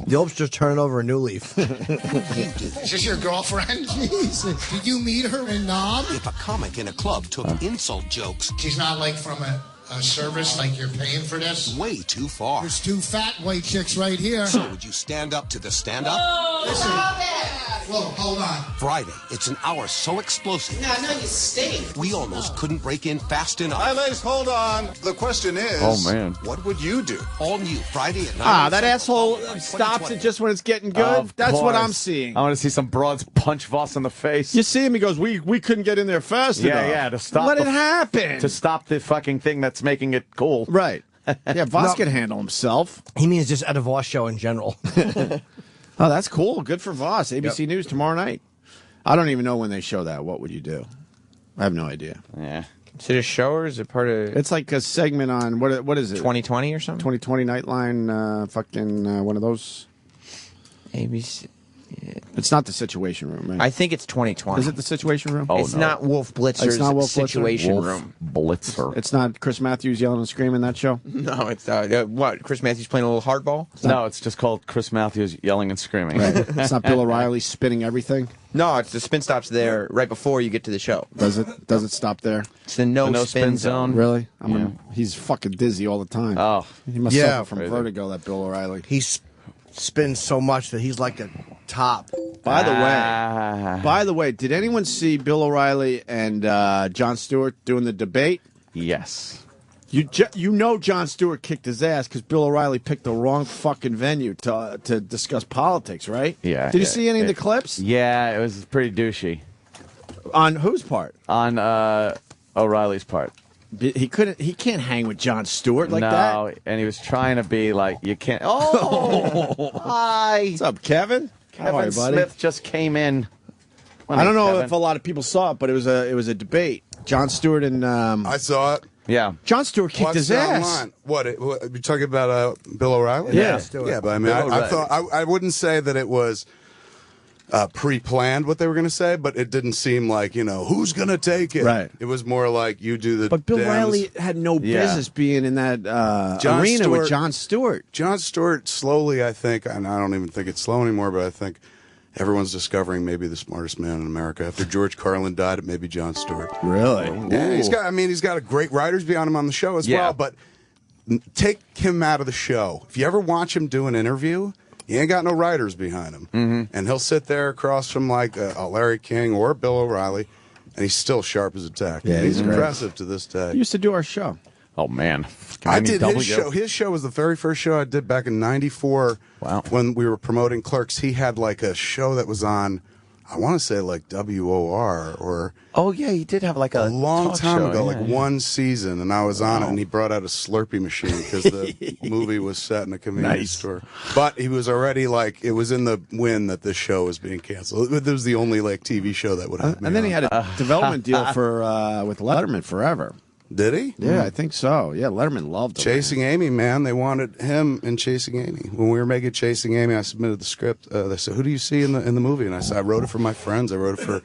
The Opes just turning over a new leaf. Is this your girlfriend? Jesus. Did you meet her in Nam? If a comic in a club took insult jokes She's not like from a service, like you're paying for this? way too far, There's two fat white chicks right here. so would you stand up to the stand-up? Listen. Whoa, hold on. Friday, it's an hour so explosive. No, I know you stink. We almost couldn't break in fast enough. Hi, ladies, hold on. The question is, Oh, man. what would you do? All new Friday at 9. That asshole stops it just when it's getting good. Of That's what course. I'm seeing. I want to see some broads punch Voss in the face. You see him, he goes, we couldn't get in there fast enough. Yeah, to stop. Let it happen. To stop the fucking thing that's making it cool. Right. Yeah, Voss No. can handle himself. He means just at a Voss show in general. Oh, that's cool. Good for Voss. ABC News tomorrow night. I don't even know when they show that. What would you do? I have no idea. Yeah. Is it a show or is it part of It's like a segment on, what is it? 2020 or something? 2020 Nightline, one of those. ABC. It's not the Situation Room, right? I think it's 2020. Is it the Situation Room? It's not Wolf Blitzer's It's not Wolf Blitzer? Situation Wolf Room. Blitzer. It's not Chris Matthews yelling and screaming that show? No, it's what? Chris Matthews playing a little hardball? No, it's just called Chris Matthews yelling and screaming. Right. It's not Bill O'Reilly spinning everything? No, it's the spin stops there right before you get to the show. Does it stop there? It's the no spin zone. Really? He's fucking dizzy all the time. Oh. He must Yeah. suffer from vertigo, that Bill O'Reilly. He spins so much that he's like a top. By the way, did anyone see Bill O'Reilly and Jon Stewart doing the debate? Yes. You know Jon Stewart kicked his ass because Bill O'Reilly picked the wrong fucking venue to discuss politics, right? Yeah. Did you see any of the clips? Yeah, it was pretty douchey. On whose part? On O'Reilly's part. He can't hang with Jon Stewart like that. No, and he was trying to be like, you can't. Oh, hi. What's up, Kevin? Kevin How are you, buddy? Smith just came in. I don't know Kevin. if a lot of people saw it, but it was a debate. Jon Stewart and I saw it. Yeah. Jon Stewart kicked his ass. Online. What you talking about? Bill O'Reilly? Yeah. Yeah, but I mean, I thought I wouldn't say that it was pre-planned what they were going to say, but it didn't seem like who's going to take it. Right. It was more like you do the. But Bill Dems. O'Reilly had no Yeah. business being in that Jon arena with Stewart- Jon Stewart. Jon Stewart slowly, I think, and I don't even think it's slow anymore, but I think everyone's discovering maybe the smartest man in America. After George Carlin died, it may be Jon Stewart. Really? Yeah, he's got a great writers behind him on the show as well, but take him out of the show. If you ever watch him do an interview, he ain't got no writers behind him. Mm-hmm. And he'll sit there across from like a Larry King or Bill O'Reilly, and he's still sharp as a tack. Yeah, he's he's great. impressive to this day. He used to do our show. Oh, man. I did his show. His show was the very first show I did back in '94. Wow. When we were promoting Clerks, he had like a show that was on I want to say like WOR or. Oh yeah, he did have like a long talk time show, ago, yeah, like yeah. one season, and I was on it, and he brought out a Slurpee machine because the movie was set in a convenience store. But he was already like, it was in the wind that this show was being canceled. It was the only like TV show that would have me And then on. he had a development deal for with Letterman forever. Did he? Yeah, I think so. Yeah, Letterman loved him. Chasing Amy, man. They wanted him in Chasing Amy. When we were making Chasing Amy, I submitted the script. They said, "Who do you see in the movie?" And I said, "I wrote it for my friends. I wrote it for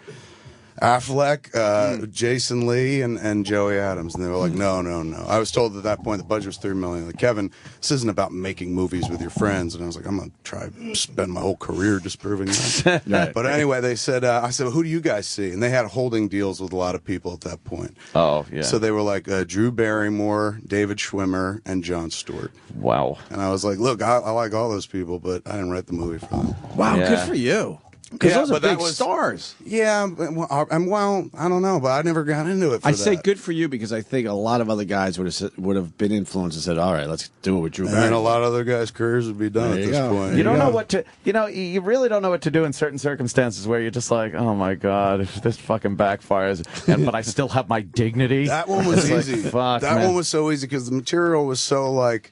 Affleck, Jason Lee, and Joey Adams." And they were like, "No, no, no." I was told at that point the budget was $3 million. Like, Kevin, this isn't about making movies with your friends. And I was like, I'm gonna try to spend my whole career disproving that. Right. But anyway, they said, I said, well, "Who do you guys see?" And they had holding deals with a lot of people at that point. Oh yeah. So they were like Drew Barrymore, David Schwimmer, and Jon Stewart. Wow. And I was like, look, I like all those people, but I didn't write the movie for them. Wow, Yeah. good for you. Because Yeah, those are but that big was- stars. Yeah, well, I don't know, but I never got into it for I that. say good for you because I think a lot of other guys would have been influenced and said, "All right, let's do it with Drew And Barrymore." then a lot of other guys' careers would be done There at you this go. point. You don't know what to, you really don't know what to do in certain circumstances where you're just like, oh my God, if this fucking backfires, but I still have my dignity. That one was It's easy. like, fuck, that man. one was so easy because the material was so like,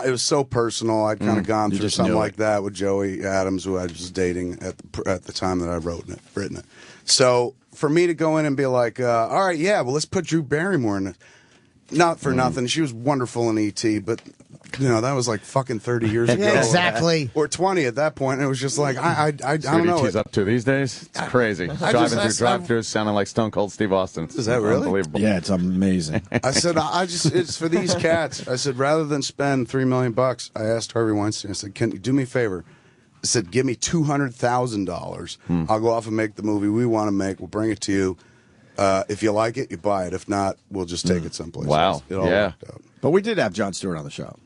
it was so personal. I'd kind of gone you through just something knew like it. that with Joey Adams, who I was dating at the time that I written it. So for me to go in and be like, all right, yeah, well, let's put Drew Barrymore in it. Not for nothing. She was wonderful in E.T., but that was like fucking 30 years ago. Yeah, exactly. Or 20 at that point. And it was just like, I See what don't know. he's up to these days? It's crazy. Driving through drive-thrus sounding like Stone Cold Steve Austin. Is that really? Unbelievable. Yeah, it's amazing. I said, it's for these cats. I said, rather than spend $3 million, I asked Harvey Weinstein, I said, can you do me a favor? I said, give me $200,000. I'll go off and make the movie we want to make. We'll bring it to you. If you like it, you buy it. If not, we'll just take it someplace Wow. else. It all Yeah. worked out. But we did have Jon Stewart on the show.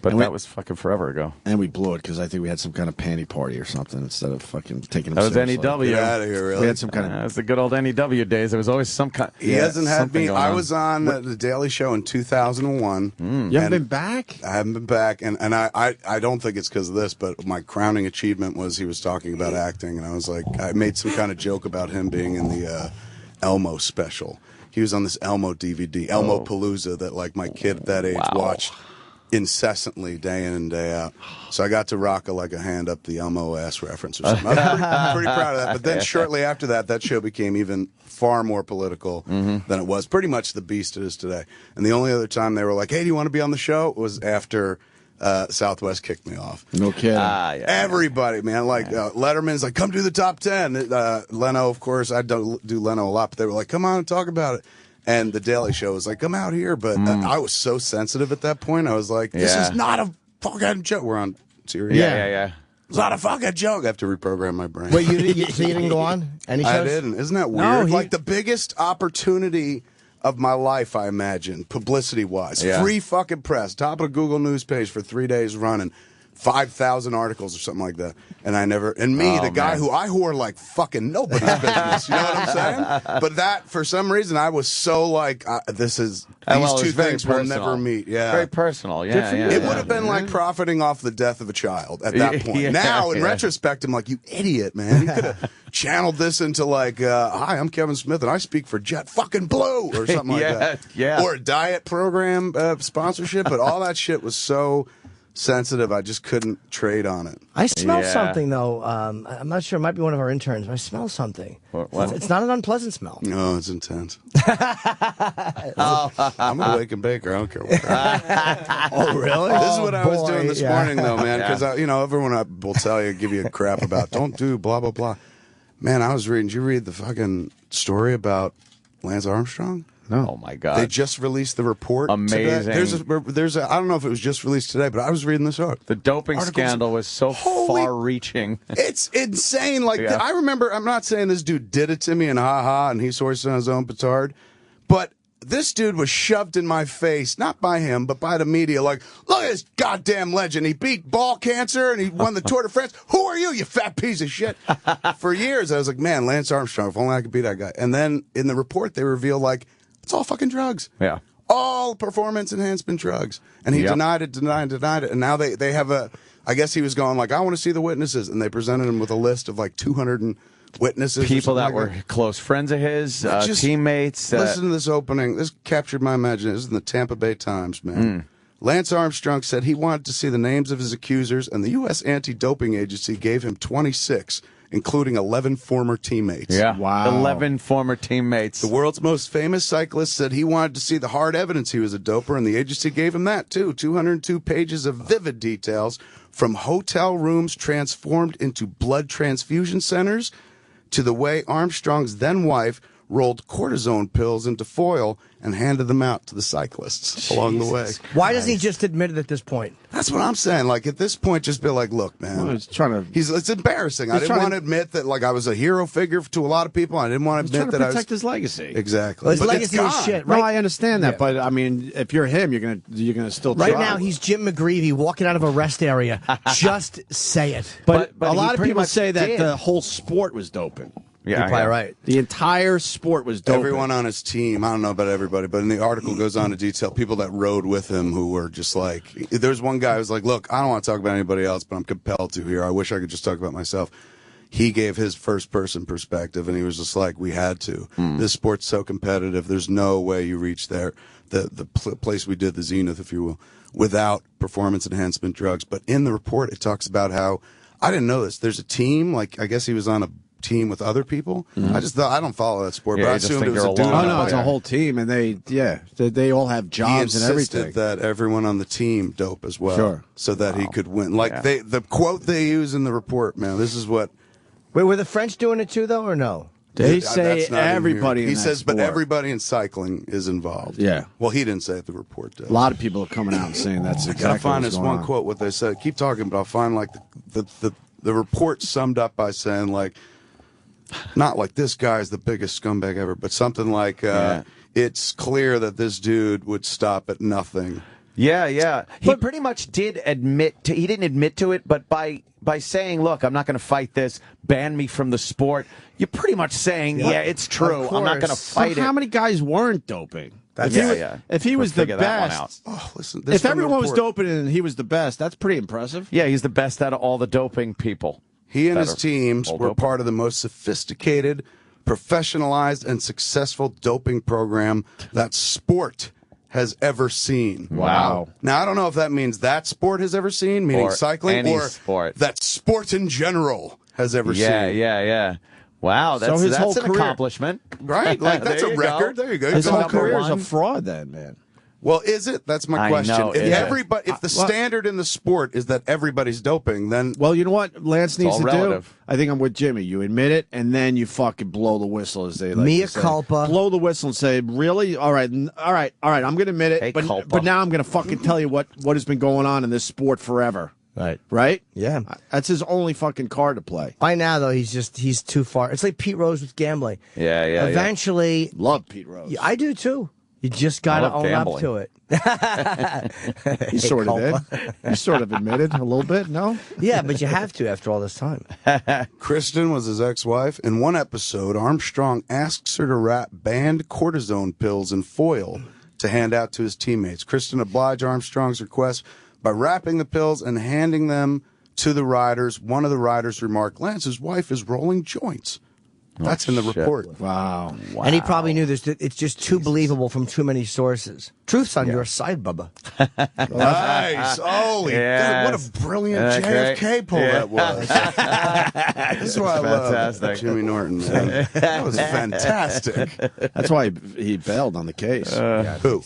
But And that was fucking forever ago. And we blew it because I think we had some kind of panty party or something instead of fucking taking him That was seriously. NEW. Get out of here, really. We had some kind of... It was the good old NEW days. There was always some kind. He hasn't had something me. going I on. was on the Daily Show in 2001. You haven't been back? I haven't been back, and I don't think it's because of this, but my crowning achievement was he was talking about acting, and I was like, I made some kind of joke about him being in the Elmo special. He was on this Elmo DVD, Elmo Palooza, that like my kid at that age watched incessantly, day in and day out. So I got to rock a hand up the Elmo ass reference or something. I was pretty proud of that. But then shortly after that, that show became even far more political than it was. Pretty much the beast it is today. And the only other time they were like, hey, do you want to be on the show? Was after Southwest kicked me off. No kidding. Everybody, man. Like Letterman's like, come do the top 10. Leno, of course, I don't do Leno a lot, but they were like, come on and talk about it. And the Daily Show was like, come out here. But I was so sensitive at that point. I was like, this is not a fucking joke. We're on Sirius. Yeah. It's not a fucking joke. I have to reprogram my brain. Wait, so you didn't go on any shows? I didn't. Isn't that weird? No, like the biggest opportunity of my life, I imagine, publicity-wise. Yeah. Free fucking press. Top of the Google news page for 3 days running. 5,000 articles or something like that. And I never, and me, the guy who I whore like fucking nobody's business. You know what I'm saying? But that, for some reason, I was so like, these two things will never meet. Yeah. Very personal. Yeah. It would have been like profiting off the death of a child at that point. Now, in retrospect, I'm like, you idiot, man. You could have channeled this into like, hi, I'm Kevin Smith and I speak for Jet fucking Blue or something like that. Yeah. Or a diet program sponsorship. But all that shit was so sensitive, I just couldn't trade on it. I smell something, though. I'm not sure. It might be one of our interns. But I smell something. What? It's not an unpleasant smell. No, it's intense. I'm a wake and baker. I don't care what. Oh, really? This is what I was doing this yeah. morning, though, man. Because everyone will tell you, give you a crap about, don't do blah blah blah. Man, I was reading. Did you read the fucking story about Lance Armstrong? No. Oh my God! They just released the report. Amazing. Today. There's a. I don't know if it was just released today, but I was reading this article. The doping scandal was so far-reaching. It's insane. Like Yeah. I remember. I'm not saying this dude did it to me and and he's hoisting on his own petard, but this dude was shoved in my face, not by him, but by the media. Like, look at this goddamn legend. He beat ball cancer and he won the Tour de France. Who are you fat piece of shit? For years, I was like, man, Lance Armstrong. If only I could be that guy. And then in the report, they reveal like. It's all fucking drugs. Yeah. All performance enhancement drugs. And he denied it. And now they have I guess he was going like, I want to see the witnesses. And they presented him with a list of like 200 and witnesses, or people that something were like that. close friends of his, Just teammates. Listen to this opening. This captured my imagination. This is in the Tampa Bay Times, man. Lance Armstrong said he wanted to see the names of his accusers, and the U.S. Anti-Doping Agency gave him 26, including 11 former teammates. Yeah. Wow. 11 former teammates. The world's most famous cyclist said he wanted to see the hard evidence he was a doper, and the agency gave him that, too. 202 pages of vivid details from hotel rooms transformed into blood transfusion centers to the way Armstrong's then-wife rolled cortisone pills into foil and handed them out to the cyclists along the way. Why doesn't he just admit it at this point? That's what I'm saying. Like, at this point, just be like, look, man. Well, it's embarrassing. I didn't want to admit that, like, I was a hero figure to a lot of people. I didn't want to admit that I was... protect his legacy. Exactly. Well, his But legacy it's is gone. shit, right? No, I understand that, but I mean, if you're him, you're gonna still Right try. now, he's Jim McGreevey walking out of a rest area. Just say it. But But a he lot of pretty people much say that did. the whole sport was doping. Yeah, You're probably right. The entire sport was doping. Everyone on his team, I don't know about everybody, but in the article goes on to detail people that rode with him who were just like, there's one guy who was like, look, I don't want to talk about anybody else, but I'm compelled to here. I wish I could just talk about myself. He gave his first person perspective, and he was just like, we had to. This sport's so competitive. There's no way you reach there. The place we did, the Zenith, if you will, without performance enhancement drugs. But in the report, it talks about how, I didn't know this, there's a team, like, I guess he was on a team with other people. I just thought, I don't follow that sport, Yeah, but I you just assumed it think was a you're dude. alone. Oh no, it's a whole team, and they all have jobs and He insisted everything. that everyone on the team dope as well, Sure. so that he could win. Like Yeah. the quote they use in the report, man. This is what Wait, were the French doing it too, though, or no? They say that's not in here. everybody. He in that says, but sport. everybody in cycling is involved. Yeah. Well, he didn't say it. The report did. A lot of people are coming out and saying that's I exactly. gotta find what's this going one on. quote. What they said. Keep talking, but I'll find like the report summed up by saying like, not like this guy's the biggest scumbag ever, but something like, it's clear that this dude would stop at nothing. Yeah. He pretty much did admit to, he didn't admit to it, but by saying, look, I'm not going to fight this, ban me from the sport, you're pretty much saying, yeah, it's true. I'm not going to fight So it. how many guys weren't doping? That's- if he, yeah. If he We'll was the figure that one out. best, Oh, listen. This if from the everyone was report. doping and he was the best, that's pretty impressive. Yeah, he's the best out of all the doping people. He and that his are teams all were doping. part of the most sophisticated, professionalized, and successful doping program that sport has ever seen. Wow. Now, I don't know if that means that sport has ever seen, meaning Or cycling, any or sport. that sport in general has ever Yeah, seen. yeah. Wow, So that's, his that's whole an career- accomplishment. Right? Like, that's There a you record. go. There you go. His You're whole number career is a one. fraud, then, man. Well, is it? That's my I question. know, If yeah. if the standard in the sport is that everybody's doping, then Well, you know what Lance needs all to relative. do? I think I'm with Jimmy. You admit it, and then you fucking blow the whistle, as they like Mea to say. culpa. Blow the whistle and say, really? All right. I'm going to admit it, Hey, culpa. but now I'm going to fucking tell you what has been going on in this sport forever. Right. Right? Yeah. That's his only fucking card to play. By now, though, he's too far. It's like Pete Rose with gambling. Yeah. Eventually, Love Pete Rose. I do too. You just got to love own up gambling. to it. He sort of did. He sort of admitted a little bit, no? Yeah, but you have to after all this time. Kristen was his ex-wife. In one episode, Armstrong asks her to wrap banned cortisone pills in foil to hand out to his teammates. Kristen obliged Armstrong's request by wrapping the pills and handing them to the riders. One of the riders remarked, Lance's wife is rolling joints. That's in the shit. report. Wow. And he probably knew this. It's just too believable from too many sources. Truth's on your side, Bubba. Nice. Holy Yes. God, what a brilliant Isn't that JFK pull Yeah. that was. This is why I love Fantastic. Jimmy Norton, man. That was fantastic. That's why he bailed on the case. Who?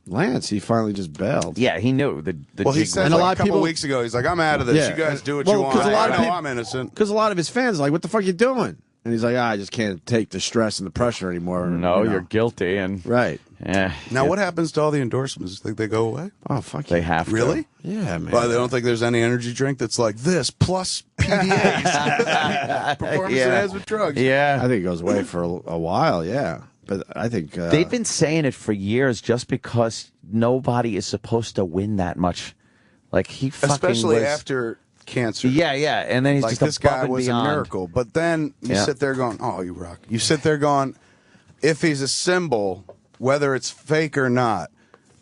Lance, he finally just bailed. Yeah, he knew the Well, he jig said And a like lot a of couple people- weeks ago, he's like, I'm out of this. Yeah. You guys do what Well, you want. 'cause a lot of I know people- I'm innocent. Because a lot of his fans are like, what the fuck are you doing? And he's like, I just can't take the stress and the pressure anymore. No, you know. you're guilty, and Right. Now, what happens to all the endorsements? Think they go away? Oh, fuck they yeah. have to. Really? Yeah, man. Well, they don't think there's any energy drink that's like this plus PDAs. Performance Yeah. enhancement drugs. Yeah, I think it goes away for a while, yeah. But I think... they've been saying it for years, just because nobody is supposed to win that much. Like he fucking Especially was, after cancer. Yeah, and then he's Like just this above guy and was beyond. a miracle. But then you Yeah. sit there going, oh, you rock. You sit there going, if he's a symbol, whether it's fake or not,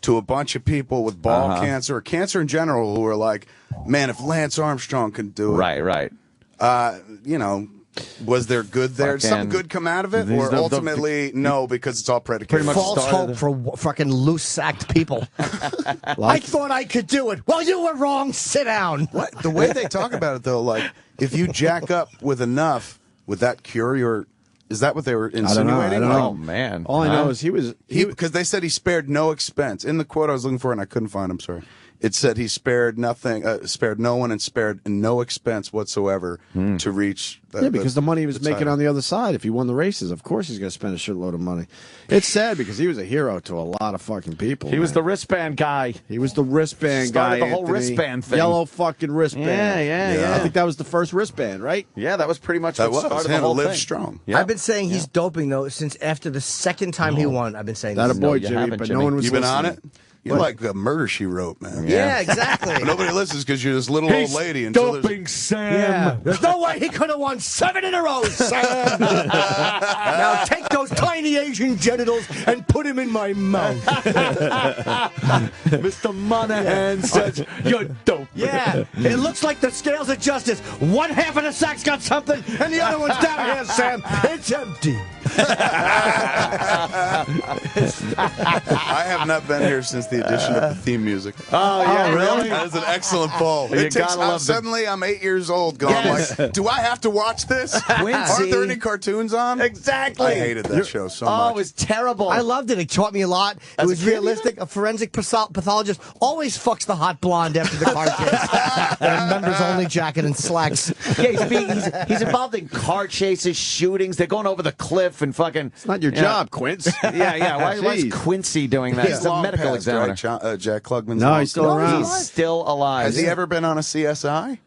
to a bunch of people with ball cancer or cancer in general who are like, man, if Lance Armstrong can do it. Right. You know, Was there good there? Did some good come out of it? Or ultimately, no, because it's all predicated. False hope for fucking loose-sacked people. I thought I could do it. Well, you were wrong. Sit down. What? The way they talk about it, though, like, if you jack up with enough, would that cure your... Is that what they were insinuating? I don't know. Oh, man. All I know is he was... Because they said he spared no expense. In the quote I was looking for, and I couldn't find, I'm sorry. It said he spared nothing, spared no one, and spared no expense whatsoever to reach. Because the money he was making on the other side. If he won the races, of course he's going to spend a shitload of money. It's sad because he was a hero to a lot of fucking people. He was the wristband guy. He was the wristband Started guy. the whole wristband thing. Yellow fucking wristband. Yeah. I think that was the first wristband, right? Yeah, that was pretty much That what was started him. the whole Live thing. strong. Yeah. I've been saying he's doping, though, since after the second time he won. I've been saying That this. a boy, you Jimmy, haven't, but Jimmy. no one was You've been on listening. it? You're like a Murder, She Wrote, man. Yeah, exactly. But nobody listens because you're this little old lady. Doping Sam. Yeah. There's no way he could have won 7 in a row, Sam. Now take those tiny Asian genitals and put him in my mouth. Mr. Monahan says you're dope. Yeah, it looks like the scales of justice. One half of the sack's got something, and the other one's down here, Sam. It's empty. I have not been here since the addition of the theme music. Oh, yeah, really? That is an excellent poll. You It takes, gotta love suddenly, I'm 8 years old going, like, do I have to watch this? Aren't there any cartoons on? Exactly. I hated that show so much. Oh, it was terrible. I loved it. It taught me a lot. It was realistic. A forensic pathologist always fucks the hot blonde after the car chase. In a members-only jacket and slacks. Yeah, he's involved in car chases, shootings. They're going over the cliff and fucking... It's not your job, Quince. Yeah. Why is Quincy doing that? He's a long medical passed, examiner. right? Jack Klugman's No, long he's still gone. around. He's still alive. Has he ever been on a CSI?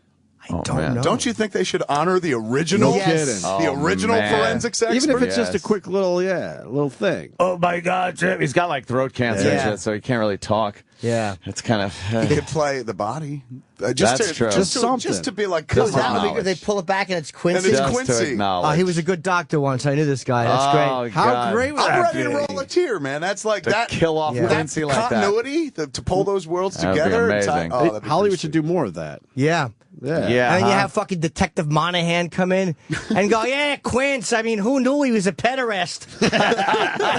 I don't know. Don't you think they should honor the original? No kidding. The Oh, original man. forensics expert? Even if it's just a Yes. quick little thing. Oh my God, Jim! He's got like throat cancer, and shit, so he can't really talk. Yeah. It's kind of. He could play the body. That's true. Just to be like, come Just on. acknowledge. They pull it back and it's Quincy. And it's Just Quincy. to acknowledge. He was a good doctor once. I knew this guy. That's Oh, great. How God. great was I'm that? ready to roll a tear, man. That's like To that. kill off Yeah. Quincy like that. continuity to pull those worlds That'd be together. amazing. that'd be Hollywood pretty should do more of that. Yeah. Yeah. Yeah. And then you have fucking Detective Monahan come in and go, yeah, Quince, I mean, who knew he was a pederast?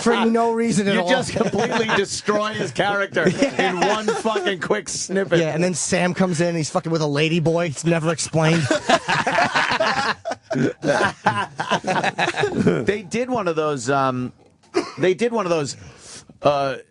For no reason at You all. just completely destroy his character in one fucking quick snippet. Yeah, and then Sam comes in, he's fucking with a lady boy. It's never explained. They did one of those.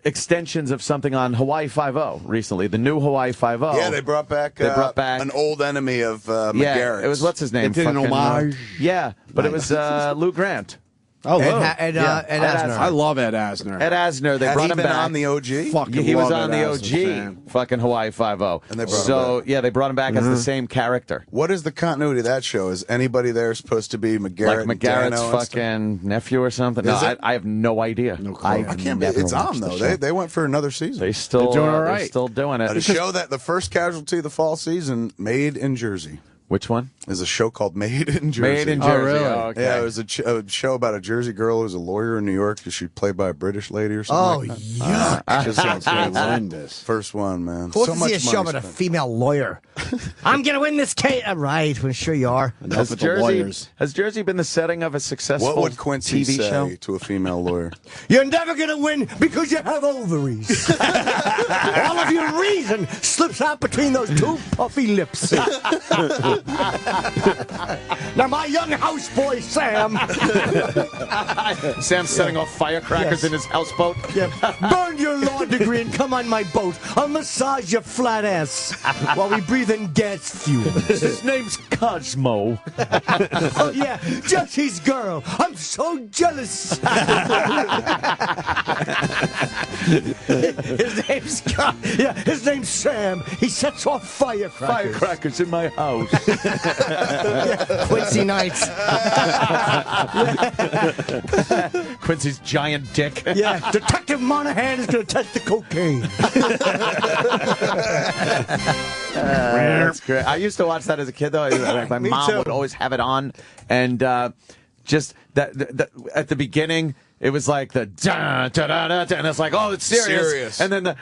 Extensions of something on Hawaii Five-0 recently. The new Hawaii Five-0. Yeah, they brought back an old enemy of McGarrett's. Yeah, it was what's his name? They did an homage. Yeah, but it was Lou Grant. Oh, Ed Asner. I love Ed Asner. Ed Asner. They Has brought he him been back. on the OG? Fucking He was love on Ed the Asner, OG, Sam. fucking Hawaii Five-0. And they brought him back. yeah, they brought him back as the same character. What is the continuity of that show? Is anybody there supposed to be McGarrett? Like McGarrett's and Dano and stuff? fucking nephew or something? Is No, it? I have no idea. I can't believe it's on though. They went for another season. They still They're doing all they're right. still doing it. A show that the first casualty of the fall season made in Jersey. Which one? Is a show called Made in Jersey. Made in Jersey. Oh, really? Oh, okay. Yeah, it was a show about a Jersey girl who was a lawyer in New York. She played by a British lady or something like that. yuck. Just sounds Horrendous. First one, man. Who wants So to much see a show money about a spent. female lawyer? I'm going to win this case. Right, well, sure you are. Enough with the lawyers. Has Jersey been the setting of a successful What would Quincy TV say show? to a female lawyer? You're never going to win because you have ovaries. All of your reason slips out between those two puffy lips. Now, my young houseboy, Sam. Sam's setting off firecrackers in his houseboat. Yeah. Burn your law degree and come on my boat. I'll massage your flat ass while we breathe in gas fumes. His name's Cosmo. Oh, yeah, Jesse's girl. I'm so jealous. His name's Sam. He sets off firecrackers. Firecrackers in my house. Quincy nights. Quincy's giant dick. Yeah, Detective Monahan is going to test the cocaine. That's great. I used to watch that as a kid, though. My Me mom too. would always have it on, and just that at the beginning, it was like the da da da da, and it's like, oh, it's serious. Serious. And then the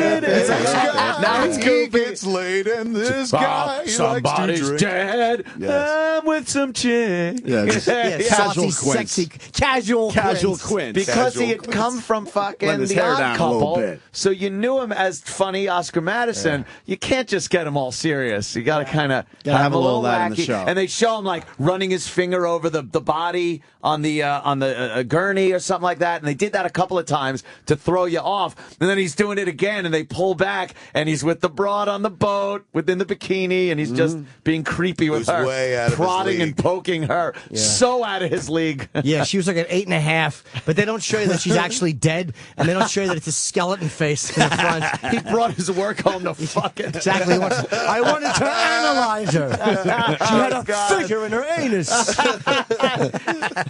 Now it's goofy. Gets laid and this guy he somebody's likes to drink. dead. Yes. I'm with some chick. Yeah, Casual sexy, casual Quince. Because Casual he had Quince. come from fucking Let his The hair Odd down a little Couple, bit. so you knew him as funny Oscar Madison. You can't just get him all serious. You got to kind of have a little little of that in the wacky. show. And they show him like running his finger over the body on the gurney or something like that. And they did that a couple of times to throw you off. And then he's doing it again, and they pull back, and he's with the broad on the boat within the bikini, and he's just being creepy with Who's her, way out of his prodding and league. poking her. So out of his league. Yeah, she was like an 8.5, but they don't show you that she's actually dead, and they don't show you that it's a skeleton face in the front. He brought his work home to fuck it. Exactly. I wanted to analyze her. She had a figure in her anus.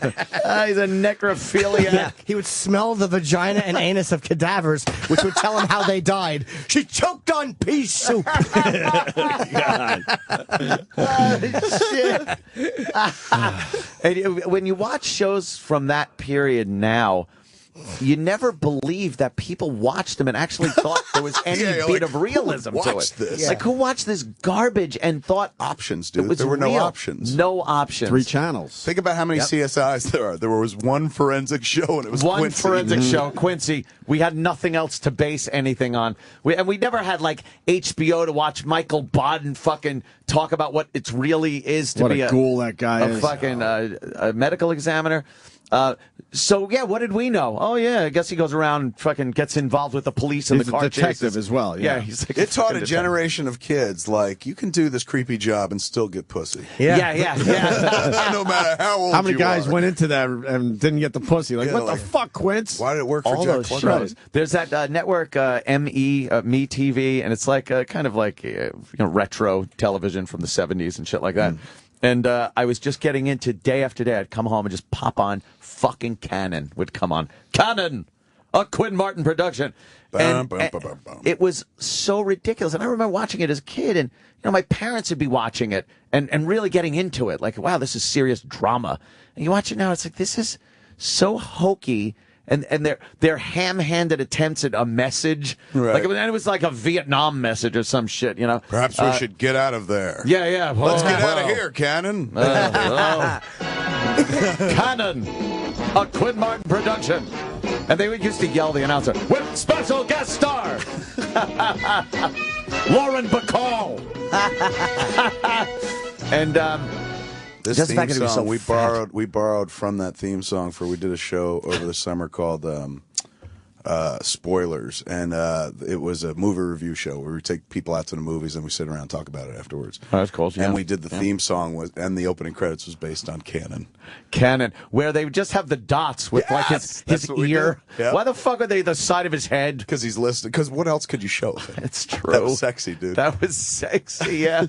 He's a necrophiliac. Yeah, he would smell the vagina and anus of cadavers, which would tell him how they died. She choked on pea soup. Shit. And when you watch shows from that period now, you never believe that people watched them and actually thought there was any Yeah, bit like, of realism who to it. watched this? Like, who watched this garbage and thought Options, it dude. was There were no real? options. No options. 3 channels. Think about how many CSIs there are. There was one forensic show, and it was One Quincy. forensic show, Quincy. We had nothing else to base anything on. We never had like HBO to watch Michael Bodden fucking talk about what it really is to What be a ghoul that guy a is. fucking a medical examiner. So yeah, what did we know? Oh yeah, I guess he goes around and fucking gets involved with the police and He's the a car detective chases. as well, yeah. he's like It taught a fucking generation of kids, like, you can do this creepy job and still get pussy. Yeah. No matter how old How many you guys are. went into that and didn't get the pussy? Like, Yeah, what like- the fuck, Quince? Why did it work for all Jack those Cluck? shows. There's that network Me TV, and it's like kind of like retro television from the 70s and shit like that. And I was just getting into day after day. I'd come home and just pop on fucking Cannon would come on. Cannon, a Quinn Martin production. And it was so ridiculous. And I remember watching it as a kid, and my parents would be watching it and really getting into it. Like, wow, this is serious drama. And you watch it now, it's like, this is so hokey. And their ham-handed attempts at a message, Right. like and it was like a Vietnam message or some shit, Perhaps we should get out of there. Yeah. Let's get out of Whoa. here, Cannon. Cannon, a Quinn Martin production. And they would used to yell the announcer, with special guest star, Lauren Bacall. And This just the fact theme that it was song so we borrowed from that theme song we did a show over the summer called Spoilers, and it was a movie review show where we take people out to the movies and we sit around and talk about it afterwards. Oh, that's cool. Yeah. And we did the theme song and the opening credits was based on Cannon, where they would just have the dots with like his that's what we ear. did. Yep. Why the fuck are they the side of his head? Because he's listening. Because what else could you show of him? It's true. That was sexy, dude. That was sexy, yeah.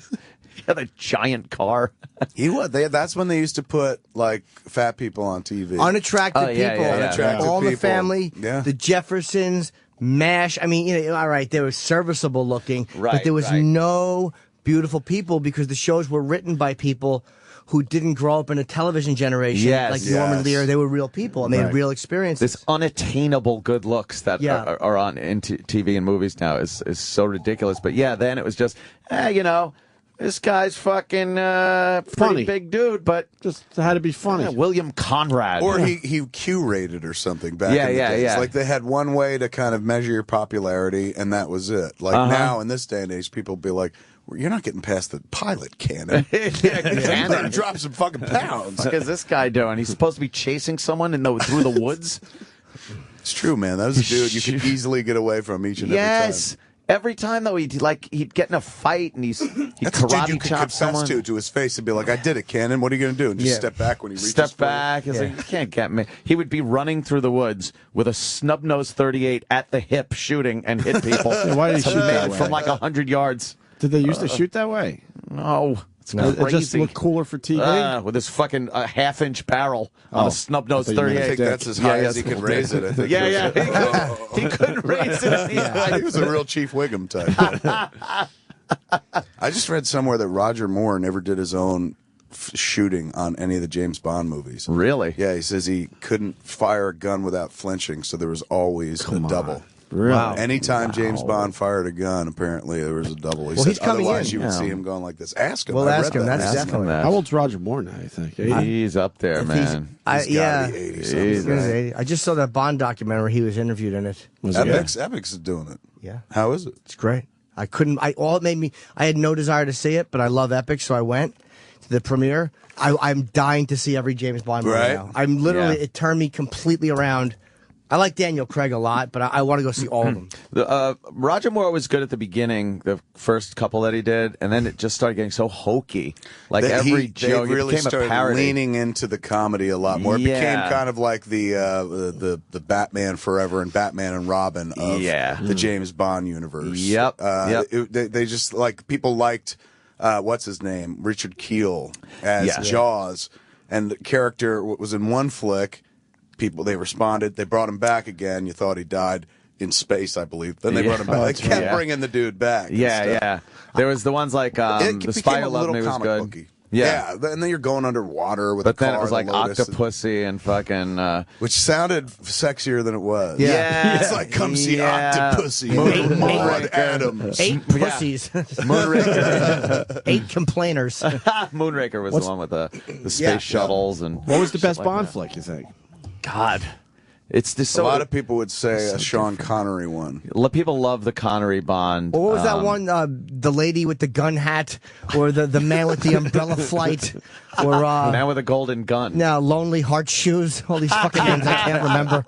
Yeah, the giant car. He was. That's when they used to put like fat people on TV. Unattractive yeah, people. yeah. Unattractive All the people. family, Yeah. the Jeffersons, MASH. I mean, all right, they were serviceable looking, but Right, there was right. no beautiful people because the shows were written by people who didn't grow up in a television generation Yes. like Norman Yes. Lear. They were real people, and they had real experiences. This unattainable good looks that Yeah. are on in TV and movies now is so ridiculous. But yeah, then it was just, this guy's fucking Funny. pretty big dude, but Just had to be funny. William Conrad. Or he Q-rated or something back Yeah, in the yeah, days. yeah. Like they had one way to kind of measure your popularity, and that was it. Like now, in this day and age, people be like, well, you're not getting past the pilot, Cannon. You better Cannon. drop some fucking pounds. What is this guy doing? He's supposed to be chasing someone through the woods? It's true, man. That was a dude you could easily get away from each and Yes. every time. Every time though he'd get in a fight and he'd That's a dude karate you could chop confess someone. to his face and be like, I did it, Cannon. What are you going to do? And just step back when he reaches Step for you? back. He's like, you can't get me. He would be running through the woods with a snub-nosed 38 at the hip, shooting and hit people. Why did he shoot that way? From like 100 yards. Did they used to shoot that way? No. It's It crazy. just looked cooler for TV. With his fucking half-inch barrel on Oh. a snub-nosed I thought you meant 38. I think that's as high as he could raise it. I think He couldn't raise it. He was a real Chief Wiggum type. I just read somewhere that Roger Moore never did his own shooting on any of the James Bond movies. Really? Yeah, he says he couldn't fire a gun without flinching, so there was always a double. Really? Wow. Anytime James Bond fired a gun, apparently there was a double. He Well, said he's coming otherwise in. you would Yeah. see him going like this. Ask him. Well, I ask read him. that. That's Ask him definitely. that. How old's Roger Moore now, you think? 80? He's up there, If he's- man. He's yeah. gotta be 80 He's something. He's gonna say- I just saw that Bond documentary. He was interviewed in it. Was it? Epix is doing it. Yeah. How is it? It's great. I couldn't. All it made me. I had no desire to see it, but I love Epic, so I went to the premiere. I'm dying to see every James Bond movie Right. now. I'm literally. Yeah. It turned me completely around. I like Daniel Craig a lot, but I want to go see all of them. Roger Moore was good at the beginning, the first couple that he did, and then it just started getting so hokey. Like That every they joke, it really became a started parody. leaning into the comedy a lot more. It Yeah. became kind of like the Batman Forever and Batman and Robin of the James Bond universe. Yep. They just like people liked what's his name, Richard Kiel as Yeah. Jaws, and the character was in one flick. They responded. They brought him back again. You thought he died in space, I believe. Then they brought him back. They kept bringing the dude back. and Yeah, stuff. yeah. There was the ones like It The became Spider a Loved little Me was comic good. booky. Yeah. And then you're going underwater with But a car. then it was like and a Lotus and- Octopussy and fucking. which sounded sexier than it was. Yeah. It's like, come see Octopussy. Moonraker. Adams. 8 pussies. Moonraker. 8 complainers. Moonraker was the one with the space shuttles and. What was the shit best like Bond that. flick, you think? God. It's just A so. lot of people would say a Sean Connery one. People love the Connery Bond. Or what was that one? The lady with the gun hat, or the man with the umbrella flight, or Man with a golden gun. no, Lonely Heart Shoes. All these fucking names I can't remember.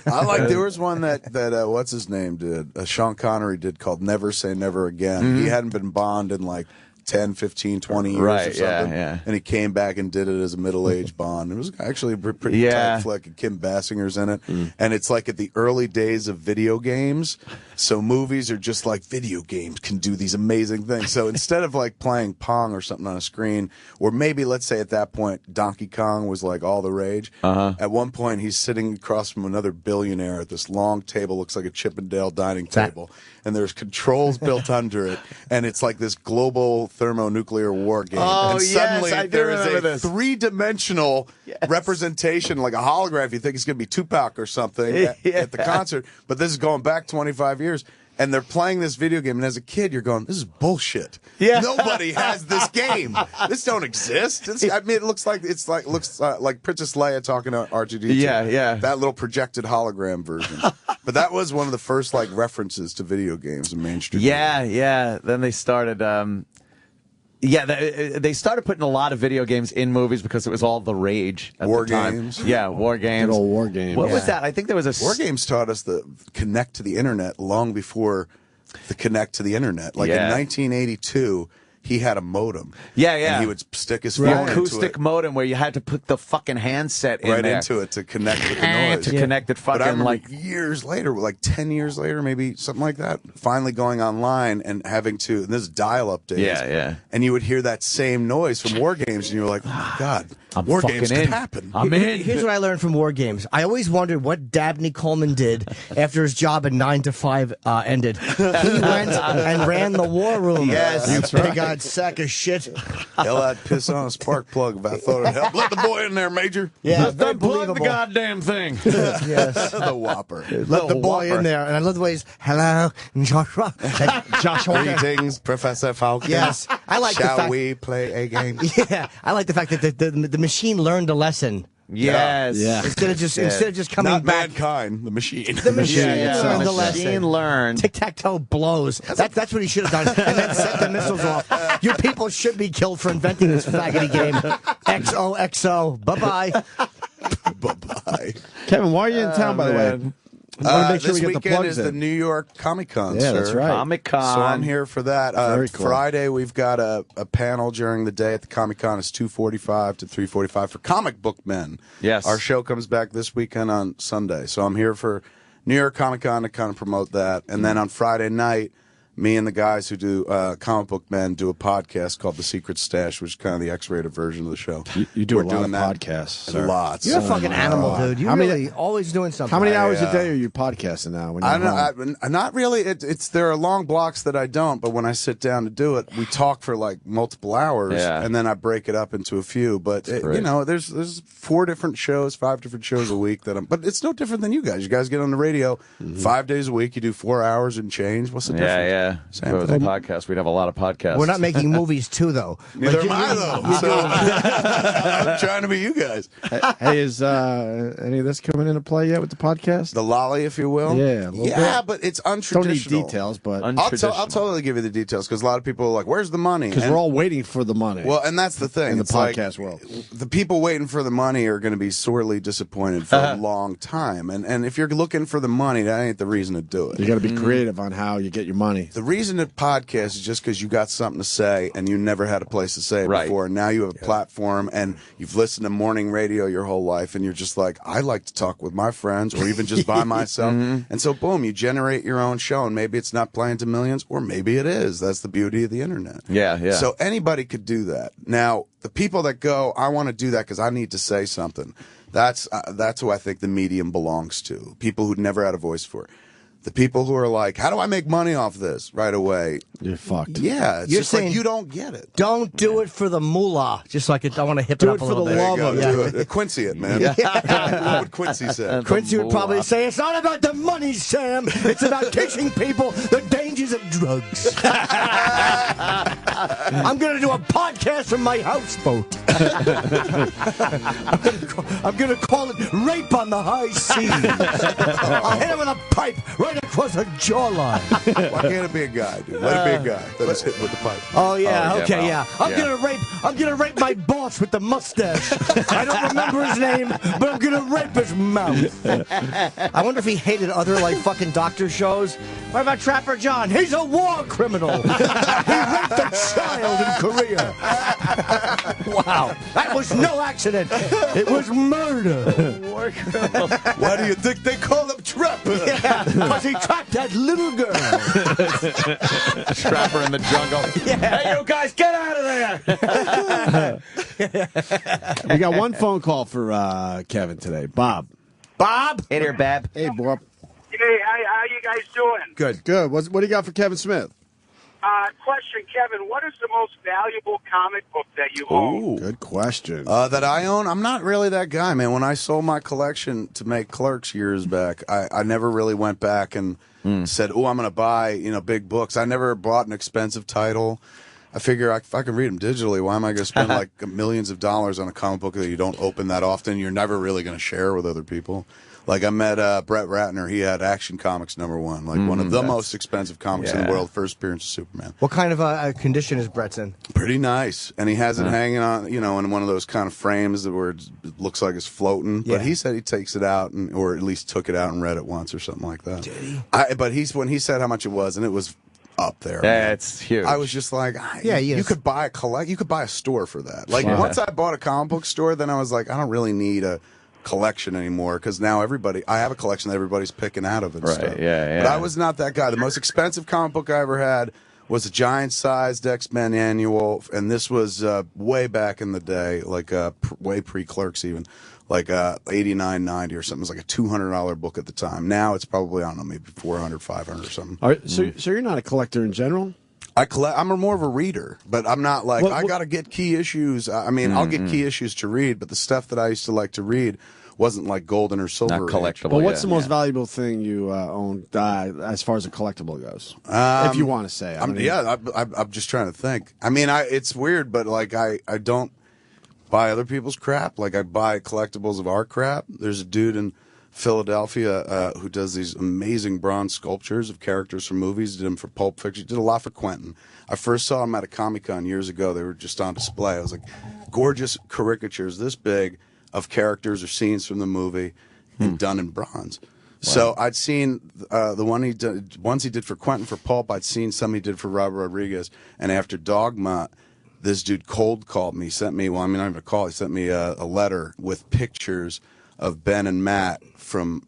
I like. There was one that what's his name did. Sean Connery did called Never Say Never Again. He hadn't been Bond in like 10, 15, 20 years Right, or something. yeah. And he came back and did it as a middle-aged Bond. It was actually a pretty tight flick. And Kim Basinger's in it. And it's like at the early days of video games. So movies are just like video games can do these amazing things. So instead of like playing Pong or something on a screen, or maybe let's say at that point Donkey Kong was like all the rage. At one point he's sitting across from another billionaire at this long table, looks like a Chippendale dining table. And there's controls built under it. And it's like this global thermonuclear war game. Oh, and yes, suddenly I do there is remember a this. three-dimensional representation, like a holograph. You think it's going to be Tupac or something at the concert. But this is going back 25 years. And they're playing this video game, and as a kid, you're going, "This is bullshit. Yeah. Nobody has this game. This don't exist." I mean, it looks like like Princess Leia talking to R2D2. Yeah. That little projected hologram version. But that was one of the first like references to video games in mainstream. Yeah. Then they started. They started putting a lot of video games in movies because it was all the rage at War the time. games. Yeah, war games. Good old war games. What was that? I think there was a War games taught us to connect to the internet long before the connect to the internet. Like in 1982, he had a modem. Yeah. And he would stick his the phone acoustic into it, modem where you had to put the fucking handset in right there. into it to connect with the noise. To connect it But I fucking remember like. years later, like 10 years later, maybe something like that, finally going online and having to, and this is dial-up days. Yeah. And you would hear that same noise from War Games, and you were like, oh my God, I'm War fucking Games in. could happen. I'm in. Here's what I learned from War Games. I always wondered what Dabney Coleman did after his job at 9 to 5 ended. He went and ran the war room. Yes, you that's right. big-eyed sack of shit. Hell, I'd piss on a spark plug if I thought it'd help. Let the boy in there, Major. Yeah, Just very unplug believable. the goddamn thing. Yes. The Whopper. Let the boy in there. And I love the way he's, hello, Joshua. And Joshua. Greetings, Professor Falcon. Yes. I like the Shall fact- we play a game? Yeah, I like the fact that the machine learned a lesson. Yes. Yeah. Instead of just coming Not back. mankind, the machine. The machine Yeah. learned the Machine lesson. learned. Tic-tac-toe blows. That's what he should have done. And then set the missiles off. You people should be killed for inventing this faggoty game. XOXO. Bye-bye. Bye-bye. Kevin, why are you in town, by the way? I want to make sure This we get the weekend plugs is the in. New York Comic Con, Yeah, sir. that's right. Comic-Con. So I'm here for that. Very cool. Friday, we've got a panel during the day at the Comic Con. It's 2:45 to 3:45 for Comic Book Men. Yes. Our show comes back this weekend on Sunday. So I'm here for New York Comic Con to kind of promote that. And then on Friday night, me and the guys who do Comic Book Men do a podcast called The Secret Stash, which is kind of the X-rated version of the show. You do We're a lot doing of that. podcasts, sir. Lots. You're a fucking animal, dude. You're really always doing something. How many hours a day are you podcasting now? When you're home? Not really. There are long blocks that I don't, but when I sit down to do it, we talk for like multiple hours, and then I break it up into a few. But there's 4 different shows, 5 different shows a week but it's no different than you guys. You guys get on the radio 5 days a week. You do 4 hours and change. What's the difference? Yeah. Same If it was a podcast, we'd have a lot of podcasts. We're not making movies too, though. Neither am I, though. So I'm trying to be you guys. Hey, is any of this coming into play yet with the podcast? The lolly, if you will. Yeah, a little bit. But it's untraditional. Don't need details, but I'll totally give you the details because a lot of people are like, "Where's the money?" Because we're all waiting for the money. Well, and that's the thing in the It's like, podcast world. The people waiting for the money are going to be sorely disappointed for a long time. And if you're looking for the money, that ain't the reason to do it. You got to be creative on how you get your money. The reason to podcast is just because you got something to say and you never had a place to say it before. And now you have a platform and you've listened to morning radio your whole life and you're just like, I like to talk with my friends or even just by myself. And so, boom, you generate your own show and maybe it's not playing to millions or maybe it is. That's the beauty of the internet. Yeah. So anybody could do that. Now, the people that go, I want to do that because I need to say something. That's who I think the medium belongs to. People who'd never had a voice for it. The people who are like, how do I make money off this right away? You're fucked. Yeah, it's You're just like saying you don't get it. Don't do it for the moolah. Just like I want to hip it up a little bit. Do it. Quincy it, man. What would Quincy say? Quincy would probably say, it's not about the money, Sam. It's about teaching people the dangers of drugs. I'm going to do a podcast from my houseboat. I'm going to call it Rape on the High Seas. I'll hit him with a pipe right across the jawline. Why can't it be a guy, dude? Let it be a guy that was hit with the pipe. Oh yeah, I'm gonna rape my boss with the mustache. I don't remember his name, but I'm gonna rape his mouth. I wonder if he hated other like fucking doctor shows. What about Trapper John? He's a war criminal. He raped a child in Korea. Wow, that was no accident. It was murder. War criminal. Why do you think they call him Trapper? Yeah, because he trapped that little girl. Trapper in the jungle. Yeah. Hey, you guys, get out of there! We got one phone call for Kevin today. Bob. Bob? Hey there, Bab. Hey, Bob. Hey, how you guys doing? Good. What do you got for Kevin Smith? Question, Kevin. What is the most valuable comic book that you own? Good question. That I own? I'm not really that guy, man. When I sold my collection to make Clerks years back, I never really went back and said, "Oh, I'm going to buy big books." I never bought an expensive title. I figure if I can read them digitally, why am I going to spend like millions of dollars on a comic book that you don't open that often? You're never really going to share with other people. Like I met Brett Ratner. He had Action Comics #1, like one of the most expensive comics in the world. First appearance of Superman. What kind of condition is Brett's in? Pretty nice, and he has it hanging on, in one of those kind of frames where it looks like it's floating. But he said he takes it out, or at least took it out and read it once or something like that. Did he? But when he said how much it was, and it was up there. Yeah, it's huge. I was just like, you could buy you could buy a store for that. Like once I bought a comic book store, then I was like, I don't really need a collection anymore because now I have a collection that everybody's picking out of and stuff. Yeah. But I was not that guy. The most expensive comic book I ever had was a giant-sized X-Men annual, and this was way back in the day, like way pre-Clerks even, like $89.90 or something. It was like a $200 book at the time. Now it's probably, I don't know, maybe $400, $500 or something. All right, so you're not a collector in general? I'm more of a reader, but I'm not like, I got to get key issues. I mean, I'll get key issues to read, but the stuff that I used to like to read wasn't like golden or silver. Not collectible. But what's the most valuable thing you own as far as a collectible goes? If you want to say. I'm just trying to think. I mean, it's weird, but like I don't buy other people's crap. Like I buy collectibles of our crap. There's a dude in Philadelphia who does these amazing bronze sculptures of characters from movies. Did them for Pulp Fiction. Did a lot for Quentin. I first saw him at a Comic-Con years ago. They were just on display. I was like, gorgeous caricatures this big of characters or scenes from the movie and done in bronze. Wow. So I'd seen the ones he did for Quentin for Pulp. I'd seen some he did for Robert Rodriguez. And after Dogma, this dude cold called me. He sent me, not even a call. He sent me a letter with pictures of Ben and Matt from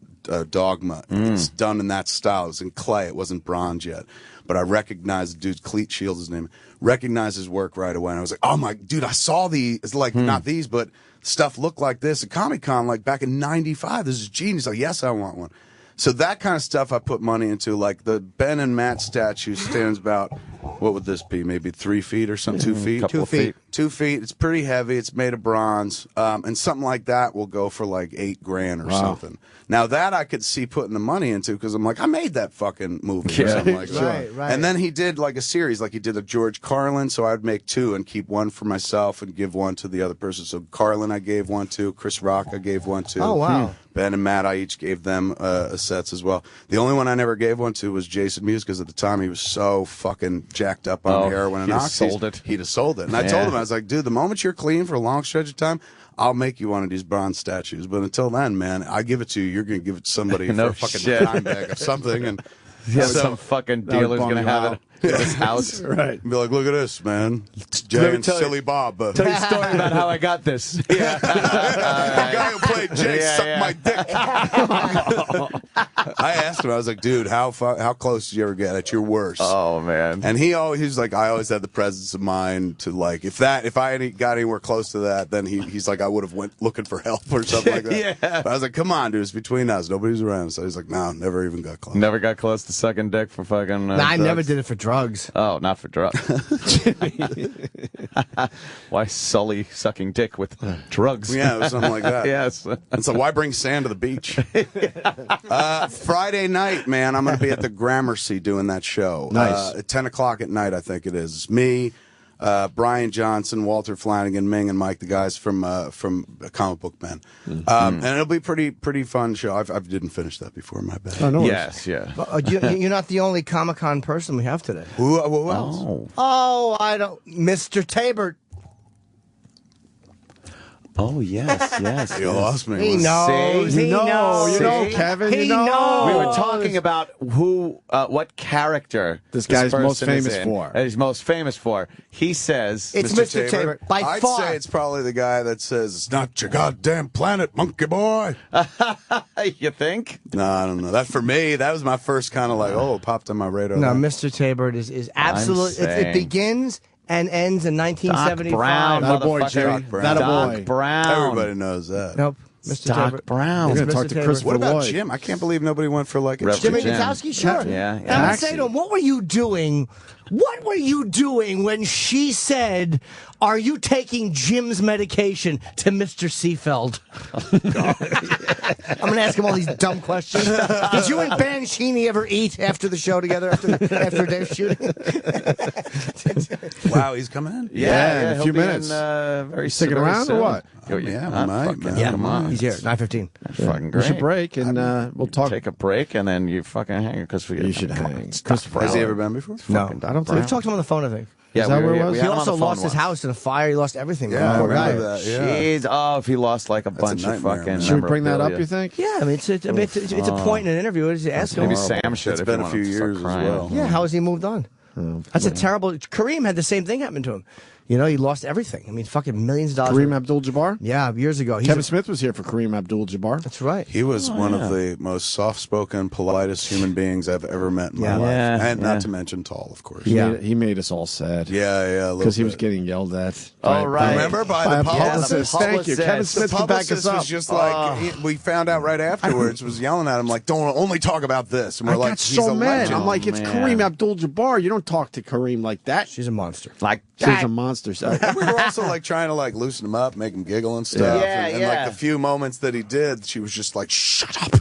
Dogma. It's done in that style. It was in clay. It wasn't bronze yet. But I recognized the dude, Cleat Shields, his name. Recognized his work right away. And I was like, oh my, dude, I saw these. It's like, not these, but stuff looked like this at Comic-Con, like back in 95. This is genius. Like, yes, I want one. So that kind of stuff I put money into. Like the Ben and Matt statue stands about, what would this be? Maybe 3 feet or something? 2 feet? 2 feet. 2 feet. It's pretty heavy. It's made of bronze. And something like that will go for like $8,000 or something. Now that I could see putting the money into, because I'm like, I made that fucking movie or something like that. Right. And then he did like a series, like he did a George Carlin, so I'd make 2 and keep one for myself and give one to the other person. So Carlin I gave one to, Chris Rock I gave one to. Oh, wow. Ben and Matt, I each gave them sets as well. The only one I never gave one to was Jason Mewes, because at the time he was so fucking jacked up on heroin and oxys. He'd have sold it. And I told him, I was like, dude, the moment you're clean for a long stretch of time, I'll make you one of these bronze statues. But until then, man, I give it to you. You're going to give it to somebody for a fucking dime bag of something. And some fucking dealer's going to have it in his house. Right. Be like, look at this, man. It's Jay and Silly Bob. Tell you a story about how I got this. The guy who played Jay sucked my dick. I asked him, I was like, dude, how close did you ever get at your worst? Oh, man. And he was like, I always had the presence of mind to like, if I got anywhere close to that, then he's like, I would have went looking for help or something like that. But I was like, come on, dude, it's between us. Nobody's around. So he's like, no, never even got close. Never got close to sucking dick for fucking I drugs? never did it for drugs. Oh, not for drugs. Why sully sucking dick with drugs? Yeah, it was something like that. Yes. And so why bring sand to the beach? Friday night, man, I'm going to be at the Gramercy doing that show. Nice. At 10 o'clock at night, I think it is. It's me, Brian Johnson, Walter Flanagan, Ming, and Mike, the guys from Comic Book Men. And it'll be pretty fun show. I didn't finish that before, my bad. Oh, no Yes, yeah. You're not the only Comic-Con person we have today. Who else? Oh, I don't... Mr. Tabert. Oh, yes. You lost me. He knows. You He know, knows. you know, Kevin. He You know. knows. We were talking about what character This guy's most person is famous in, for. that he's most famous for. He says, It's Mr. Tabert. By I'd far. say it's probably the guy that says, it's not your goddamn planet, monkey boy. you think? No, I don't know. That for me, that was my first kind of like, it popped on my radar. No, there. Mr. Tabert is absolutely... It saying. begins and ends in 1975. Doc Brown, That a boy, motherfucker. Jerry. Brown. That a Doc boy. Brown. Everybody knows that. Nope. Mr. Doc Tabert. Brown. We're It's going to talk Mr. to Tabert. Christopher What about Lloyd. Jim? I can't believe nobody went for like a Reverend Jimmy Jim. Gutowski, sure. Yeah. I would Taxi. say to him, what were you doing? What were you doing when she said, are you taking Jim's medication to Mr. Seafeld? I'm going to ask him all these dumb questions. Did you and Banshini ever eat after the show together, after their shooting? Wow, he's coming in? Yeah, in a he'll few be minutes. In, very Sticking very around or soon. what? Yeah, Not might, fucking- man. Yeah, Come on. he's here, 9:15. That's fucking We great. should break and we'll talk. Take a break and then you fucking hang because we. You should hang. Christopher. Has he ever been before? No, Fucking I don't We've think. talked to him on the phone, I think. Yeah, Is that where it was? we He had him on also the phone lost his once. house in a fire. He lost everything. Yeah, I Poor remember guy. that. Yeah. Jeez, oh, if he lost like a bunch of nightmare, fucking. man. Should we bring that up, memorabilia. you think? Yeah, I mean, it's a point in an interview. Just ask him. Maybe Sam should. It's if been you a few want him to start years as crying. well. Yeah, how has he moved on? That's a terrible... Kareem had the same thing happen to him. You know, he lost everything. I mean, fucking millions of dollars. Kareem Abdul-Jabbar? Yeah, years ago. Kevin Smith was here for Kareem Abdul-Jabbar. That's right. He was one of the most soft-spoken, politest human beings I've ever met in my Yeah. life. Yeah, And yeah. not to mention tall, of course. He made us all sad. Yeah, Because he was getting yelled at. Oh, right. Remember by by the a publicist? publicist. Thank you. Kevin The Smith can back us publicist up. was just like, we found out right afterwards, was yelling at him like, don't only talk about this. And we're I like, got he's so a mad. legend. I'm like, it's man. Kareem Abdul-Jabbar. You don't talk to Kareem like that. She's a monster. Like She's that. a monster. We were also like trying to like loosen him up, make him giggle and stuff. Yeah, and yeah. like the few moments that he did, she was just like, shut up.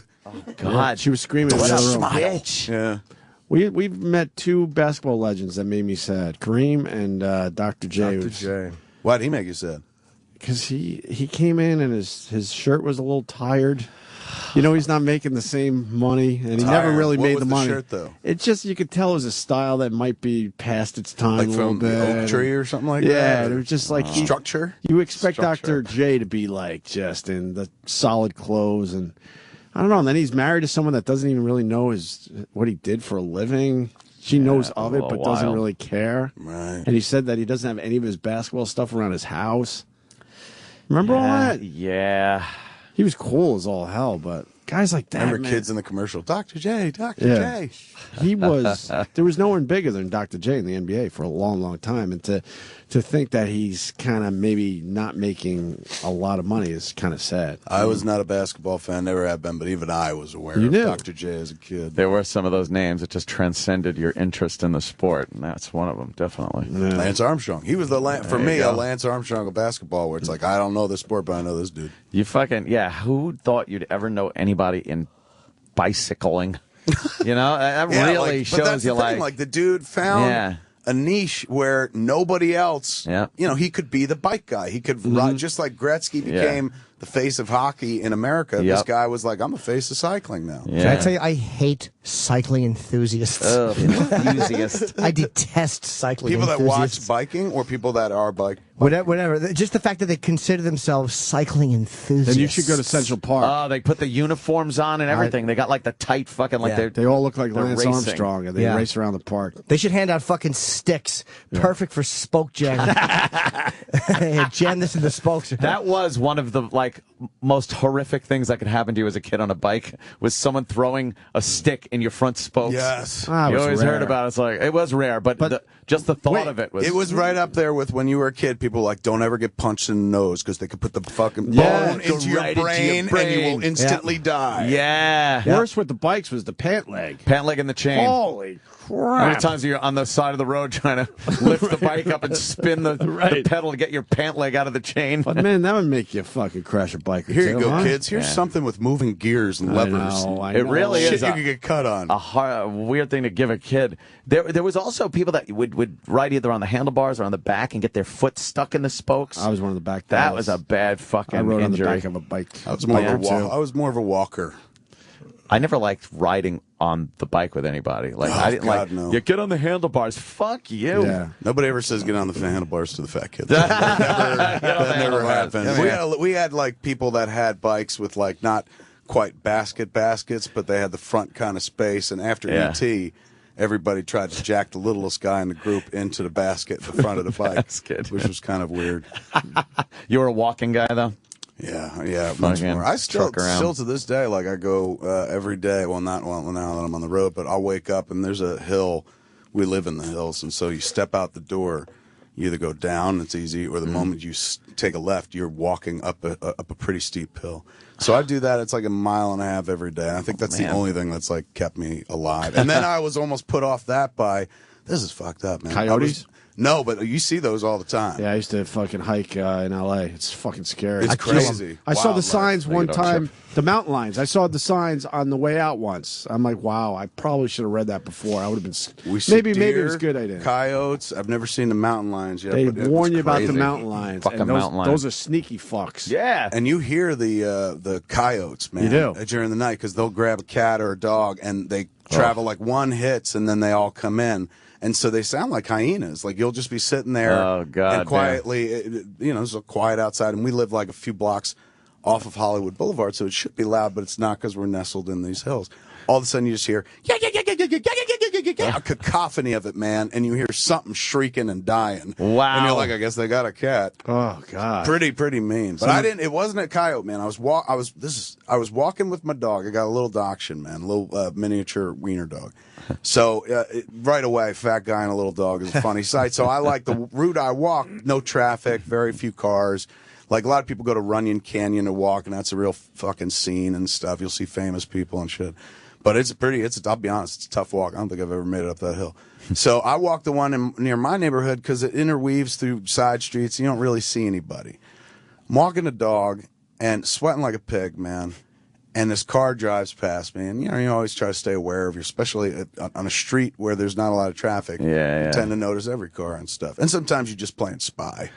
God, She was screaming in what the a other room. bitch. Yeah. We've met two basketball legends that made me sad. Kareem and Dr. J. Dr. J. Why'd he make you sad? Because he came in and his shirt was a little tired. You know, he's not making the same money, and he never Tired. really What made was the the money. shirt, though? It's just, you could tell it was a style that might be past its time Like a little from bit. the oak tree or something like that? Yeah, it was just like Structure? You expect Structure. Dr. J to be like just in the solid clothes, and I don't know. And then he's married to someone that doesn't even really know what he did for a living. She knows of it, but doesn't really care. Right. And he said that he doesn't have any of his basketball stuff around his house. Remember all that? Yeah. He was cool as all hell, but Guys like that, Remember man. kids in the commercial, Dr. J, Dr. Yeah. J. He was. There was no one bigger than Dr. J in the NBA for a long, long time, and to think that he's kind of maybe not making a lot of money is kind of sad. I was not a basketball fan, never have been, but even I was aware You of knew. Dr. J as a kid. There were some of those names that just transcended your interest in the sport, and that's one of them, definitely. Lance Armstrong. He was for There me, you a go. Lance Armstrong of basketball, where it's like, I don't know this sport, but I know this dude. You fucking, yeah, who thought you'd ever know anybody in bicycling? You know, that Yeah, really but shows that's you, the thing, like, the dude found Yeah. a niche where nobody else, Yeah. he could be the bike guy. He could ride, just like Gretzky Yeah. became the face of hockey in America. This Yep. guy was like, I'm the face of cycling now. Can I tell you, I hate cycling enthusiasts. Ugh, enthusiast. I detest cycling People that enthusiasts. watch biking or people that are bike. Whatever. Just the fact that they consider themselves cycling enthusiasts. Then you should go to Central Park. Oh, they put the uniforms on and everything. They got like the tight fucking, like Yeah. They all look like they're Lance racing. Armstrong, and they Yeah. race around the park. They should hand out fucking sticks, perfect for spoke jamming. Jam this in the spokes. That was one of the most horrific things that could happen to you as a kid on a bike, was someone throwing a stick in your front spokes. Yes. You was always rare. heard about it. It's like, it was rare, but just the thought of it was. It was right up there with when you were a kid. People were like, don't ever get punched in the nose because they could put the fucking Yeah, bone go into your right into your brain and you brain. will instantly die. Yeah. Worse with the bikes was the pant leg. Pant leg in the chain. Holy How many crap! times are you on the side of the road trying to lift the bike up and spin the pedal to get your pant leg out of the chain? But man, that would make you fucking crash a bike or Here two, you go, huh? kids. Here's something with moving gears and I levers. know, I It know. really Shit is you could get cut on. a weird thing to give a kid. There was also people that would ride either on the handlebars or on the back and get their foot stuck in the spokes. I was one of the back. That pedals. was a bad fucking I rode injury. on the back of a bike. I was more, Bike or two. I was more of a walker. I never liked riding on the bike with anybody. Like I didn't God, like. no. You get on the handlebars. Fuck you. Yeah. Nobody ever says get on the handlebars to the fat kids. That never happened. We had like people that had bikes with like not quite baskets, but they had the front kind of space. And after Yeah. ET, everybody tried to jack the littlest guy in the group into the basket in the front of the bike, Basket. which was kind of weird. You were a walking guy though. Yeah, much Fucking more. I still truck around. to this day, like I go every day. Well, not now that I'm on the road, but I'll wake up and there's a hill. We live in the hills, and so you step out the door. You either go down, it's easy, or the moment you take a left, you're walking up a pretty steep hill. So I do that. It's like a mile and a half every day. And I think that's the man. only thing that's like kept me alive. And then I was almost put off that by this is fucked up, man. Coyotes? No, but you see those all the time. Yeah, I used to fucking hike in L.A. It's fucking scary. It's crazy. I saw the Wildlife. signs They one don't time. trip. The mountain lions. I saw the signs on the way out once. I'm like, wow, I probably should have read that before. I would have been. We see Maybe it deer, was good. I did. Coyotes. I've never seen the mountain lions yet. They but it's warn you about the crazy. mountain lions. Fucking and those, mountain lions. Those are sneaky fucks. Yeah. And you hear the coyotes, man. You do. During the night because they'll grab a cat or a dog and they travel like one hits and then they all come in. And so they sound like hyenas. Like you'll just be sitting there Oh, God, and quietly, it's so quiet outside. And we live like a few blocks off of Hollywood Boulevard, so it should be loud, but it's not because we're nestled in these hills. All of a sudden you just hear a cacophony of it, man, and you hear something shrieking and dying. Wow. And you're like, I guess they got a cat. Oh God. Pretty mean. But I didn't. It wasn't a coyote, man. I was walking with my dog. I got a little dachshund, man, a little miniature wiener dog. So right away, fat guy and a little dog is a funny sight. So I like the route I walked. No traffic, very few cars. Like a lot of people go to Runyon Canyon to walk, and that's a real fucking scene and stuff. You'll see famous people and shit. But I'll be honest, it's a tough walk. I don't think I've ever made it up that hill. So I walked the one near my neighborhood because it interweaves through side streets. And you don't really see anybody. I'm walking the dog and sweating like a pig, man. And this car drives past me. And, you always try to stay aware of especially on a street where there's not a lot of traffic. Yeah. You tend to notice every car and stuff. And sometimes you're just playing spy,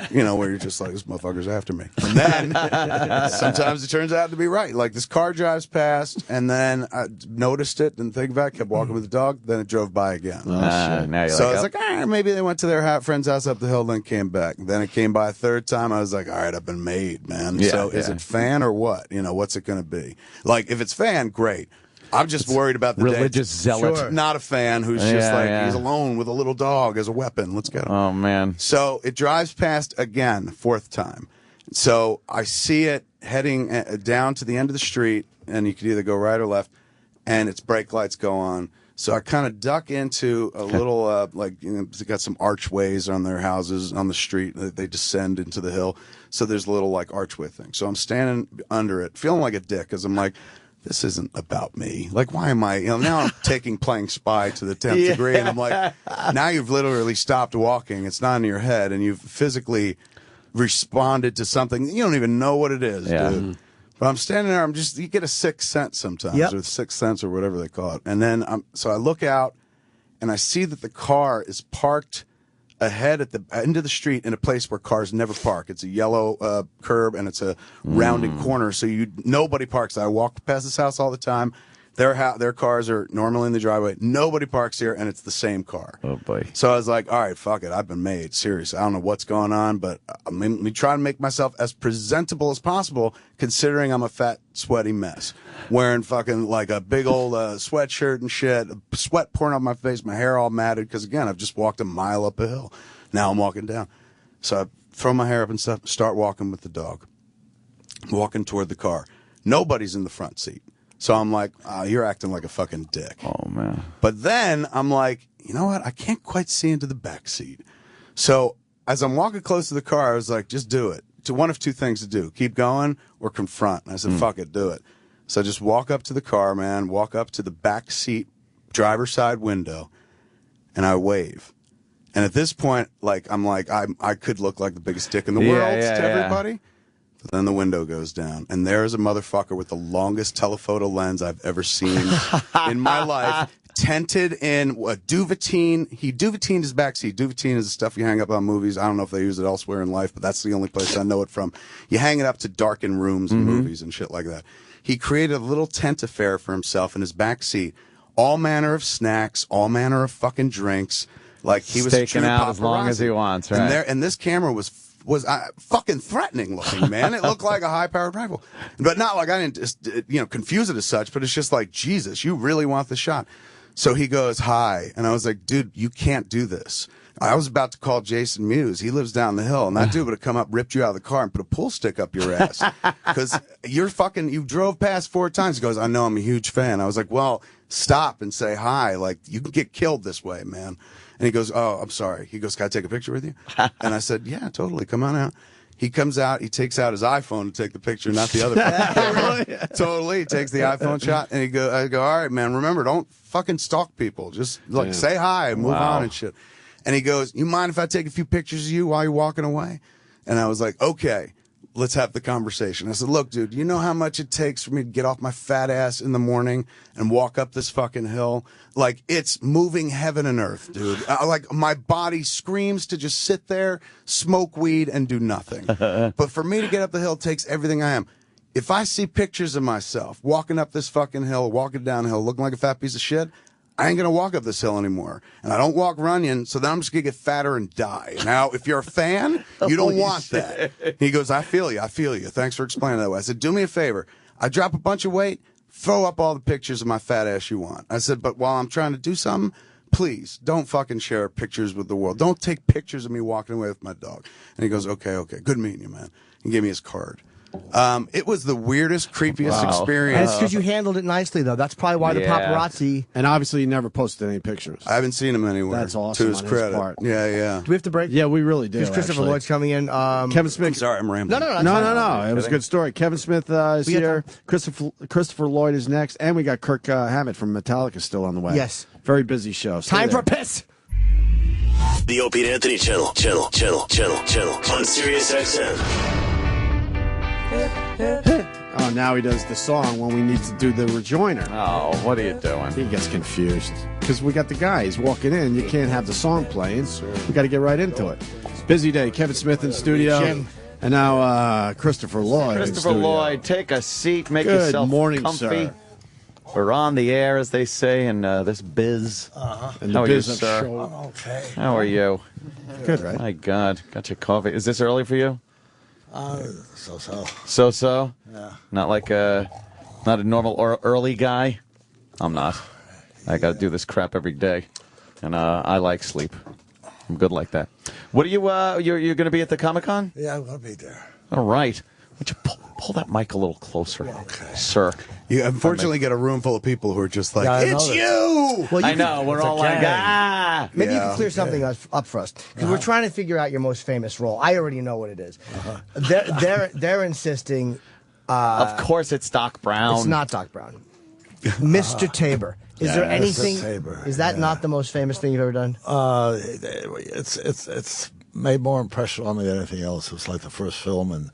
where you're just like, this motherfucker's after me. And then sometimes it turns out to be right. Like this car drives past, and then I noticed it, didn't think about it, kept walking with the dog, then it drove by again. Now you're So like, I was like, maybe they went to their friend's house up the hill, then came back. Then it came by a third time. I was like, all right, I've been made, man. Yeah, So is yeah. it fan or what? What's it going to be? Like, if it's fan, great. I'm just worried about the religious day. zealot. Sure. Not a fan who's just like, he's alone with a little dog as a weapon. Let's get him. Oh man. So it drives past again, fourth time. So I see it heading down to the end of the street, and you could either go right or left, and its brake lights go on. So I kind of duck into a little, they got some archways on their houses on the street. They descend into the hill. So there's a little, like, archway thing. So I'm standing under it, feeling like a dick, because I'm like, this isn't about me. Like, why am I, now I'm playing spy to the 10th degree, and I'm like, now you've literally stopped walking. It's not in your head, and you've physically responded to something. You don't even know what it is, dude. But I'm standing there, you get a sixth sense sometimes, or sixth sense or whatever they call it. And then, so I look out, and I see that the car is parked ahead at the end of the street in a place where cars never park. It's a yellow curb, and it's a rounded corner, so nobody parks. I walk past this house all the time. Their cars are normally in the driveway. Nobody parks here, and it's the same car. Oh, boy. So I was like, all right, fuck it. I've been made. Seriously. I don't know what's going on, but I'm going to try to make myself as presentable as possible, considering I'm a fat, sweaty mess. Wearing fucking like a big old sweatshirt and shit, sweat pouring off my face, my hair all matted, because, again, I've just walked a mile up a hill. Now I'm walking down. So I throw my hair up and stuff, start walking with the dog, walking toward the car. Nobody's in the front seat. So I'm like, you're acting like a fucking dick. Oh, man. But then I'm like, you know what? I can't quite see into the back seat. So as I'm walking close to the car, I was like, just do it. One of two things to do. Keep going or confront. And I said, fuck it, do it. So I just walk up to the car, man, walk up to the back seat, driver's side window, and I wave. And at this point, like, I'm like, I could look like the biggest dick in the world to everybody. But then the window goes down, and there's a motherfucker with the longest telephoto lens I've ever seen in my life, tented in a Duvetine. He Duvetined his backseat. Duvetine is the stuff you hang up on movies. I don't know if they use it elsewhere in life, but that's the only place I know it from. You hang it up to darken rooms in movies and shit like that. He created a little tent affair for himself in his backseat. All manner of snacks, all manner of fucking drinks. Like, he was staking out as long as he wants, right? And this camera was fucking threatening looking, man. It looked like a high-powered rifle. But not like I didn't just, confuse it as such, but it's just like, Jesus, you really want the shot. So he goes, hi. And I was like, dude, you can't do this. I was about to call Jason Mewes. He lives down the hill, and that dude would have come up, ripped you out of the car, and put a pool stick up your ass. Because you drove past 4 times. He goes, I know, I'm a huge fan. I was like, well, stop and say hi. Like, you can get killed this way, man. And he goes, oh, I'm sorry. He goes, can I take a picture with you? And I said, yeah, totally. Come on out. He comes out. He takes out his iPhone to take the picture, not the other phone. Totally. He takes the iPhone shot, and I go, all right, man, remember, don't fucking stalk people. Just, say hi and move on and shit. And he goes, you mind if I take a few pictures of you while you're walking away? And I was like, okay. Let's have the conversation. I said, look, dude, you know how much it takes for me to get off my fat ass in the morning and walk up this fucking hill? Like, it's moving heaven and earth, dude. Like, my body screams to just sit there, smoke weed, and do nothing. But for me to get up the hill takes everything I am. If I see pictures of myself walking up this fucking hill, walking downhill, looking like a fat piece of shit, I ain't going to walk up this hill anymore. And I don't walk running, so then I'm just going to get fatter and die. Now, if you're a fan, you don't want that. He goes, I feel you. Thanks for explaining that way. I said, do me a favor. I drop a bunch of weight, throw up all the pictures of my fat ass you want. I said, but while I'm trying to do something, please don't fucking share pictures with the world. Don't take pictures of me walking away with my dog. And he goes, okay. Good meeting you, man. And gave me his card. It was the weirdest, creepiest experience. And it's because you handled it nicely, though. That's probably why the paparazzi. And obviously, you never posted any pictures. I haven't seen him anywhere. That's awesome. To his credit. part. Yeah. Do we have to break? Yeah, we really do. Because Christopher Lloyd's coming in. Kevin Smith. I'm sorry, I'm rambling. No. It was a good story. Kevin Smith is here. Christopher Lloyd is next, and we got Kirk Hammett from Metallica still on the way. Yes. Very busy show. Time for a piss. The Opie and Anthony channel on Sirius XM. Oh, now he does the song when we need to do the rejoinder. Oh, what are you doing? He gets confused because we got the guy. He's walking in. You can't have the song playing. We got to get right into it. Busy day. Kevin Smith in studio. Jim. And now Christopher Lloyd. Christopher Lloyd, take a seat. Make yourself morning, comfy. sir. We're on the air, as they say, in this biz. And How the are you, business sir? show. Okay. How are you? Good, right? My God. Got your coffee. Is this early for you? So. So? Yeah. Not like not a normal or early guy? I'm not. I got to do this crap every day. And I like sleep. I'm good like that. What are you, you're going to be at the Comic-Con? Yeah, I'm going to be there. All right. Would you pull that mic a little closer, sir. You unfortunately get a room full of people who are just like, Yeah, I it's know you! Well, I know, we're all like, ah! Maybe you Yeah. can clear something up for us because we're trying to figure out your most famous role. I already know what it is. They're insisting. Of course, it's Doc Brown. It's not Doc Brown. Mr. Tabor. Is there Mr. anything? Tabor, Is that not the most famous thing you've ever done? It's made more impression on me than anything else. It was like the first film, and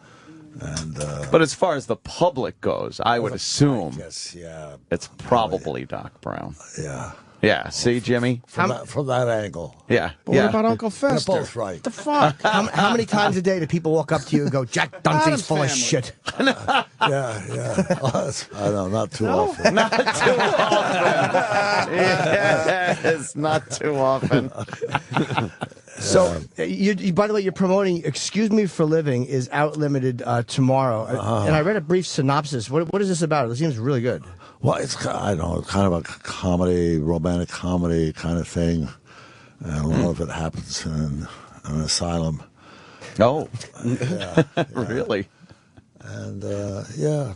But as far as the public goes, I would assume yeah, it's probably Doc Brown. yeah. Yeah, see, Jimmy? From that angle. Yeah. But what about Uncle Fester? They're both right. What the fuck? How many times a day do people walk up to you and go, "Jack Dunphy's Addams full of Family." shit"? Yeah. I know, not too often. Not too often. Yes, not too often. So, you, by the way, you're promoting "Excuse Me for Living" is out limited tomorrow, and I read a brief synopsis. What is this about? It seems really good. Well, I don't know, it's kind of a comedy, romantic comedy kind of thing, and a lot of it happens in an asylum. Oh, Yeah, really? and yeah,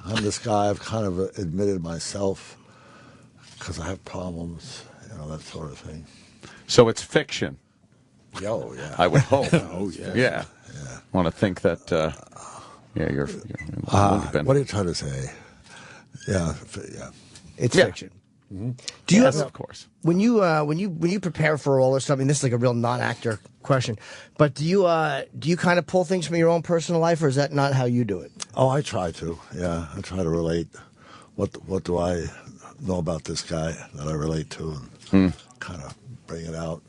I'm this guy. I've kind of admitted myself because I have problems, that sort of thing. So it's fiction. Oh yeah, I would hope. Oh yeah, Yeah. Want to think that? You're what are you trying to say? Yeah. It's Yeah. fiction. Do you Yes, ever, of course. when you prepare for a role or something? This is like a real non-actor question, but do you kind of pull things from your own personal life, or is that not how you do it? Oh, I try to. Yeah, I try to relate. What do I know about this guy that I relate to, and kind of bring it out.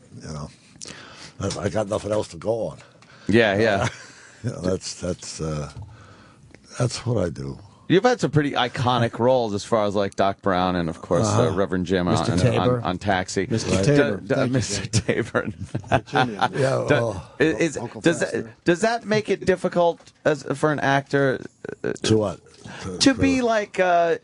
I got nothing else to go on. Yeah. That's what I do. You've had some pretty iconic roles as far as like Doc Brown and of course Reverend Jim Mr. Tabor. on Taxi. Mr. Tabor. Mr. Tabor. Yeah. Does that make it difficult for an actor To what? to be like to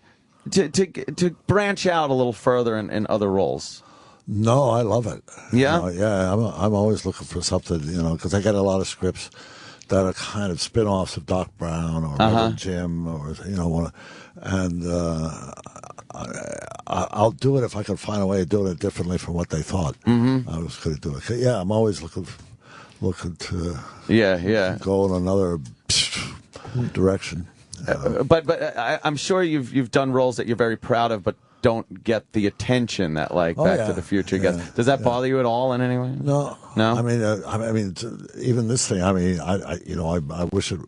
branch out a little further in other roles? No, I love it. Yeah? Yeah. I'm always looking for something, because I get a lot of scripts that are kind of spin-offs of Doc Brown or Reverend Jim or and I'll do it if I can find a way of doing it differently from what they thought I was going to do it. Yeah, I'm always looking to go in another direction. But I'm sure you've done roles that you're very proud of, but don't get the attention that Back to the Future gets. Does that bother you at all in any way? No. I mean, even this thing. I mean, I wish it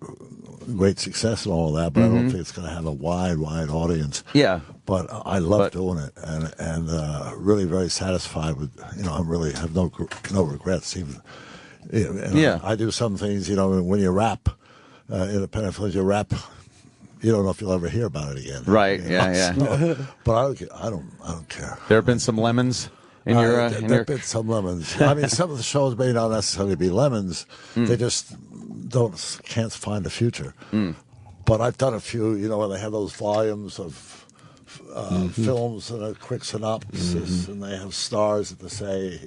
great success and all of that, but I don't think it's going to have a wide audience. Yeah. But I love doing it, and really very satisfied with. I really have no regrets. Even. I do some things. When you rap, independent films, you rap. You don't know if you'll ever hear about it again. Right. Yeah. But I don't care. There have been some lemons in your. There have been some lemons. I mean, some of the shows may not necessarily be lemons. They just can't find a future. But I've done a few. Where they have those volumes of films and a quick synopsis, and they have stars that they say.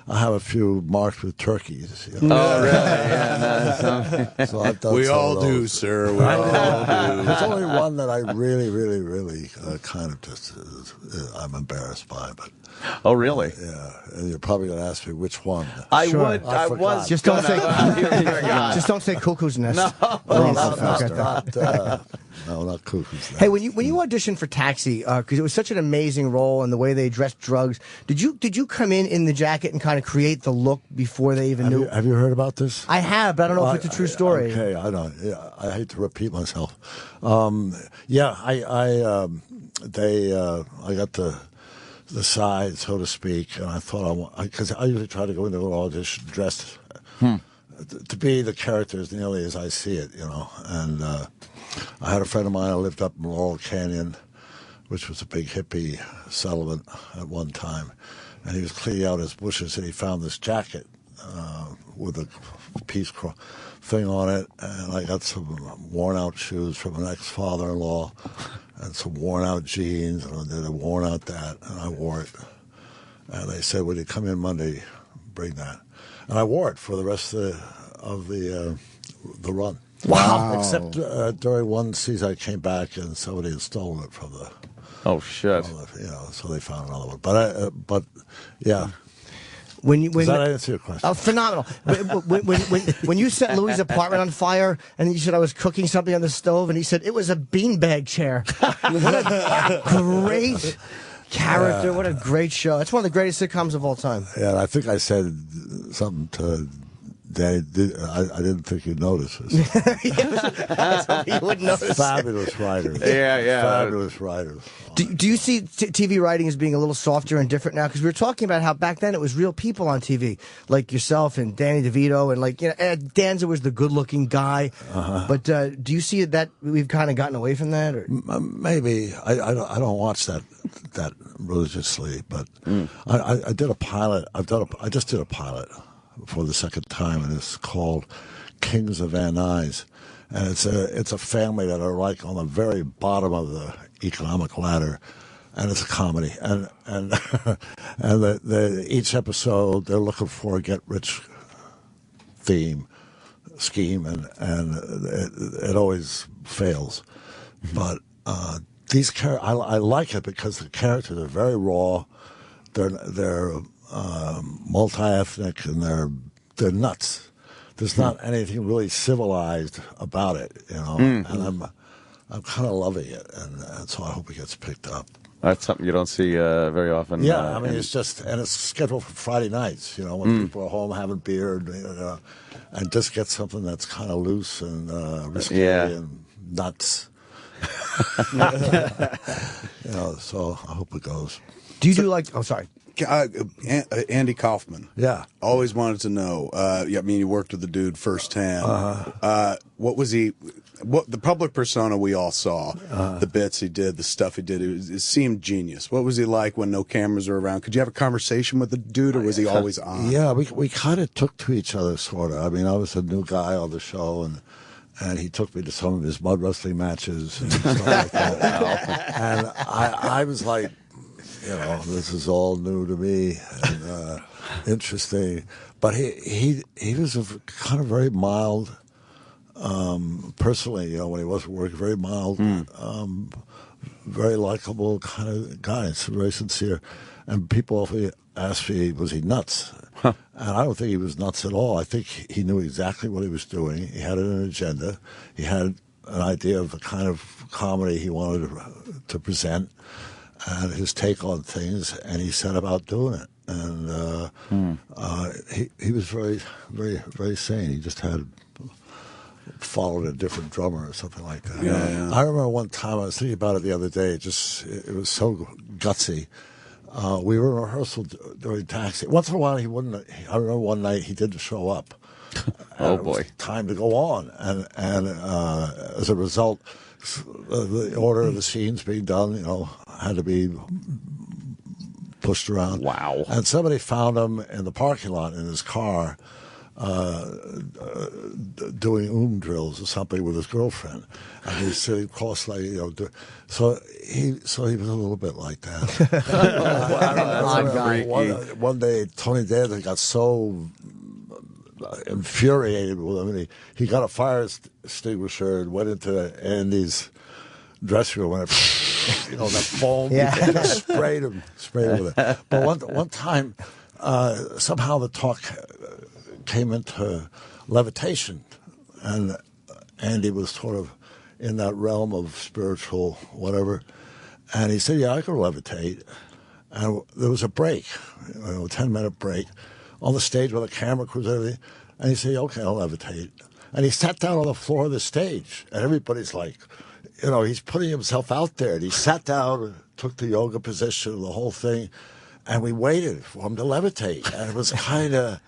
I have a few marked with turkeys. Oh, really? Yeah. So I've done. We some all of do, those. sir. We all do. There's only one that I really, really, really kind of just I'm embarrassed by, but. Oh, really? Yeah, and you're probably going to ask me which one. I forgot. was. Just don't say. Just don't say Cuckoo's Nest. No, not Cuckoo's Nest. Hey, when you auditioned for Taxi, because it was such an amazing role and the way they addressed drugs, did you come in the jacket and kind of create the look before they even knew? Have you heard about this? I have, but I don't know if it's a true story. Okay, I don't. Yeah, I hate to repeat myself. I got the side, so to speak, and I thought because I usually try to go into an audition dressed to be the character as nearly as I see it, And I had a friend of mine who lived up in Laurel Canyon, which was a big hippie settlement at one time, and he was cleaning out his bushes, and he found this jacket with a peace thing on it, and I got some worn-out shoes from an ex-father-in-law, and some worn-out jeans, and I did a worn-out that, and I wore it. And they said, "When you come in Monday, bring that." And I wore it for the rest of the the run. Wow. Except during one season, I came back and somebody had stolen it from the. Oh shit! So they found another one. But yeah. Does that answer your question? Phenomenal. when you set Louis' apartment on fire, and you said I was cooking something on the stove, and he said it was a beanbag chair. What a great character! What a great show! It's one of the greatest sitcoms of all time. Yeah, and I think I said something to Danny. I didn't think you'd notice this. You would notice. Fabulous writers. Yeah. Fabulous writers. Do you see TV writing as being a little softer and different now? Because we were talking about how back then it was real people on TV, like yourself and Danny DeVito, and Danza was the good-looking guy. But do you see that we've kind of gotten away from that? Or? Maybe I don't watch that religiously, but I did a pilot. I just did a pilot for the second time, and it's called Kings of Van Nuys, and it's a family that are like on the very bottom of the economic ladder, and it's a comedy, and each episode they're looking for a get rich scheme, and it always fails, but these I like it because the characters are very raw. They're multi-ethnic, and they're nuts. There's not anything really civilized about it, and I'm kind of loving it, and so I hope it gets picked up. That's something you don't see very often. Yeah, I mean, it's scheduled for Friday nights, when people are home having beer, and just get something that's kind of loose and risque and nuts. So I hope it goes. Do you do like? Oh, sorry. Andy Kaufman. Yeah. Always wanted to know. I mean, you worked with the dude firsthand. What was he? What the public persona we all saw, the bits he did, the stuff he did, it seemed genius. What was he like when no cameras were around? Could you have a conversation with the dude, or was he always on? Yeah, we kind of took to each other, sort of. I mean, I was a new guy on the show, and he took me to some of his mud wrestling matches and stuff like that. And I was like, this is all new to me and interesting. But he was a kind of very mild, personally, when he wasn't working, very mild, very likable kind of guy. It's very sincere. And people often ask me, was he nuts? And I don't think he was nuts at all. I think he knew exactly what he was doing. He had an agenda. He had an idea of the kind of comedy he wanted to present and his take on things, and he set about doing it. And he was very, very, very sane. He just had followed a different drummer or something like that. Yeah. I remember one time, I was thinking about it the other day, it was so gutsy. We were in rehearsal during Taxi. Once in a while, he wouldn't. I remember one night he didn't show up. Oh boy! It was time to go on, and as a result, the order of the scenes being done, had to be pushed around. Wow! And somebody found him in the parking lot in his car, doing drills or something with his girlfriend, and he's sitting cross-legged, so he was a little bit like that. One day, Tony Danza got so infuriated with him, and he got a fire extinguisher and went into Andy's dressing room, and that foam, sprayed him with it. But one time, somehow the talk came into levitation, and Andy was sort of in that realm of spiritual whatever, and he said, "Yeah, I can levitate." And there was a break, a 10-minute break on the stage with a camera crew and everything, and he said, "Okay, I'll levitate." And he sat down on the floor of the stage, and everybody's like, he's putting himself out there, and he sat down, took the yoga position, the whole thing, and we waited for him to levitate, and it was kind of.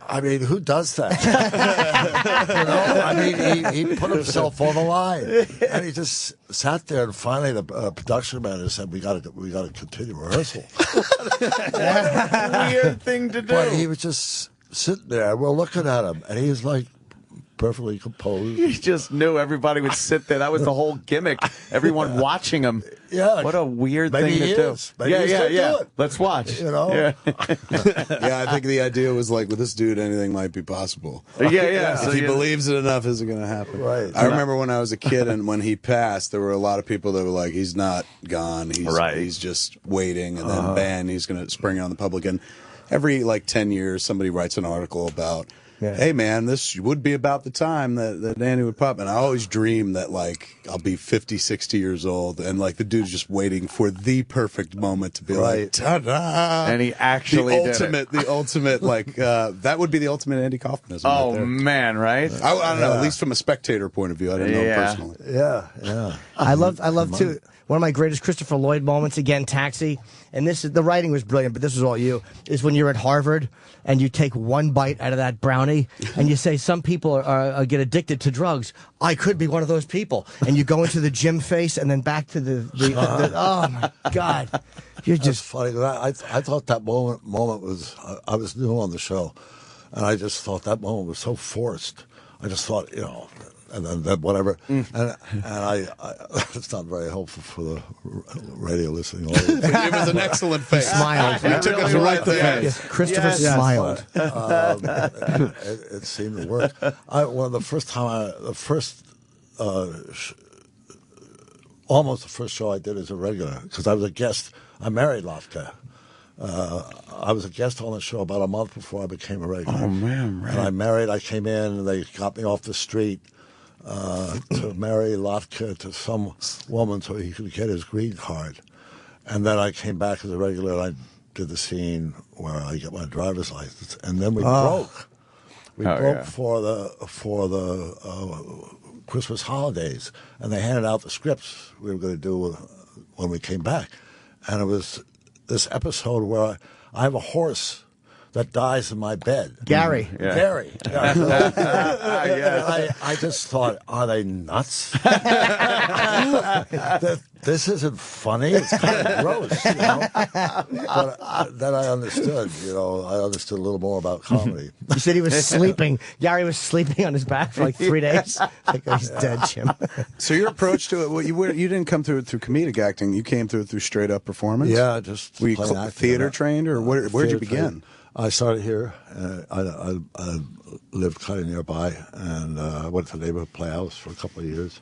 I mean, who does that? I mean, he put himself on the line, and he just sat there. And finally, the production manager said, "We got to continue rehearsal." Weird thing to do. But he was just sitting there. We're looking at him, and he was like perfectly composed. He just knew everybody would sit there. That was the whole gimmick. Everyone watching him. Yeah. What a weird Maybe thing he to is. do. Maybe he's gonna do it. Let's watch. You know? Yeah. Yeah, I think the idea was like, with this dude, anything might be possible. Yeah. If So he you- believes it enough, is it going to happen? Right. I remember when I was a kid and when he passed, there were a lot of people that were like, he's not gone. He's just waiting. And then, bam, he's going to spring on the public. And every, 10 years, somebody writes an article about, hey, man, this would be about the time that Danny would pop. And I always dream that, I'll be 50, 60 years old. And, the dude's just waiting for the perfect moment to be like, ta-da! And he actually did it. The ultimate, that would be the ultimate Andy Kaufmanism. Oh, right there. man, right? I don't know, at least from a spectator point of view. I didn't know him personally. Yeah. I love too. One of my greatest Christopher Lloyd moments, again, Taxi, and the writing was brilliant, but this was all you, is when you're at Harvard and you take one bite out of that brownie and you say, some people get addicted to drugs. I could be one of those people. And you go into the gym face and then back to the oh my God. You're That's just funny. I thought that moment was, I was new on the show, and I just thought that moment was so forced. I just thought, and then whatever. And I it's not very helpful for the radio listening audience. It was an excellent face. Smiled. You took us right there. Yes, Christopher smiled. It seemed to work. Almost the first show I did as a regular, because I was a guest. I married Lotka. I was a guest on the show about a month before I became a regular. Oh, man, right. And I came in, and they got me off the street to marry Lotka to some woman so he could get his green card. And then I came back as a regular, and I did the scene where I get my driver's license. And then we broke. We broke for the Christmas holidays, and they handed out the scripts we were going to do when we came back. And it was this episode where I have a horse that dies in my bed. Gary. Yeah. Gary. Yeah. I just thought, are they nuts? This isn't funny. It's kind of gross, But then I understood, I understood a little more about comedy. You said he was sleeping. Gary was sleeping on his back for 3 days. He's dead, Jim. So your approach to it, you didn't come through it through comedic acting. You came through it through straight up performance. Yeah, just were you theater trained, or where'd you begin? Trained. I started here. I lived kind of nearby, and I went to the neighborhood playhouse for a couple of years.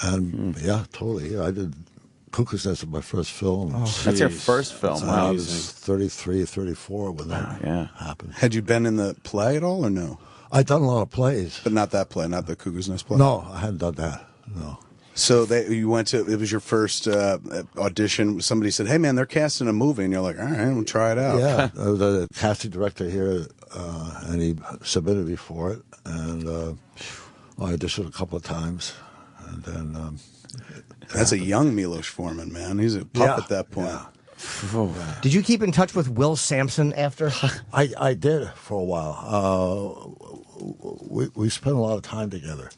And yeah, totally. I did Cuckoo's Nest was my first film. That's your first film. Wow. I was 33, 34 when that happened. Had you been in the play at all, or no? I'd done a lot of plays. But not that play, not the Cuckoo's Nest play? No, I hadn't done that, no. So you went to, it was your first audition. Somebody said, hey, man, they're casting a movie. And you're like, all right, we'll try it out. Yeah, the casting director here, and he submitted me for it. And I auditioned a couple of times. And then... That's a young Milos Forman, man. He's a pup at that point. Yeah. Did you keep in touch with Will Sampson after? I did for a while. We spent a lot of time together.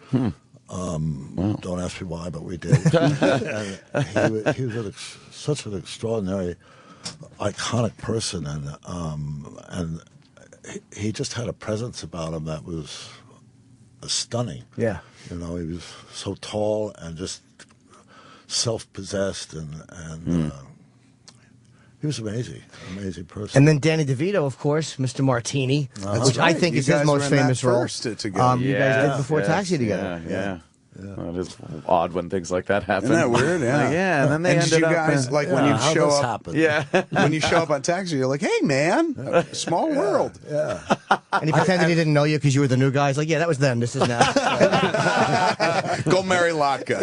Don't ask me why, but we did. And he was such an extraordinary, iconic person, and he just had a presence about him that was stunning. Yeah, he was so tall and just self-possessed, and he was amazing person. And then Danny DeVito, of course, Mr. Martini, which I think is his most famous role. You guys did Before Taxi together. Yeah. Well, it is odd when things like that happen. Isn't that weird? Yeah. And then they ended you up guys, when you show up, when you show up on Taxi, you're like, hey, man, small world. Yeah. And he pretended he didn't know you because you were the new guy. He's like, yeah, that was then. This is now. Go marry Lotka.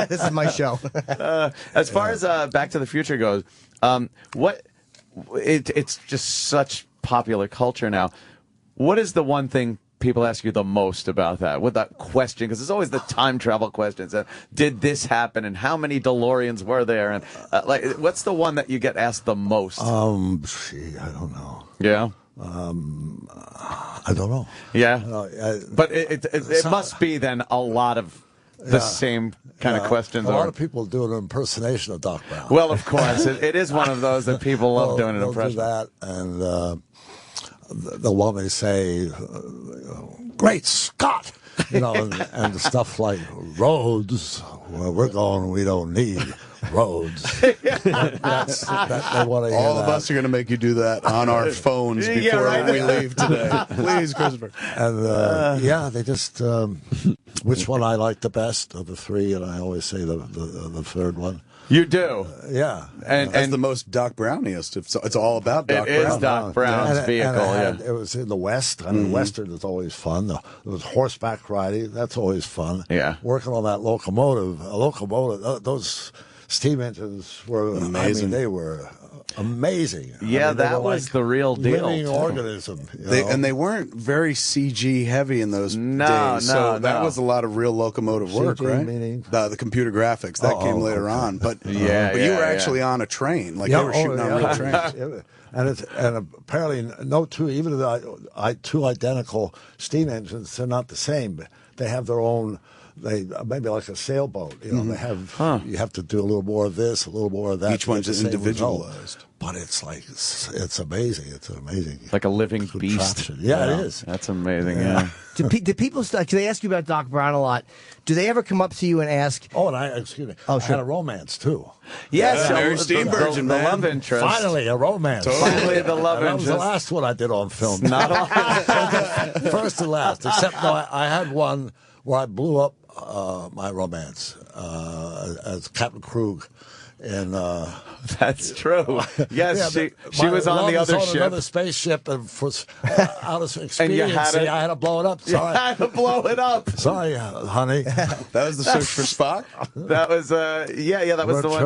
This is my show. As far as Back to the Future goes, it's just such popular culture now. What is the one thing people ask you the most about that? With that question, because it's always the time travel questions. Did this happen? And how many DeLoreans were there? And what's the one that you get asked the most? I don't know. Yeah. I don't know. Yeah. But it must be then a lot of the same kind of questions. A lot of people do an impersonation of Doc Brown. Well, of course, it is one of those that people love doing an impression. Do that, and they'll want me to say, Great Scott! And stuff like roads. Where we're going, we don't need roads. They want to hear All of that. us are going to make you do that on our phones before we leave today. Please, Christopher. And they just which one I like the best of the three, and I always say the third one. You do, yeah, and the most Doc Browniest. It's all about Doc Brown. It is Doc Brown's vehicle. It was in the West. I mean, Western is always fun. There was horseback riding. That's always fun. Yeah, working on that locomotive. Those steam engines were amazing. I mean, they were amazing. Yeah, I mean, that was the real deal. Living organism. And they weren't very CG heavy in those days. So that was a lot of real locomotive work, CG right? Meaning? The computer graphics that came later on. But you were actually on a train, like they were shooting on real trains. And apparently no two, even the two identical steam engines, they're not the same. But they have their own. They maybe like a sailboat. They have. You have to do a little more of this, a little more of that. Each one's just individualized. But it's like it's amazing. It's amazing. Like a living beast. Yeah, it is. That's amazing. Yeah. Do people? Do they ask you about Doc Brown a lot? Do they ever come up to you and ask? Oh, and excuse me. I had a romance too. Yes, Mary Steenburgen, the love interest. Finally, a romance. Finally, the love interest. That was the last one I did on film. Not all. First and last. Except I had one where I blew up my romance as Captain Krug. And that's true. Yes, she was on the other ship. Another spaceship, and for out of experience, and I had to blow it up. Sorry. You had to blow it up. Sorry, honey. That was the search for Spock. That was that was the one.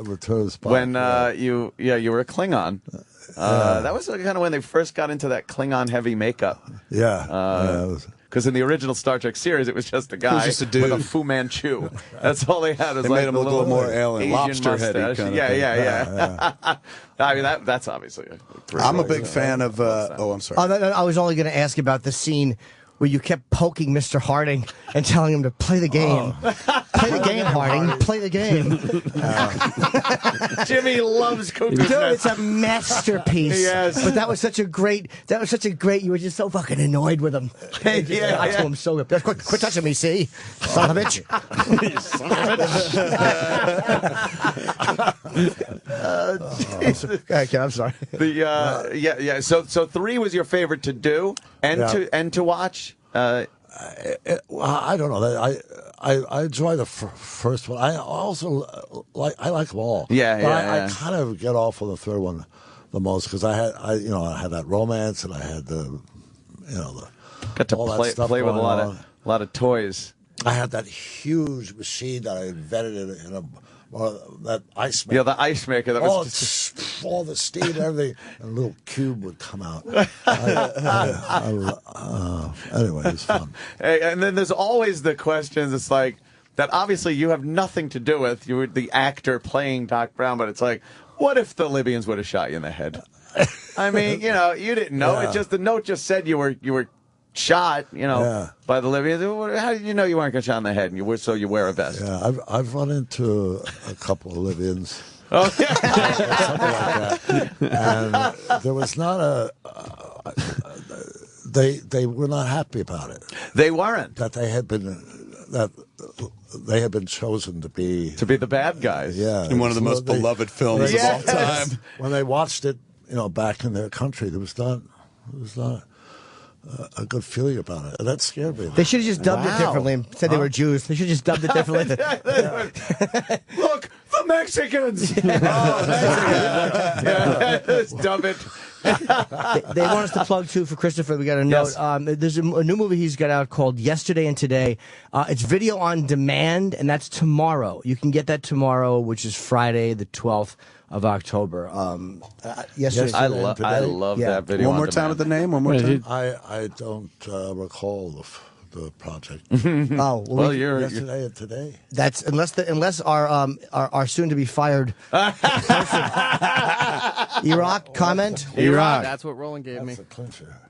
Return of Spock. When you were a Klingon. That was kind of when they first got into that Klingon heavy makeup. Yeah. Because in the original Star Trek series, it was just a guy with a Fu Manchu. That's all they had. They made him look a little more alien, lobster-headed kind of thing. Yeah. I mean, that's obviously. I'm a big fan of. I'm sorry. I was only going to ask about the scene where you kept poking Mr. Harding and telling him to play the game. Play the game, Harding. Play the game. Jimmy loves cookies. Dude, it's a masterpiece. Yes. But that was such a great, you were just so fucking annoyed with him. I told him so good. Quit touching me, see? Son of a bitch. Okay, I'm sorry. So 3 was your favorite to do and to watch. I don't know. I enjoy the first one. I also like them all. I kind of get off on the third one the most because I had that romance and I had got to all play with a lot of toys. I had that huge machine that I invented in that ice maker. Yeah, the ice maker. That was all the steam and everything, and a little cube would come out. Anyway, it was fun. Hey, and then there's always the questions. It's like that. Obviously, you have nothing to do with. You were the actor playing Doc Brown, but it's like, what if the Libyans would have shot you in the head? I mean, you didn't know. Yeah. It just the note just said you were shot, by the Libyans. How did you know you weren't going to shot in the head? And you wear a vest. Yeah, I've run into a couple of Libyans. Oh, yeah. Something like that. And there was not they were not happy about it. They weren't. That they had been chosen to be the bad guys. Yeah, in one of the most beloved films of all time. When they watched it, back in their country, there was not a good feeling about it. And that scared me. They should have just dubbed it differently and said they were Jews. They should have just dubbed it differently. Look, the Mexicans! Let's dub it. They want us to plug, too, for Christopher. We got a note. Yes. There's a new movie he's got out called Yesterday and Today. It's video on demand, and that's tomorrow. You can get that tomorrow, which is Friday, the 12th of October. I love that video. One more time with the name. One more time. I don't recall the project. You're Yesterday and Today. That's unless our soon to be fired person Iraq comment? Iraq. That's what Roland gave me.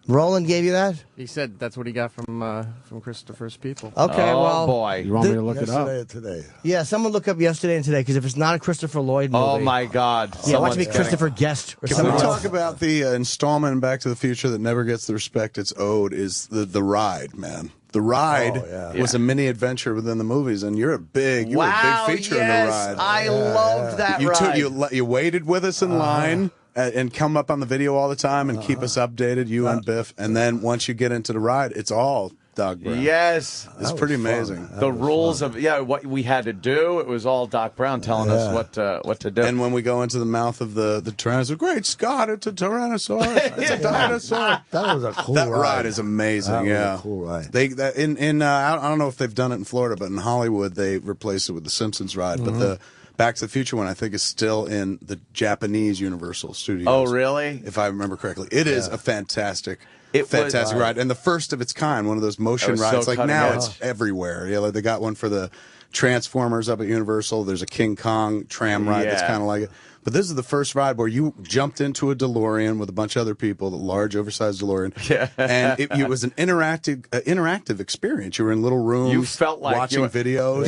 Roland gave you that? He said that's what he got from Christopher's people. Okay, Oh, well, boy. You want me to look it up? Yesterday and today. yeah, someone look up Yesterday and Today, because if it's not a Christopher Lloyd movie, Oh, my God. yeah, watch Someone's me Christopher Guest or Can we something talk else. about the installment in Back to the Future that never gets the respect it's owed? Is the ride, man? The ride was a mini adventure within the movies, and you were a big feature in the ride. I loved that ride. You waited with us in line and come up on the video all the time and keep us updated, you and Biff. And then once you get into the ride, it's all Doc Brown. Yes. It's pretty amazing. The rules of what we had to do, it was all Doc Brown telling us what to do. And when we go into the mouth of the Tyrannosaurus, great Scott, it's a Tyrannosaurus. It's a dinosaur. That was a cool That ride. ride is amazing. That was a cool ride. I don't know if they've done it in Florida, but in Hollywood they replaced it with the Simpsons ride. But the Back to the Future one, I think, is still in the Japanese Universal Studios. Oh, really? If I remember correctly, it is a fantastic ride, and the first of its kind. One of those motion rides. Like now, it's everywhere. Like they got one for the Transformers up at Universal. There's a King Kong tram ride that's kind of like it. But this is the first ride where you jumped into a DeLorean with a bunch of other people, the large, oversized DeLorean. Yeah. And it was an interactive experience. You were in little rooms. You felt like watching videos.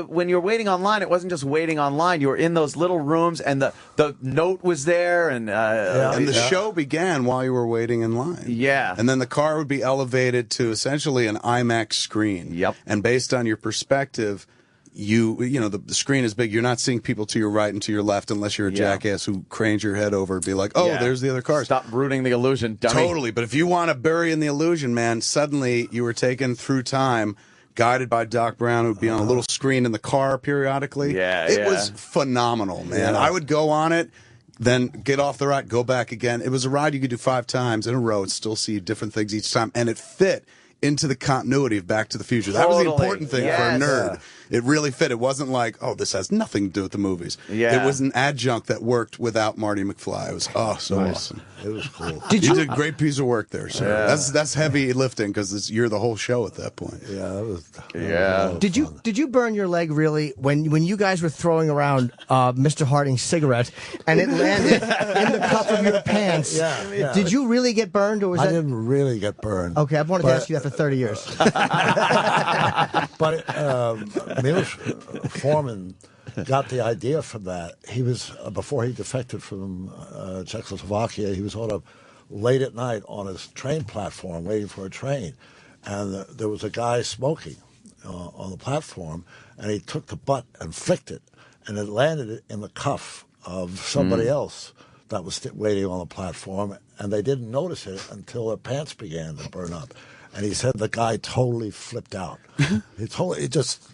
When you were waiting online, it wasn't just waiting online. You were in those little rooms, and the note was there, and the show began while you were waiting in line. Yeah. And then the car would be elevated to essentially an IMAX screen. Yep. And based on your perspective, the screen is big. You're not seeing people to your right and to your left unless you're a jackass who cranes your head over and be like, there's the other cars. Stop ruining the illusion, dummy. Totally. But if you want to bury in the illusion, man, suddenly you were taken through time, guided by Doc Brown, who would be on a little screen in the car periodically. It was phenomenal, man. I would go on it, then get off the ride, go back again. It was a ride you could do 5 times in a row and still see different things each time. And it fit into the continuity of Back to the Future. That was the important thing for a nerd. It really fit. It wasn't like, this has nothing to do with the movies. It was an adjunct that worked without Marty McFly. It was awesome. It was cool. You did a great piece of work there, sir. Yeah. That's heavy lifting because you're the whole show at that point. Yeah, that was. Yeah. Did you burn your leg really when you guys were throwing around Mr. Harding's cigarette and it landed in the cup of your pants? Yeah. Did you really get burned, or was I that? didn't really get burned. Okay, I've wanted to ask you that for 30 years. But Milos Forman got the idea from that. He was before he defected from Czechoslovakia. He was sort of late at night on his train platform waiting for a train, and there was a guy smoking on the platform, and he took the butt and flicked it, and it landed in the cuff of somebody else that was waiting on the platform, and they didn't notice it until their pants began to burn up. And he said the guy totally flipped out. He just,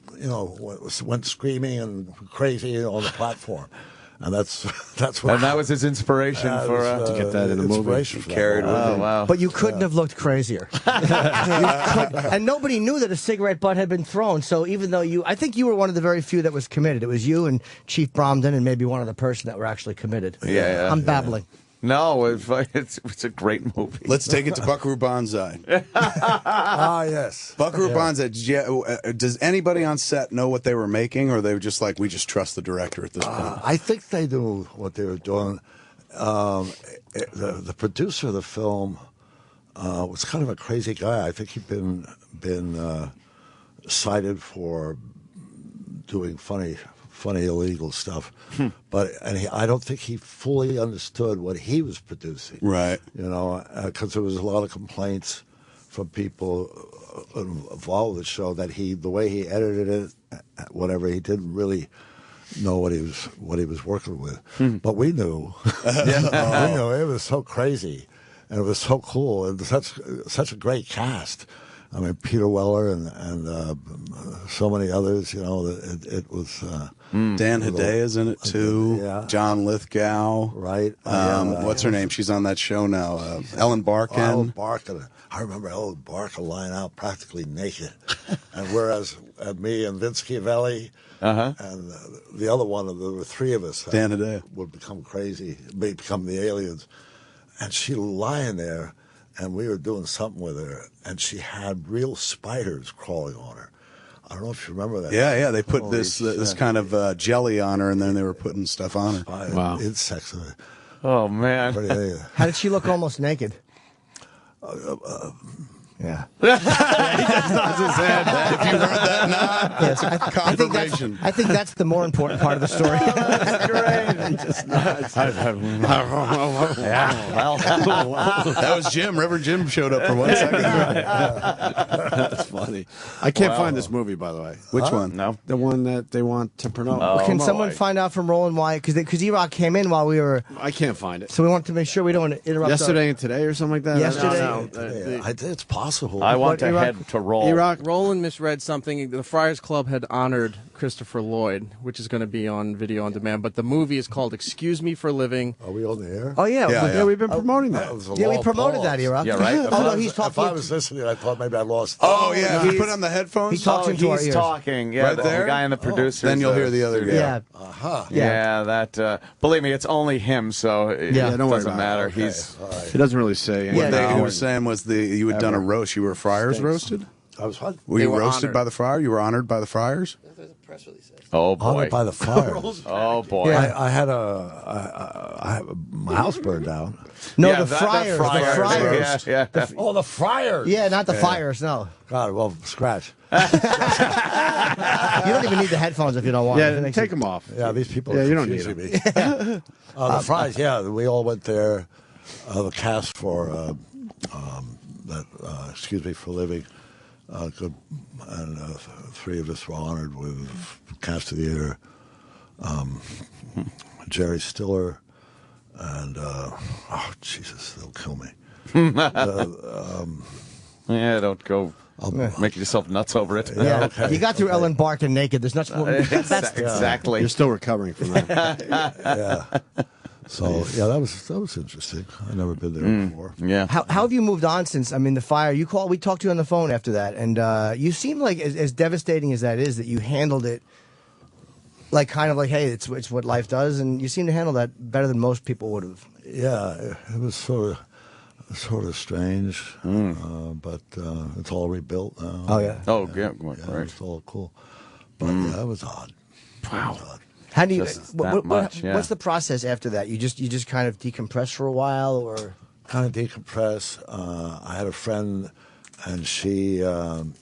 went screaming and crazy on the platform. And that's what. And that was his inspiration to get that in the movie. Carried with him. Wow. But you couldn't have looked crazier. And nobody knew that a cigarette butt had been thrown. So even though I think you were one of the very few that was committed. It was you and Chief Bromden and maybe one other person that were actually committed. I'm babbling. No, it's a great movie. Let's take it to Buckaroo Banzai. Yes. Buckaroo Banzai. Does anybody on set know what they were making, or they were just like, we just trust the director at this point? I think they knew what they were doing. The producer of the film was kind of a crazy guy. I think he'd been cited for doing funny illegal stuff, but I don't think he fully understood what he was producing. Right. Because there was a lot of complaints from people involved with the show that the way he edited it, whatever, he didn't really know what he was working with. But we knew. We knew. It was so crazy, and it was so cool, and such a great cast. I mean, Peter Weller and so many others. It was. Dan Hideya's in it too. John Lithgow. Right. What's her name? She's on that show now. Ellen Barkin. Ellen Barkin. I remember Ellen Barkin lying out practically naked, and whereas me and Vince Schiavelli and the other one, there were 3 of us. Dan Hedaya would become crazy, become the aliens, and she lying there. And we were doing something with her, and she had real spiders crawling on her. I don't know if you remember that. Yeah. They put this kind of jelly on her, and then they were putting stuff on her. Insects. Oh man. How did she look almost naked? Yeah. He just nods his head. If you heard that nod, Yes, confirmation. I think that's the more important part of the story. That's great. He just nods. That was Jim. Reverend Jim showed up for 1 second. That's funny. I can't find this movie, by the way. Which one? No. The one that they want to promote. Can someone find out from Roland why? Because E-Rock came in while we were. I can't find it. So we wanted to make sure we don't interrupt. Yesterday and today or something like that? Yesterday. It's possible. I want to head to roll. Roland misread something. The Friars Club had honored Christopher Lloyd, which is going to be on video on demand. But the movie is called "Excuse Me for Living." Are we on the air? Oh yeah, we've been promoting that. Yeah, we promoted that, E-Rock. Yeah, right. Oh no, he's If talking. I was listening, I thought maybe I lost. Oh yeah, if you put on the headphones. He talks into our he's ears. talking. Yeah, Right the there? guy and the producer. Then you'll hear the other guy. Yeah. Yeah, that. Believe me, it's only him, so it don't worry doesn't about matter. it. He's. He doesn't really say anything. What he was saying was you had done a roast. You were Friars roasted? I was what? Were you were roasted honored. by the Friars? You were honored by the Friars? Oh boy. Honored by the Friars. Oh boy. I had my house burned down. No, Yeah, the that Friars. Friars. The Friars. Yeah. Oh, the Friars. Yeah, not the Fires. No. God, well, scratch. You don't even need the headphones if you don't want. Yeah, it. take them off. Yeah, these people Yeah, are you don't need confusing me. The Friars, yeah, we all went there. The cast for that Excuse Me for Living, good, and three of us were honored with Cast of the Year. Jerry Stiller, and oh Jesus, they'll kill me. Yeah, don't go making yourself nuts over it. Yeah, okay. you got through Ellen Barkin naked. There's not more. Exactly. You're still recovering from that. Yeah. So yeah, that was interesting. I've never been there before. Yeah. How have you moved on since? I mean, the fire. You called. We talked to you on the phone after that, and you seemed like, as devastating as that is, that you handled it like kind of like, hey, it's what life does, and you seem to handle that better than most people would have. Yeah, it was sort of strange, but it's all rebuilt now. Oh yeah. Oh yeah. Yeah, it's all cool. But yeah, it was odd. Wow. How do you? Just that much, yeah. What's the process after that? You just kind of decompress for a while, or Kind of decompress. I had a friend, and she wanted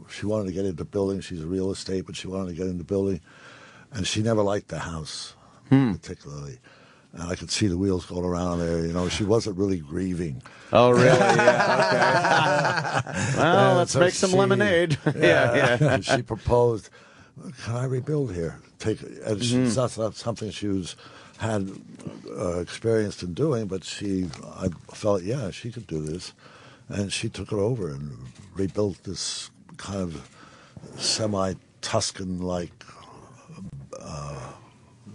she wanted to get into building. She's a real estate, but she wanted to get into building, and she never liked the house particularly. And I could see the wheels going around there. You know, she wasn't really grieving. Oh, really? Yeah. Okay. Well, let's so make some lemonade. Yeah. She proposed, "Can I rebuild here?" And it's not something she had experienced in doing, but I felt, yeah, she could do this, and she took it over and rebuilt this kind of semi-Tuscan like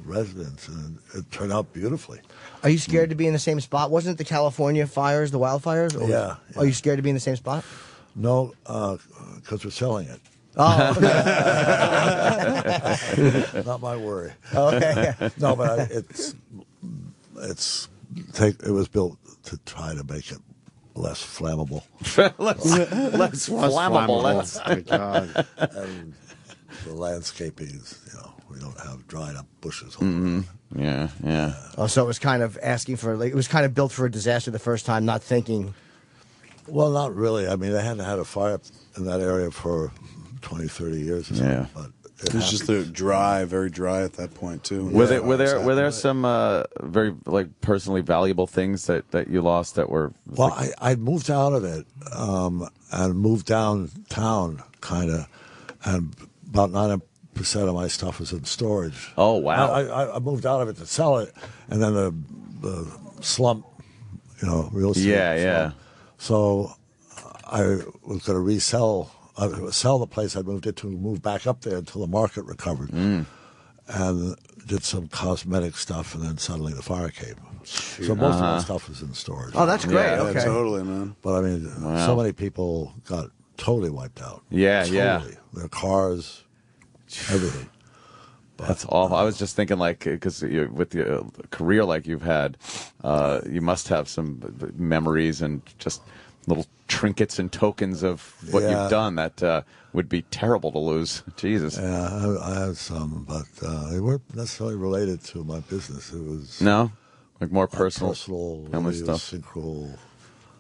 residence, and it turned out beautifully. are you scared to be in the same spot? Wasn't it the California fires, the wildfires? Or Yeah. Are you scared to be in the same spot? No, because we're selling it. Oh, Not my worry. okay. No, but it was built to try to make it less flammable. Less flammable. Let's. Oh, my God. And the landscaping is, we don't have dried up bushes all around. Yeah. Oh, so it was kind of asking for, like, it was kind of built for a disaster the first time, not thinking. Well, not really. I mean, they hadn't had a fire in that area for 20, 30 years or something. Yeah. But It was just very dry at that point too. Were there some very personally valuable things that you lost that were? Well, I moved out of it and moved downtown, kind of, and about 90% of my stuff was in storage. Oh wow! I moved out of it to sell it, and then the slump, real estate. Yeah. So I was going to sell the place I moved into, move back up there until the market recovered, and did some cosmetic stuff, and then suddenly the fire came. So most of my stuff is in storage. Oh, that's great. Yeah, okay. totally, man. But I mean, so many people got totally wiped out. Yeah. Their cars, everything. That's awful. I was just thinking, because with the career like you've had, you must have some memories and just little trinkets and tokens of what you've done that would be terrible to lose. Jesus. Yeah, I had some, but they weren't necessarily related to my business. It was like more personal family stuff.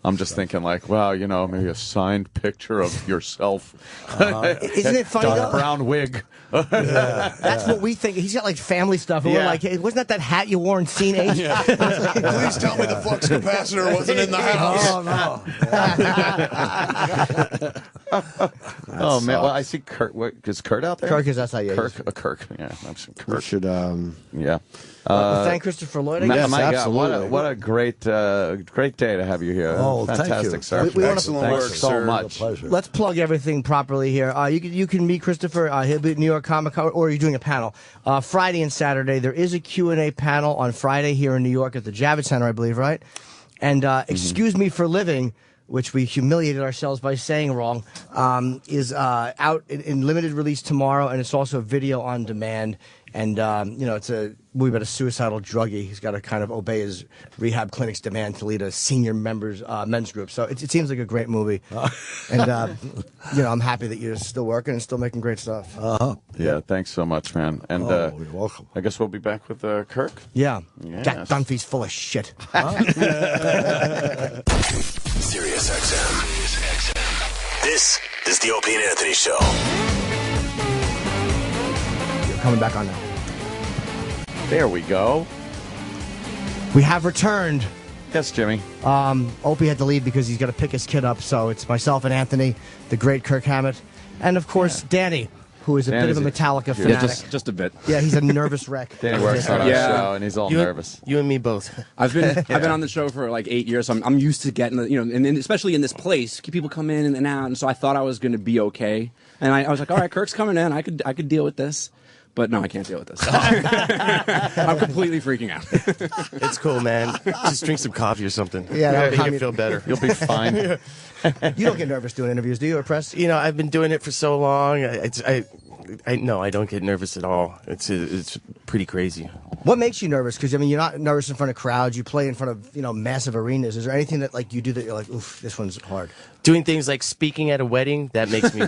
I'm just thinking, like, wow, maybe a signed picture of yourself. Isn't it funny, Dark brown wig. That's what we think. He's got like family stuff. And we're like, hey, wasn't that hat you wore in scene 8? Please tell me the flux capacitor wasn't in the house. Oh man! Well, I see Kurt. Is Kurt out there? Kirk is SIA. Kirk. Yeah, I've seen Kurt. We should. Yeah. Thank Christopher Lloyd. Yes, my absolutely. God, what a great day to have you here. Oh, fantastic, thank you. sir. Excellent work, so sir. much. Let's plug everything properly here. You can meet Christopher. He'll be at New York Comic Con, or you're doing a panel Friday and Saturday. There is a Q&A panel on Friday here in New York at the Javits Center, I believe, right? And Excuse Me for Living, which we humiliated ourselves by saying wrong, is out in limited release tomorrow, and it's also video on demand. And, it's a movie about a suicidal druggie. He's got to kind of obey his rehab clinic's demand to lead a senior men's group. So it seems like a great movie. And, I'm happy that you're still working and still making great stuff. Yeah, thanks so much, man. And you're welcome. I guess we'll be back with Kirk. Yeah. Yes. Jack Dunphy's full of shit. Sirius XM. This is the Opie and Anthony Show. You're coming back on now. There we go. We have returned. Yes, Jimmy. Opie had to leave because he's got to pick his kid up, so it's myself and Anthony, the great Kirk Hammett, and of course Danny, who is a bit of a Metallica fanatic. Just a bit. Yeah, he's a nervous wreck. Danny works on our show, and he's all nervous. You and me both. I've been on the show for like 8 years, so I'm used to getting and especially in this place, people come in and out, and so I thought I was going to be okay, and I was like, all right, Kirk's coming in, I could deal with this. But no, I can't deal with this. I'm completely freaking out. It's cool, man. Just drink some coffee or something. Yeah, make you feel better. You'll be fine. You don't get nervous doing interviews, do you, or press? I've been doing it for so long. No, I don't get nervous at all. It's pretty crazy. What makes you nervous? Because you're not nervous in front of crowds. You play in front of massive arenas. Is there anything that you do that you're like, oof, this one's hard? Doing things like speaking at a wedding, that makes me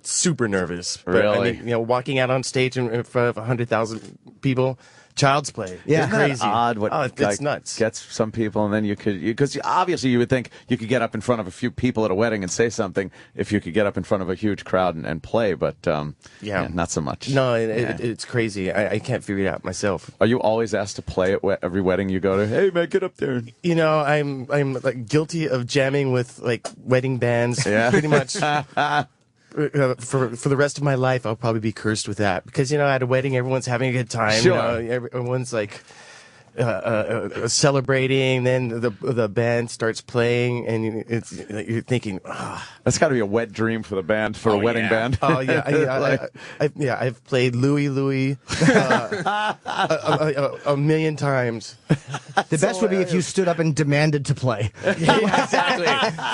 super nervous. Really? But, walking out on stage in front of 100,000 people, child's play. Yeah, it's crazy. Isn't that odd? What it's nuts. Gets some people, and then because obviously you would think you could get up in front of a few people at a wedding and say something if you could get up in front of a huge crowd and play, but not so much. No, it's crazy. I can't figure it out myself. Are you always asked to play at every wedding you go to? Hey man, get up there. I'm like guilty of jamming with like wedding bands. Yeah, pretty much. For the rest of my life, I'll probably be cursed with that because at a wedding, everyone's having a good time. Sure. Everyone's like celebrating. Then the band starts playing, and you're thinking, that's got to be a wet dream for the band, for a wedding band. Oh yeah, I've played Louie a million times. The best would be if you stood up and demanded to play. Yeah, exactly.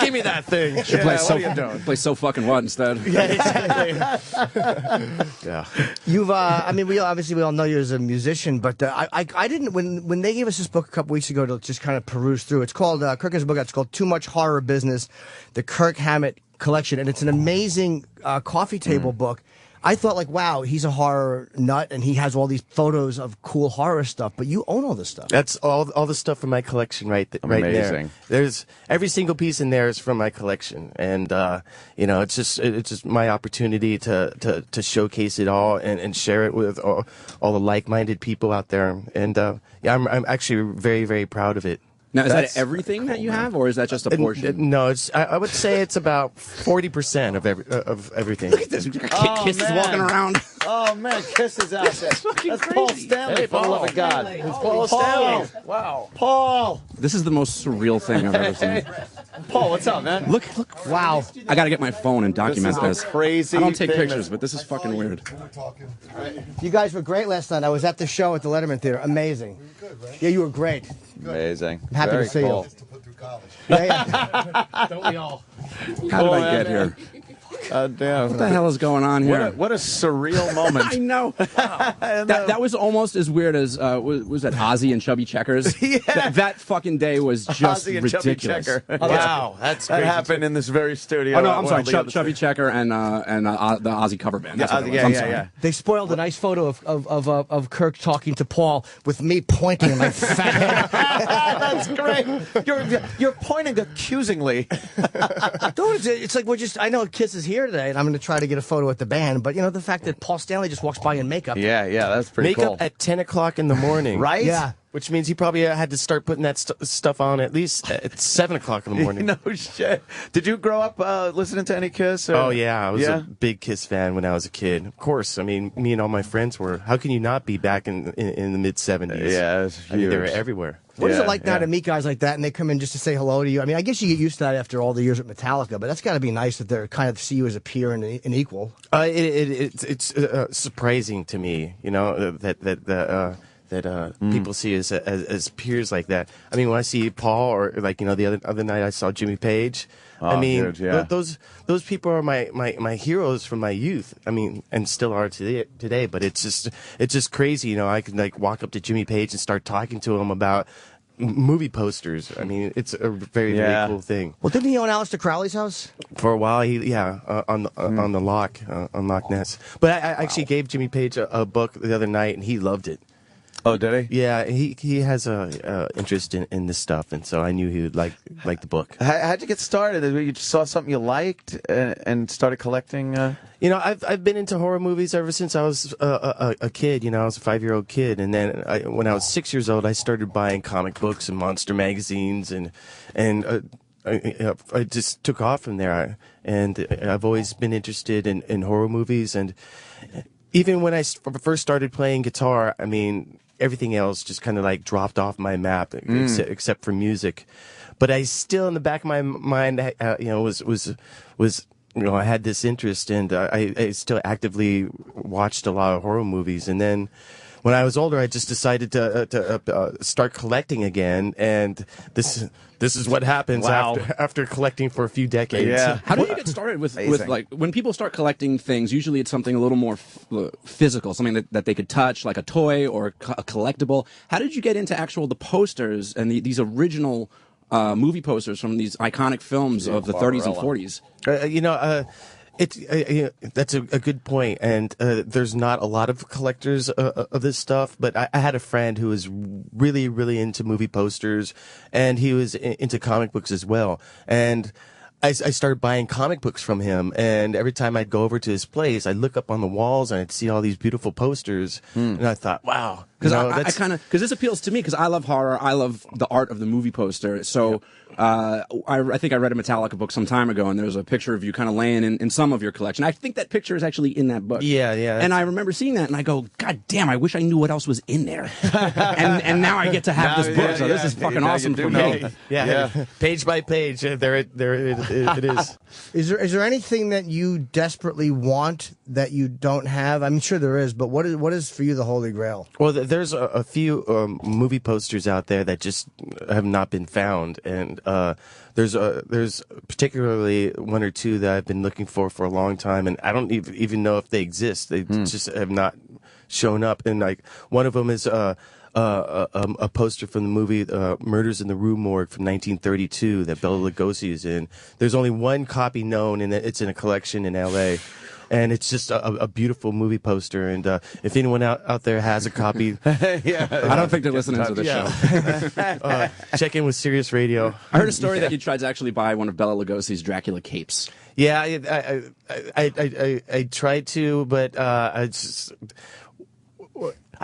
Give me that thing. Should play So Fucking What instead. Yeah, exactly. Yeah. You've, we all know you as a musician, but I didn't when they gave us this book a couple weeks ago to just kind of peruse through. It's called Kirk has a book out. It's called Too Much Horror Business, the Kirk Hammett Collection, and it's an amazing coffee table book. I thought, like, wow, he's a horror nut, and he has all these photos of cool horror stuff, but you own all this stuff. That's all the stuff from my collection right there. Amazing. There's every single piece in there is from my collection, and it's just my opportunity to showcase it all and share it with all the like-minded people out there, and I'm actually very, very proud of it. Now, is that everything that you have, or is that just a portion? No, I would say it's about 40% of everything. Look at this. Kiss is walking around. Oh, man, Kiss is out there. That's Paul Stanley, for the love of God. It's Paul Stanley. Wow. Paul. This is the most surreal thing I've ever seen. Paul, what's up, man? Look. Wow. I got to get my phone and document this. Crazy. I don't take pictures, but this is fucking weird. You guys were great last night. I was at the show at the Letterman Theater. Amazing. You were good, right? Yeah, you were great. Amazing. I'm happy Very to see cool. you. Yeah. Don't we all? How did I get here? Damn. What the hell is going on here? What a surreal moment. I know. That was almost as weird as was that Ozzy and Chubby Checkers? Yeah. That fucking day was just Ozzy and Chubby ridiculous. Checker. Wow, that's that crazy. happened in this very studio. Oh no, I'm sorry, Chubby Checker and the Ozzy cover band. That's what it was. I'm sorry. They spoiled a nice photo of Kirk talking to Paul with me pointing my fat head. That's great. You're pointing accusingly. Dude, it's like we're just. I know Kiss is here today, and I'm going to try to get a photo at the band. But you know the fact that Paul Stanley just walks by in makeup. Yeah, that's pretty Makeup cool. at 10 o'clock in the morning. Right? Yeah. Which means he probably had to start putting that stuff on at least at 7 o'clock in the morning. No shit. Did you grow up listening to any Kiss? Or? Oh, yeah. I was a big Kiss fan when I was a kid. Of course. I mean, me and all my friends were. How can you not be back in the mid-'70s? Yeah, it's huge. I mean, they were everywhere. What is it like now to meet guys like that and they come in just to say hello to you? I mean, I guess you get used to that after all the years with Metallica, but that's got to be nice that they're kind of see you as a peer and an equal. It's surprising to me, you know, that people see us as peers like that. I mean, when I see Paul or like, you know, the other night I saw Jimmy Page. I mean, dude, those people are my heroes from my youth. I mean, and still are today. But it's just crazy. You know, I can like walk up to Jimmy Page and start talking to him about movie posters. I mean, it's a very cool thing. Well, didn't he own Aleister Crowley's house? For a while, on the Loch, on Loch Ness. But I actually gave Jimmy Page a book the other night, and he loved it. Oh, did he? Yeah, he has a interest in this stuff, and so I knew he would like the book. How'd you get started? You just saw something you liked and started collecting? You know, I've been into horror movies ever since I was a kid. You know, I was a 5-year-old kid, and then when I was 6 years old, I started buying comic books and monster magazines, and I just took off from there. And I've always been interested in horror movies, and even when I first started playing guitar, I mean, everything else just kind of like dropped off my map, except for music. But I still, in the back of my mind, you know, was you know, I had this interest, and I still actively watched a lot of horror movies. And then when I was older, I just decided to start collecting again, and this is what happens after collecting for a few decades. Yeah. How did you get started with like when people start collecting things? Usually, it's something a little more physical, something that they could touch, like a toy or a collectible. How did you get into the posters and these original movie posters from these iconic films of the 30s and 40s? You know, that's a good point, and there's not a lot of collectors of this stuff, but I had a friend who was really, really into movie posters, and he was into comic books as well, and I started buying comic books from him, and every time I'd go over to his place, I'd look up on the walls and I'd see all these beautiful posters, and I thought, wow. Because because this appeals to me because I love horror, I love the art of the movie poster. So I think I read a Metallica book some time ago, and there's a picture of you kind of laying in some of your collection. I think that picture is actually in that book. Yeah. And I remember seeing that, and I go, God damn, I wish I knew what else was in there. and now I get to have this book, so this is fucking awesome for me. Yeah. Page by page, there it is. Is there anything that you desperately want that you don't have? I'm sure there is, but what is for you the Holy Grail? Well, there's a few movie posters out there that just have not been found, and there's particularly one or two that I've been looking for a long time, and I don't even know if they exist. They just have not shown up. And like one of them is a poster from the movie Murders in the Rue Morgue from 1932 that Bela Lugosi is in. There's only one copy known, and it's in a collection in L.A., and it's just a beautiful movie poster. And if anyone out there has a copy, I don't think they're listening to this show. Check in with Sirius Radio. I heard a story that you tried to actually buy one of Bela Lugosi's Dracula capes. Yeah, I tried to, but I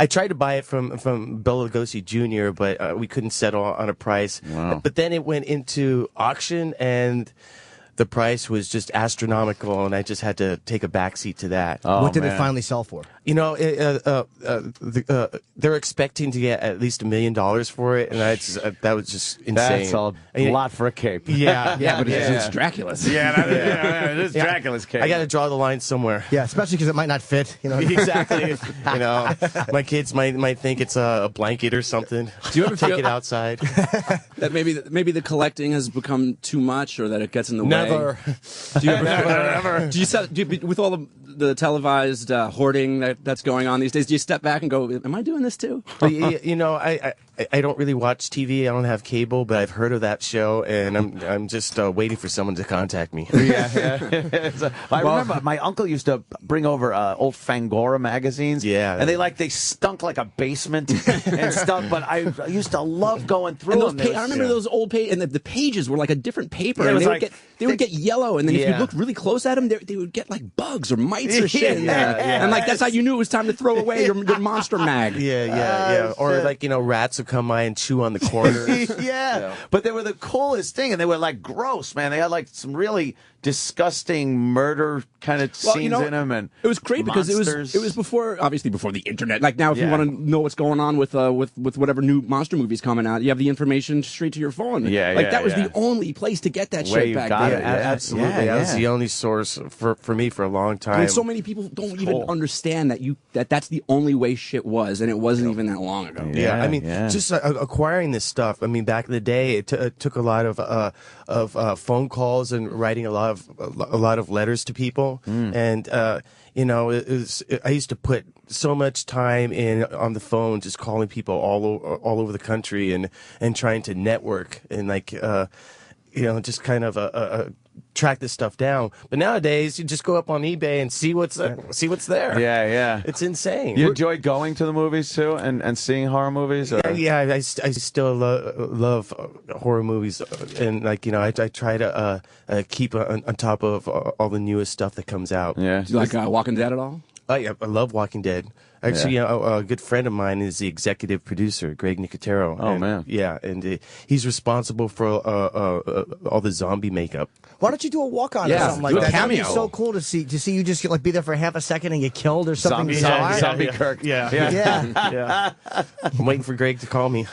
tried to buy it from Bela Lugosi Jr., but we couldn't settle on a price. Wow. But then it went into auction, and the price was just astronomical, and I just had to take a backseat to that. What did it finally sell for? You know, they're expecting to get at least $1 million for it, and that was just insane. That's a lot for a cape. Yeah, but it's Dracula's. It is Dracula's cape. I got to draw the line somewhere. Yeah, especially because it might not fit. You know, exactly. You know, my kids might think it's a blanket or something. Do you ever take feel it outside? That maybe the collecting has become too much, or that it gets in the way? Never. Do you, with all the televised hoarding that's going on these days, do you step back and go, am I doing this too? You know, I don't really watch TV. I don't have cable, but I've heard of that show, and I'm just waiting for someone to contact me. I remember my uncle used to bring over old Fangora magazines. Yeah. And they stunk like a basement and stuff, but I used to love going through And those them. I remember those old pages, and the pages were like a different paper, Yeah, it and was they would get yellow, and then if you Yeah. looked really close at them, they would get like bugs or mites or shit in there. Yeah. And like that's how you knew it was time to throw away your monster mag. Yeah. Or like, you know, rats would come by and chew on the corners. Yeah. But they were the coolest thing, and they were like gross, man. They had like some really disgusting murder kind of scenes in them, and it was great because it was before the internet. Like now, if you want to know what's going on with whatever new monster movies coming out, you have the information straight to your phone. That was the only place to get that shit back then. Absolutely, that was the only source for me for a long time. I mean, so many people don't even understand that's the only way shit was, and it wasn't even that long ago. I mean, just acquiring this stuff. I mean, back in the day, it took a lot of phone calls and writing a lot of letters to people, and you know, I used to put so much time on the phone, just calling people all over the country and trying to network and like you know, just kind of track this stuff down. But nowadays, you just go up on eBay and see what's there. Yeah. It's insane. You enjoy going to the movies too and seeing horror movies? Or? Yeah, I still love horror movies, and like, you know, I try to keep on top of all the newest stuff that comes out. Yeah. Do you like Walking Dead at all? Yeah, I love Walking Dead. Actually, a good friend of mine is the executive producer, Greg Nicotero. Oh, man. Yeah, and he's responsible for all the zombie makeup. Why don't you do a walk on or something like that? That'd be so cool to see you just like be there for half a second and get killed or something. Zombie Kirk. Yeah. I'm waiting for Greg to call me.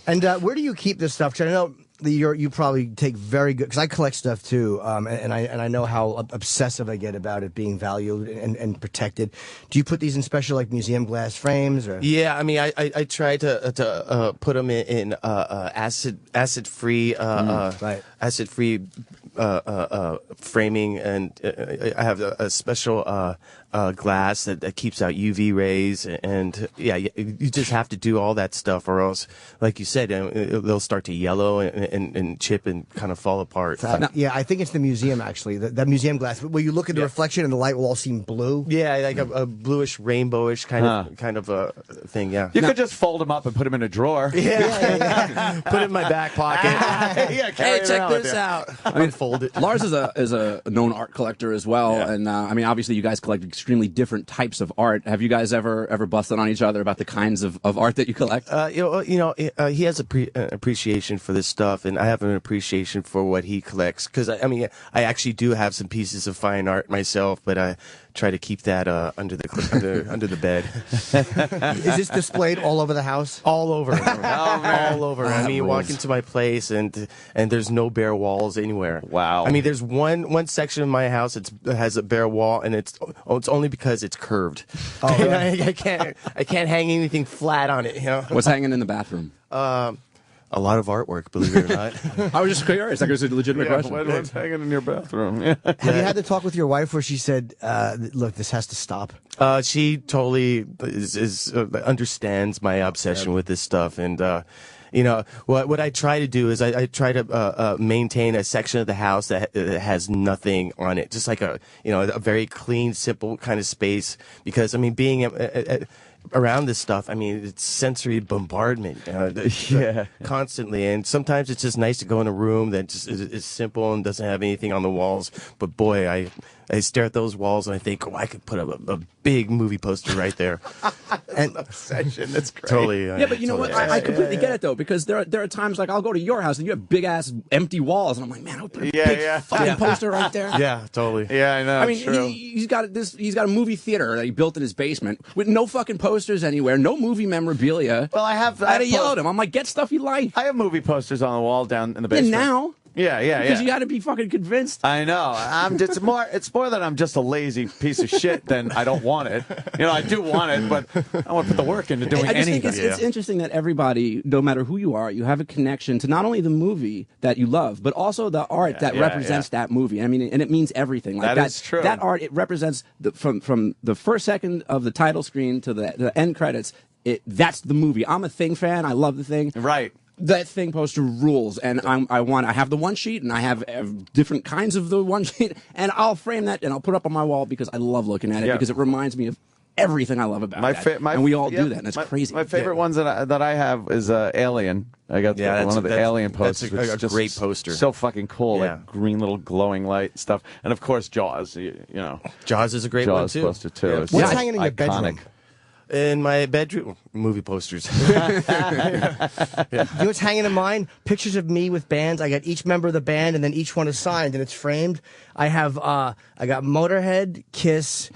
And where do you keep this stuff? 'Cause I know you probably take very good, because I collect stuff too, and I know how obsessive I get about it being valued and protected. Do you put these in special like museum glass frames? Or? Yeah, I mean, I try to put them in acid free framing, and I have a special glass that keeps out UV rays, and you just have to do all that stuff, or else, like you said, they'll start to yellow and chip and kind of fall apart. Yeah, I think it's the museum actually, that museum glass where you look at the reflection and the light will all seem blue. Yeah, like a bluish, rainbowish kind of a thing. Yeah, you could just fold them up and put them in a drawer. Yeah. Put it in my back pocket. Hey, check this out. I mean, fold it. Lars is a known art collector as well, and I mean, obviously, you guys collect extremely different types of art. Have you guys ever busted on each other about the kinds of art that you collect? He has an appreciation for this stuff, and I have an appreciation for what he collects. Because I mean, I actually do have some pieces of fine art myself, but I try to keep that under the bed. Is this displayed all over the house? All over. All over. I mean, you walk into my place and there's no bare walls anywhere. Wow. I mean, there's one section of my house that has a bare wall, and it's only because it's curved. Oh, really? I can't hang anything flat on it. You know. What's hanging in the bathroom? A lot of artwork, believe it or not. I was just curious. That was a legitimate question. What's hanging in your bathroom? Have you had to talk with your wife where she said, look, this has to stop? She totally understands my obsession with this stuff, and you know, what I try to do is I try to maintain a section of the house that has nothing on it, just like a very clean, simple kind of space. Because I mean, being around this stuff, I mean, it's sensory bombardment, constantly. And sometimes it's just nice to go in a room that just is simple and doesn't have anything on the walls. But boy, I stare at those walls and I think, I could put a big movie poster right there. And obsession. That's great. Totally. Yeah, but you know what? I completely get it though, because there are times like I'll go to your house and you have big ass empty walls, and I'm like, man, I'll put a big fucking poster right there. Yeah, totally. Yeah, I know. I mean, he's got a movie theater that he built in his basement with no fucking posters anywhere, no movie memorabilia. Well, I had to yell at him. I'm like, get stuff you like. I have movie posters on the wall down in the basement. Yeah, now. Yeah, yeah, Because yeah. you got to be fucking convinced. I know. It's more that I'm just a lazy piece of shit than I don't want it. You know, I do want it, but I want to put the work into doing I just anything. think it's interesting that everybody, no matter who you are, you have a connection to not only the movie that you love, but also the art that represents that movie. I mean, and it means everything. Like That is true. That art, it represents from the first second of the title screen to the end credits. That's the movie. I'm a Thing fan. I love the Thing. Right. That Thing poster rules, and I have the one sheet, and I have different kinds of the one sheet, and I'll frame that and I'll put it up on my wall because I love looking at it because it reminds me of everything I love about that. And we all do that, and it's crazy. My favorite ones that I have is Alien. I got one of the Alien posters. That's a which is great just poster. So fucking cool, like green little glowing light stuff, and of course Jaws. You know, Jaws is a great Jaws one too. poster too. What's hanging in your bedroom? In my bedroom, movie posters. You know what's hanging in mine? Pictures of me with bands. I got each member of the band, and then each one is signed, and it's framed. I have, I got Motorhead, Kiss,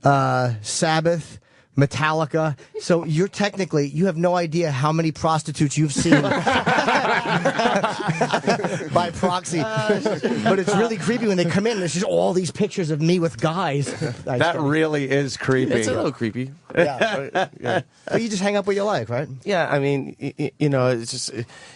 Sabbath, Metallica. So you have no idea how many prostitutes you've seen by proxy. But it's really creepy when they come in and there's just all these pictures of me with guys. That really is creepy. It's a little creepy. Yeah. But you just hang up what you like, right? Yeah, I mean, you know, it's just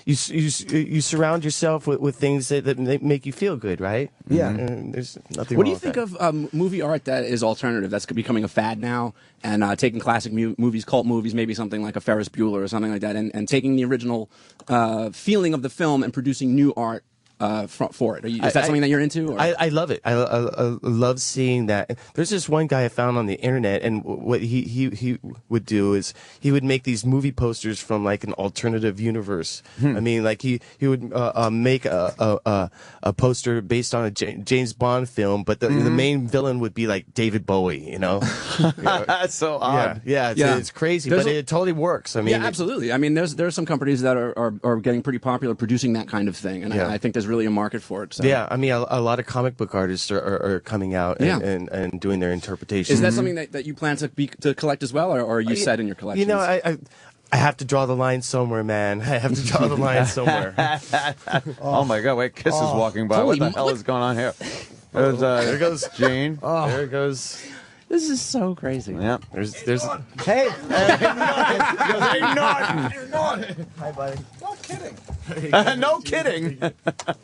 you surround yourself with things that make you feel good, right? Yeah. And there's nothing. What do wrong you think with that. of movie art that is alternative? That's becoming a fad now, and taking classic movies, cult movies, maybe something like a Ferris Bueller or something like that, and taking the original feeling of the film and producing new art for it. Is that something that you're into? Or? I love it. I love seeing that. There's this one guy I found on the internet, and what he would do is he would make these movie posters from like an alternative universe. I mean, like he would make a poster based on a James Bond film, but the main villain would be like David Bowie. You know, that's so odd. Yeah, it's crazy, but it totally works. I mean, yeah, absolutely. I mean, there's some companies that are getting pretty popular producing that kind of thing, and I think there's really a market for it. So. Yeah, I mean, a lot of comic book artists are coming out and doing their interpretation. Is that something that you plan to collect as well, or are you set in your collection? You know, I have to draw the line somewhere, man. I have to draw the line somewhere. Oh my God! Wait, Kiss is walking by. What the hell is going on here? There goes Gene. There goes. This is so crazy. Yeah. There's. Hey. Hey, Norton. Hi, buddy. No kidding. No kidding.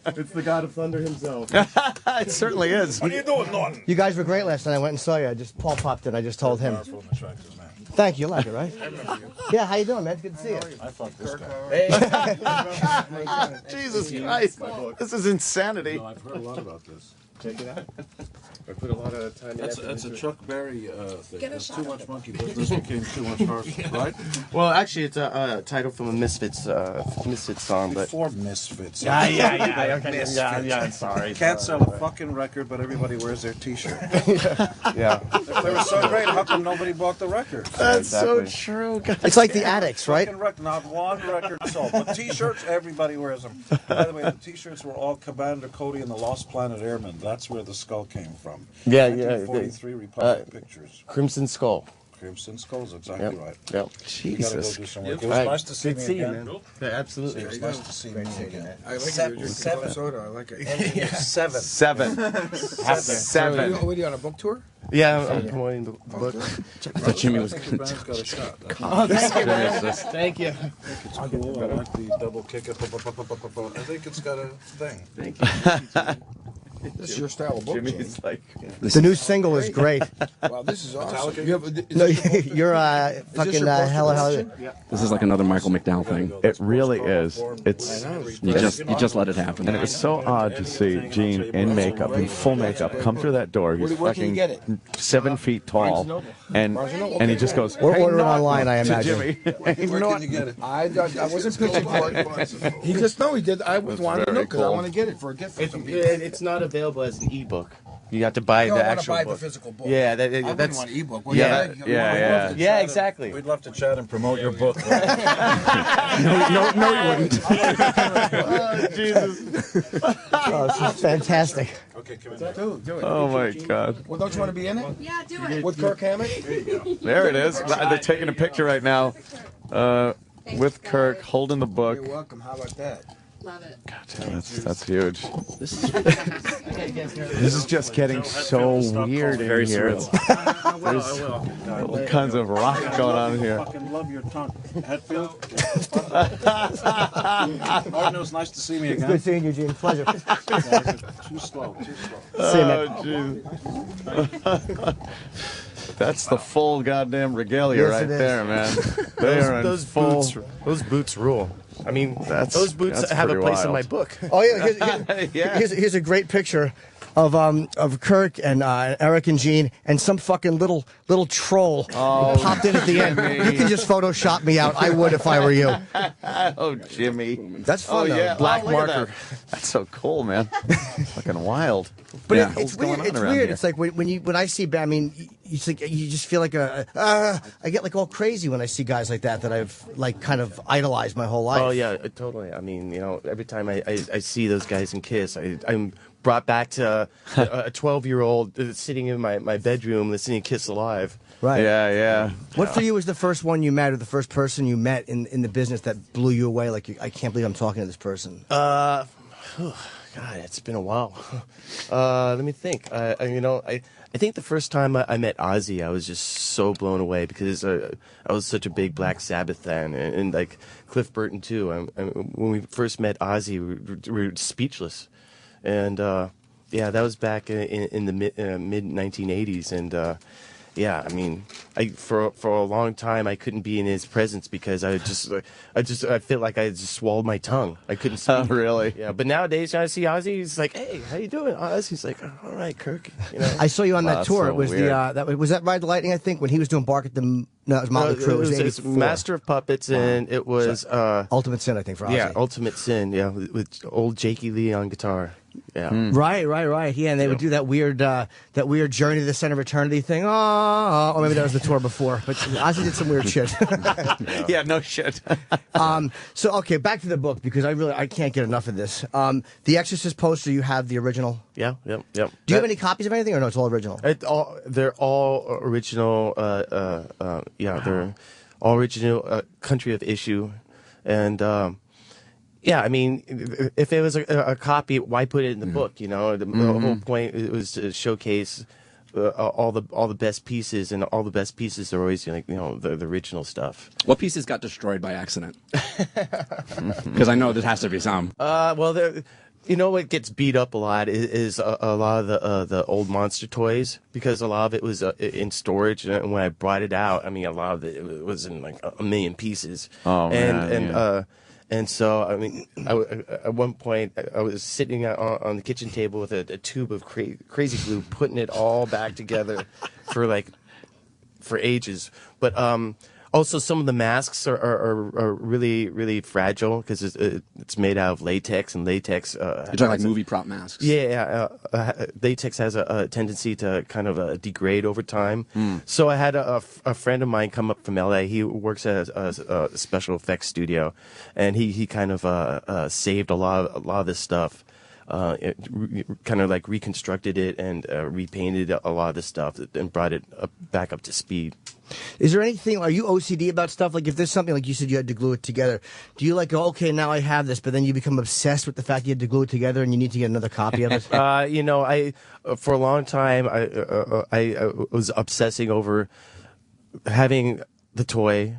It's the God of Thunder himself. It certainly is. What are you doing, Norton? You guys were great last night. I went and saw you. Paul popped in. I just told him. Thank you. You like it, right? Yeah, how you doing, man? It's good to see you. I fucked this guy. Jesus Christ. This is insanity. No, I've heard a lot about this. Check it out. I put a lot of time. That's a Chuck Berry thing. There's too much monkey business became too much horse, right? Well, actually, it's a title from a Misfits song, but Before Misfits. Yeah. Okay. Misfits. Yeah. Sorry. Can't sell a fucking record, but everybody wears their T-shirt. Yeah. If they were so great, how come nobody bought the record? That's so true, guys. It's like the Addicts, right? Not one record sold. But T-shirts, everybody wears them. By the way, the T-shirts were all Commander Cody and the Lost Planet Airmen. That's where the skull came from. Yeah. 1943 Republic Pictures. Crimson Skull. Crimson Skull's exactly right. Yep. We gotta go do some work. It was Right. nice to see Good me to see you, again. man. Yeah, absolutely. It was nice to see me again. I like it. You're drinking soda. I like it. Seven. Seven. What are you on a book tour? Yeah, I'm promoting the book. I thought Jimmy was going Brown's got a shot. Oh, thank you. I think it's cool. I like the double kick. I think it's got a thing. Thank you. This is your style of book. Jimmy's like, The new single is great. Wow, this is awesome. No, you're fucking hella. This is like another Michael McDowell thing. it really is. It's You just let it happen. and it was so odd to see Gene in makeup, in full makeup, come through that door. He's Where can you get it? 7 feet tall, and he just goes. Or "Hey, order it Norton," online, I to imagine. Jimmy. Hey, Where Norton. can you get it? I wasn't pitching for it. He just he did. I was wanting to know because I cool. want to get it for a gift for some people. It's not available as an ebook. You have to buy You the don't want to actual buy book. the physical book. Yeah, I wouldn't that's want an ebook. Well, yeah, yeah. exactly. We'd love to chat and promote your book. No, you wouldn't. Oh, Jesus. Oh, this is fantastic. Okay, come in. Do it. Oh my God. Well, don't you want to be in it? Yeah, do it. With Kirk Hammett? There it is. They're taking a picture right now with Kirk holding the book. You're welcome. How about that? Love it. That's huge. This is just getting so weird in Very here. surreal. There's all kinds of rock going on here. Fucking love your tongue. Hatfield? Martin, it was nice to see me It's again. good seeing you, Gene. Pleasure. Too slow, too slow. See you, man. That's the full goddamn regalia Yes, right it is. there, man. They are in those full. those boots rule. I mean, That's- those boots that's have a pretty place in my wild. book. Oh yeah, here's a great picture of Kirk and Eric and Gene and some fucking little troll popped in at the end. Jimmy. You can just Photoshop me out. I would if I were you. Oh, Jimmy. That's fun, though. Yeah. Black look at marker. that. That's so cool, man. Fucking wild. But Yeah. it's What's going weird. on It's around weird. here? It's like when I see. I mean, you just feel like I get like all crazy when I see guys like that I've like kind of idolized my whole life. Oh yeah, totally. I mean, every time I see those guys in Kiss, I'm brought back to a 12-year-old sitting in my bedroom listening to Kiss Alive. Right. Yeah. What for you was the first one you met, or the first person you met in the business that blew you away? Like, I can't believe I'm talking to this person. God, it's been a while. Let me think. I think the first time I met Ozzy, I was just so blown away because I was such a big Black Sabbath fan, and like Cliff Burton too. When we first met Ozzy, we were speechless, and yeah, that was back in the mid 1980s, and. Yeah, I mean, for a long time I couldn't be in his presence because I felt like I just swallowed my tongue. I couldn't speak. Oh, really? Yeah, but nowadays when I see Ozzy, he's like, "Hey, how you doing, Oz?" He's like, "All right, Kirk." I saw you on that Wow, tour. so It was weird. was that Ride the Lightning? I think when he was doing Bark at the no, it was Motley Crue. It was it's 84. Master of Puppets, and it was Ultimate Sin, I think, for Ozzy. yeah, Ultimate Sin, yeah, with old Jakey Lee on guitar. Yeah. Right. Yeah, and they would do that weird Journey to the Center of Eternity thing. Oh, or maybe that was the tour before. But Ozzy did some weird shit. Yeah, no shit. So okay, back to the book because I can't get enough of this. The Exorcist poster, you have the original. Yep. Do you have any copies of anything, or no? It's all original. They're all original. They're all original. Country of Issue, and. Yeah, I mean, if it was a copy, why put it in the book? The whole point was to showcase all the best pieces, and all the best pieces are always the original stuff. What pieces got destroyed by accident? Because I know there has to be some. Well, what gets beat up a lot is a lot of the old monster toys, because a lot of it was in storage, and when I brought it out, I mean, a lot of it was in like a million pieces. Oh, man. And so, I mean, at one point, I was sitting on the kitchen table with a tube of crazy glue, putting it all back together for ages. But also, some of the masks are really, really fragile because it's made out of latex, and latex. You're talking like movie prop masks. Yeah, latex has a tendency to kind of degrade over time. So I had a friend of mine come up from LA. He works at a special effects studio, and he kind of saved a lot of this stuff. Kind of like reconstructed it and repainted a lot of this stuff and brought it back up to speed. Is there anything? Are you OCD about stuff? Like if there's something like you said you had to glue it together, do you go, okay, now I have this, but then you become obsessed with the fact you had to glue it together and you need to get another copy of it? I for a long time I was obsessing over having the toy,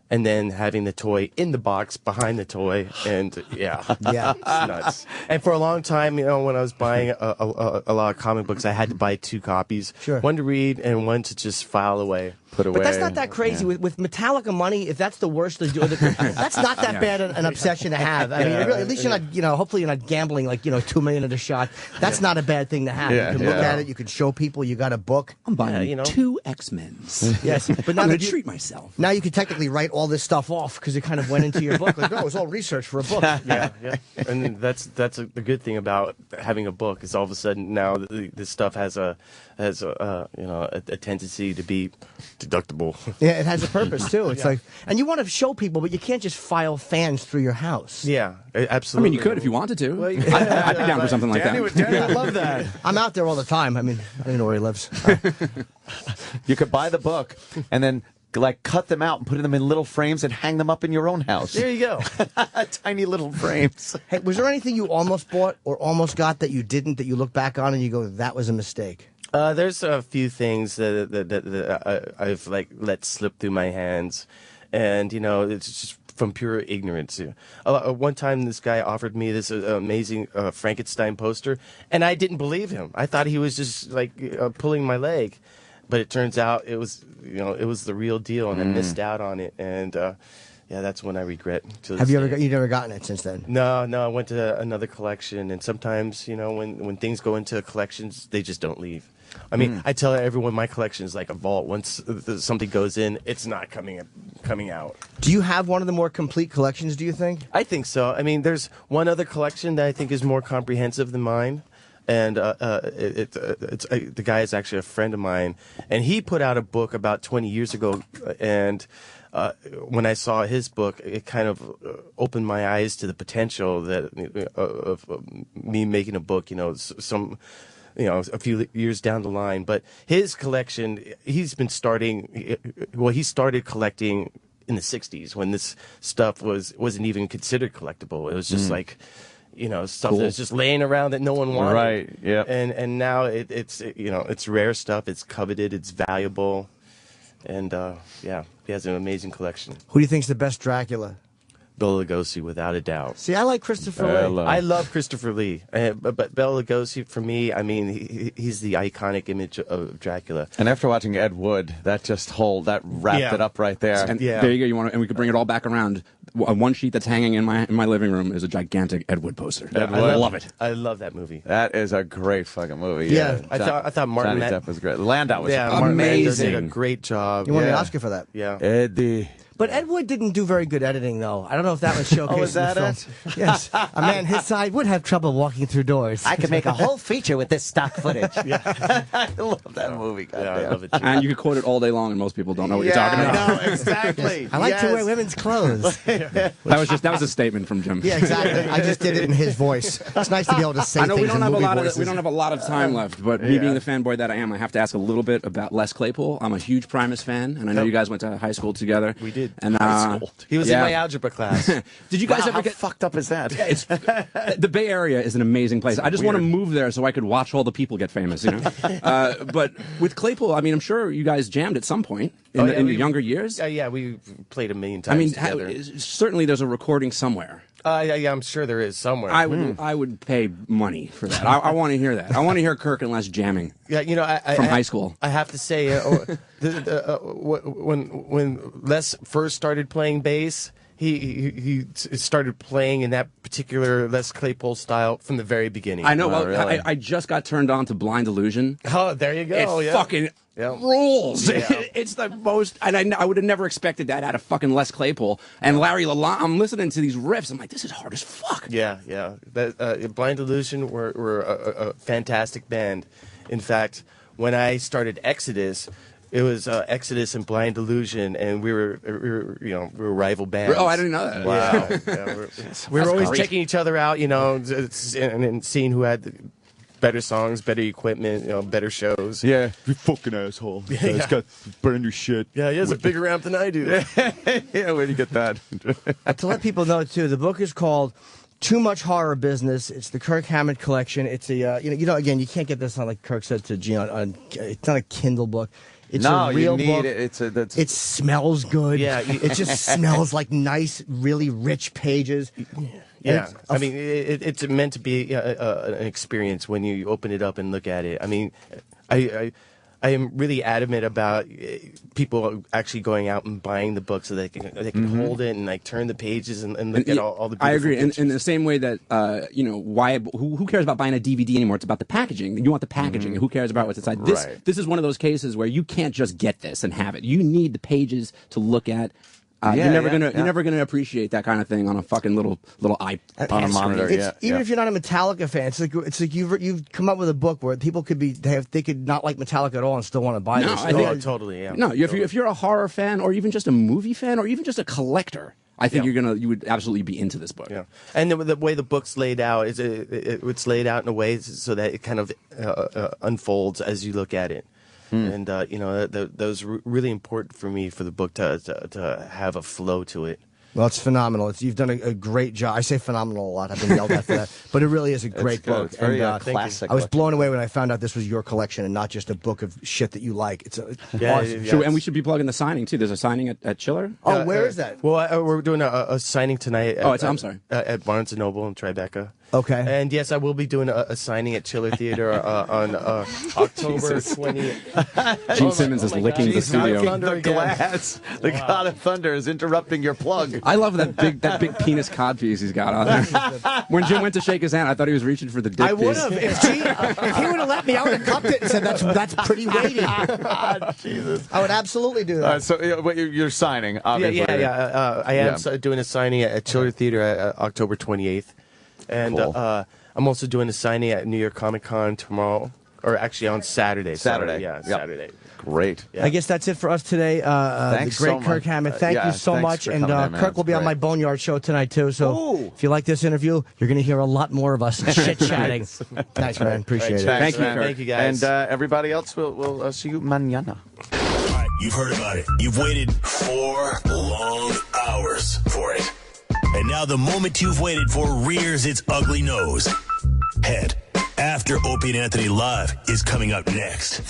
and then having the toy in the box behind the toy, and yeah, it's nuts. And for a long time, when I was buying a lot of comic books, I had to buy 2 copies, one to read and one to just file away. Put away. But that's not that crazy. With Metallica money, if that's the worst to do, that's not that bad an obsession to have. I mean, really, at least you're not, hopefully you're not gambling like, $2 million at a shot. That's not a bad thing to have. You can look at it, you can show people, you got a book. I'm buying 2 X-Men's. Yes, but now I'm going to treat myself. Now you can technically write all this stuff off because it kind of went into your book. Like, no, it was all research for a book. Yeah. And that's the good thing about having a book is all of a sudden now this stuff has a tendency to be deductible. Yeah, it has a purpose too. It's like, and you want to show people, but you can't just file fans through your house. Yeah, absolutely. I mean, you could if you wanted to. Well, I'd be down for something like that. Danny would love that. I'm out there all the time. I mean, I don't know where he lives. You could buy the book and then like cut them out and put them in little frames and hang them up in your own house. There you go. Tiny little frames. Hey, was there anything you almost bought or almost got that you didn't, that you look back on and you go, that was a mistake? There's a few things that I've like let slip through my hands, and it's just from pure ignorance. One time, this guy offered me this amazing Frankenstein poster, and I didn't believe him. I thought he was just like pulling my leg, but it turns out it was the real deal, and I missed out on it. And yeah, that's when I regret. Have you ever? You've never gotten it since then? No. I went to another collection, and sometimes when things go into collections, they just don't leave. I mean, I tell everyone my collection is like a vault. Once something goes in, it's not coming out. Do you have one of the more complete collections, do you think? I think so. I mean, there's one other collection that I think is more comprehensive than mine. And the guy is actually a friend of mine. And he put out a book about 20 years ago. And when I saw his book, it kind of opened my eyes to the potential of me making a book, a few years down the line. But his collection, he started collecting in the 60s when this stuff wasn't even considered collectible. It was just like, stuff Cool. that's just laying around that no one wanted. Right, yeah. And now it's rare stuff, it's coveted, it's valuable. And yeah, he has an amazing collection. Who do you think's the best Dracula? Bela Lugosi, without a doubt. See, I like Christopher Lee. I love Christopher Lee, but Bela Lugosi, for me, I mean, he's the iconic image of Dracula. And after watching Ed Wood, that wrapped it up right there. And there you go. And we could bring it all back around. One sheet that's hanging in my living room is a gigantic Ed Wood poster. I love it. I love that movie. That is a great fucking movie. Yeah. I thought Martin Johnny Depp was great. Landau was amazing. Did a great job. You won the Oscar for that. Yeah. Eddie. But Ed Wood didn't do very good editing, though. I don't know if that was showcased is that in the film. Yes. A man his side would have trouble walking through doors. I could make a whole feature with this stock footage. I love that movie. I love it too. And you could quote it all day long, and most people don't know what you're talking about. No, exactly. I like to wear women's clothes. That was a statement from Jim. Yeah, exactly. I just did it in his voice. It's nice to be able to say I know things we don't in have movie a lot voices. we don't have a lot of time left, but me being the fanboy that I am, I have to ask a little bit about Les Claypool. I'm a huge Primus fan, and I know you guys went to high school together. We did. And High school. He was in my algebra class. Did you guys ever how get fucked up is that? The Bay Area is an amazing place. I just want to move there so I could watch all the people get famous, But with Claypool, I mean, I'm sure you guys jammed at some point in your younger years. Yeah, we played a million times together. Certainly there's a recording somewhere. Yeah, I'm sure there is somewhere. I would pay money for that. I want to hear that. I want to hear Kirk and Les jamming. Yeah, from high school. I have to say, when Les first started playing bass, he started playing in that particular Les Claypool style from the very beginning. I know. Well, really? I just got turned on to Blind Illusion. Oh, there you go. It fucking rules. Yeah. It's the most, and I would have never expected that out of fucking Les Claypool and Larry Lalonde. I'm listening to these riffs. I'm like, this is hard as fuck. Yeah. Blind Illusion were a fantastic band. In fact, when I started Exodus, it was Exodus and Blind Illusion, and we were rival bands. Oh, I didn't know that. Wow. We were always checking each other out, and seeing who had the better songs, better equipment, better shows. Yeah, you fucking asshole. He's got brand new shit. Yeah, he has a bigger amp than I do. Yeah, where'd you get that? To let people know, too, the book is called Too Much Horror Business. It's the Kirk Hammett collection. It's a, again, you can't get this on, like Kirk said to Gene, it's not a Kindle book. It's a real book. It smells good. Yeah, it just smells like nice, really rich pages. Yeah, I mean, it's meant to be an experience when you open it up and look at it. I mean, I am really adamant about people actually going out and buying the book so they can hold it and like turn the pages and look at all the beautiful I agree. pictures. In the same way that, who cares about buying a DVD anymore? It's about the packaging. You want the packaging. And who cares about what's inside? Right. This is one of those cases where you can't just get this and have it. You need the pages to look at. You're never gonna appreciate that kind of thing on a fucking little iPad on a monitor. Even if you're not a Metallica fan, it's like you've come up with a book where people could they could not like Metallica at all and still want to buy this. Totally. Yeah. No, if you're a horror fan or even just a movie fan or even just a collector, I think you would absolutely be into this book. Yeah, and the way the book's laid out is it's laid out in a way so that it kind of unfolds as you look at it. and those were really important for me for the book to have a flow to it. Well, it's phenomenal. You've done a great job. I say phenomenal a lot. I've been yelled at for that. But it really is a great book. It's very and, classic. I was blown away when I found out this was your collection and not just a book of shit that you like. It's awesome. And we should be plugging the signing, too. There's a signing at Chiller. Oh, where is that? Well, we're doing a signing tonight. I'm sorry. At Barnes & Noble in Tribeca. Okay. And yes, I will be doing a signing at Chiller Theater on October 20th. Gene Simmons is licking the studio. The glass. The God of Thunder is interrupting your plug. I love that big penis codpiece he's got on there. When Jim went to shake his hand, I thought he was reaching for the dick I would piece. have. If he would have let me, I would have cupped it and said, that's pretty weighty. Jesus. I would absolutely do that. So you're signing, obviously. Yeah. I am doing a signing at Chiller Theater October 28th. And Cool. I'm also doing a signing at New York Comic Con tomorrow, or actually on Saturday. Saturday. Saturday. Great. Yeah. I guess that's it for us today. Thanks the great so Kirk much. Hammett. Thank you so thanks much. for And coming in, man. Kirk will be It's on my great. Boneyard show tonight, too. So if you like this interview, you're going to hear a lot more of us chit-chatting. Thanks, man. Appreciate it. Thanks, man. Thank you, guys. And everybody else, we'll see you mañana. All right, you've heard about it. You've waited 4 long hours for it. And now the moment you've waited for rears its ugly nose. Head. After Opie and Anthony Live is coming up next.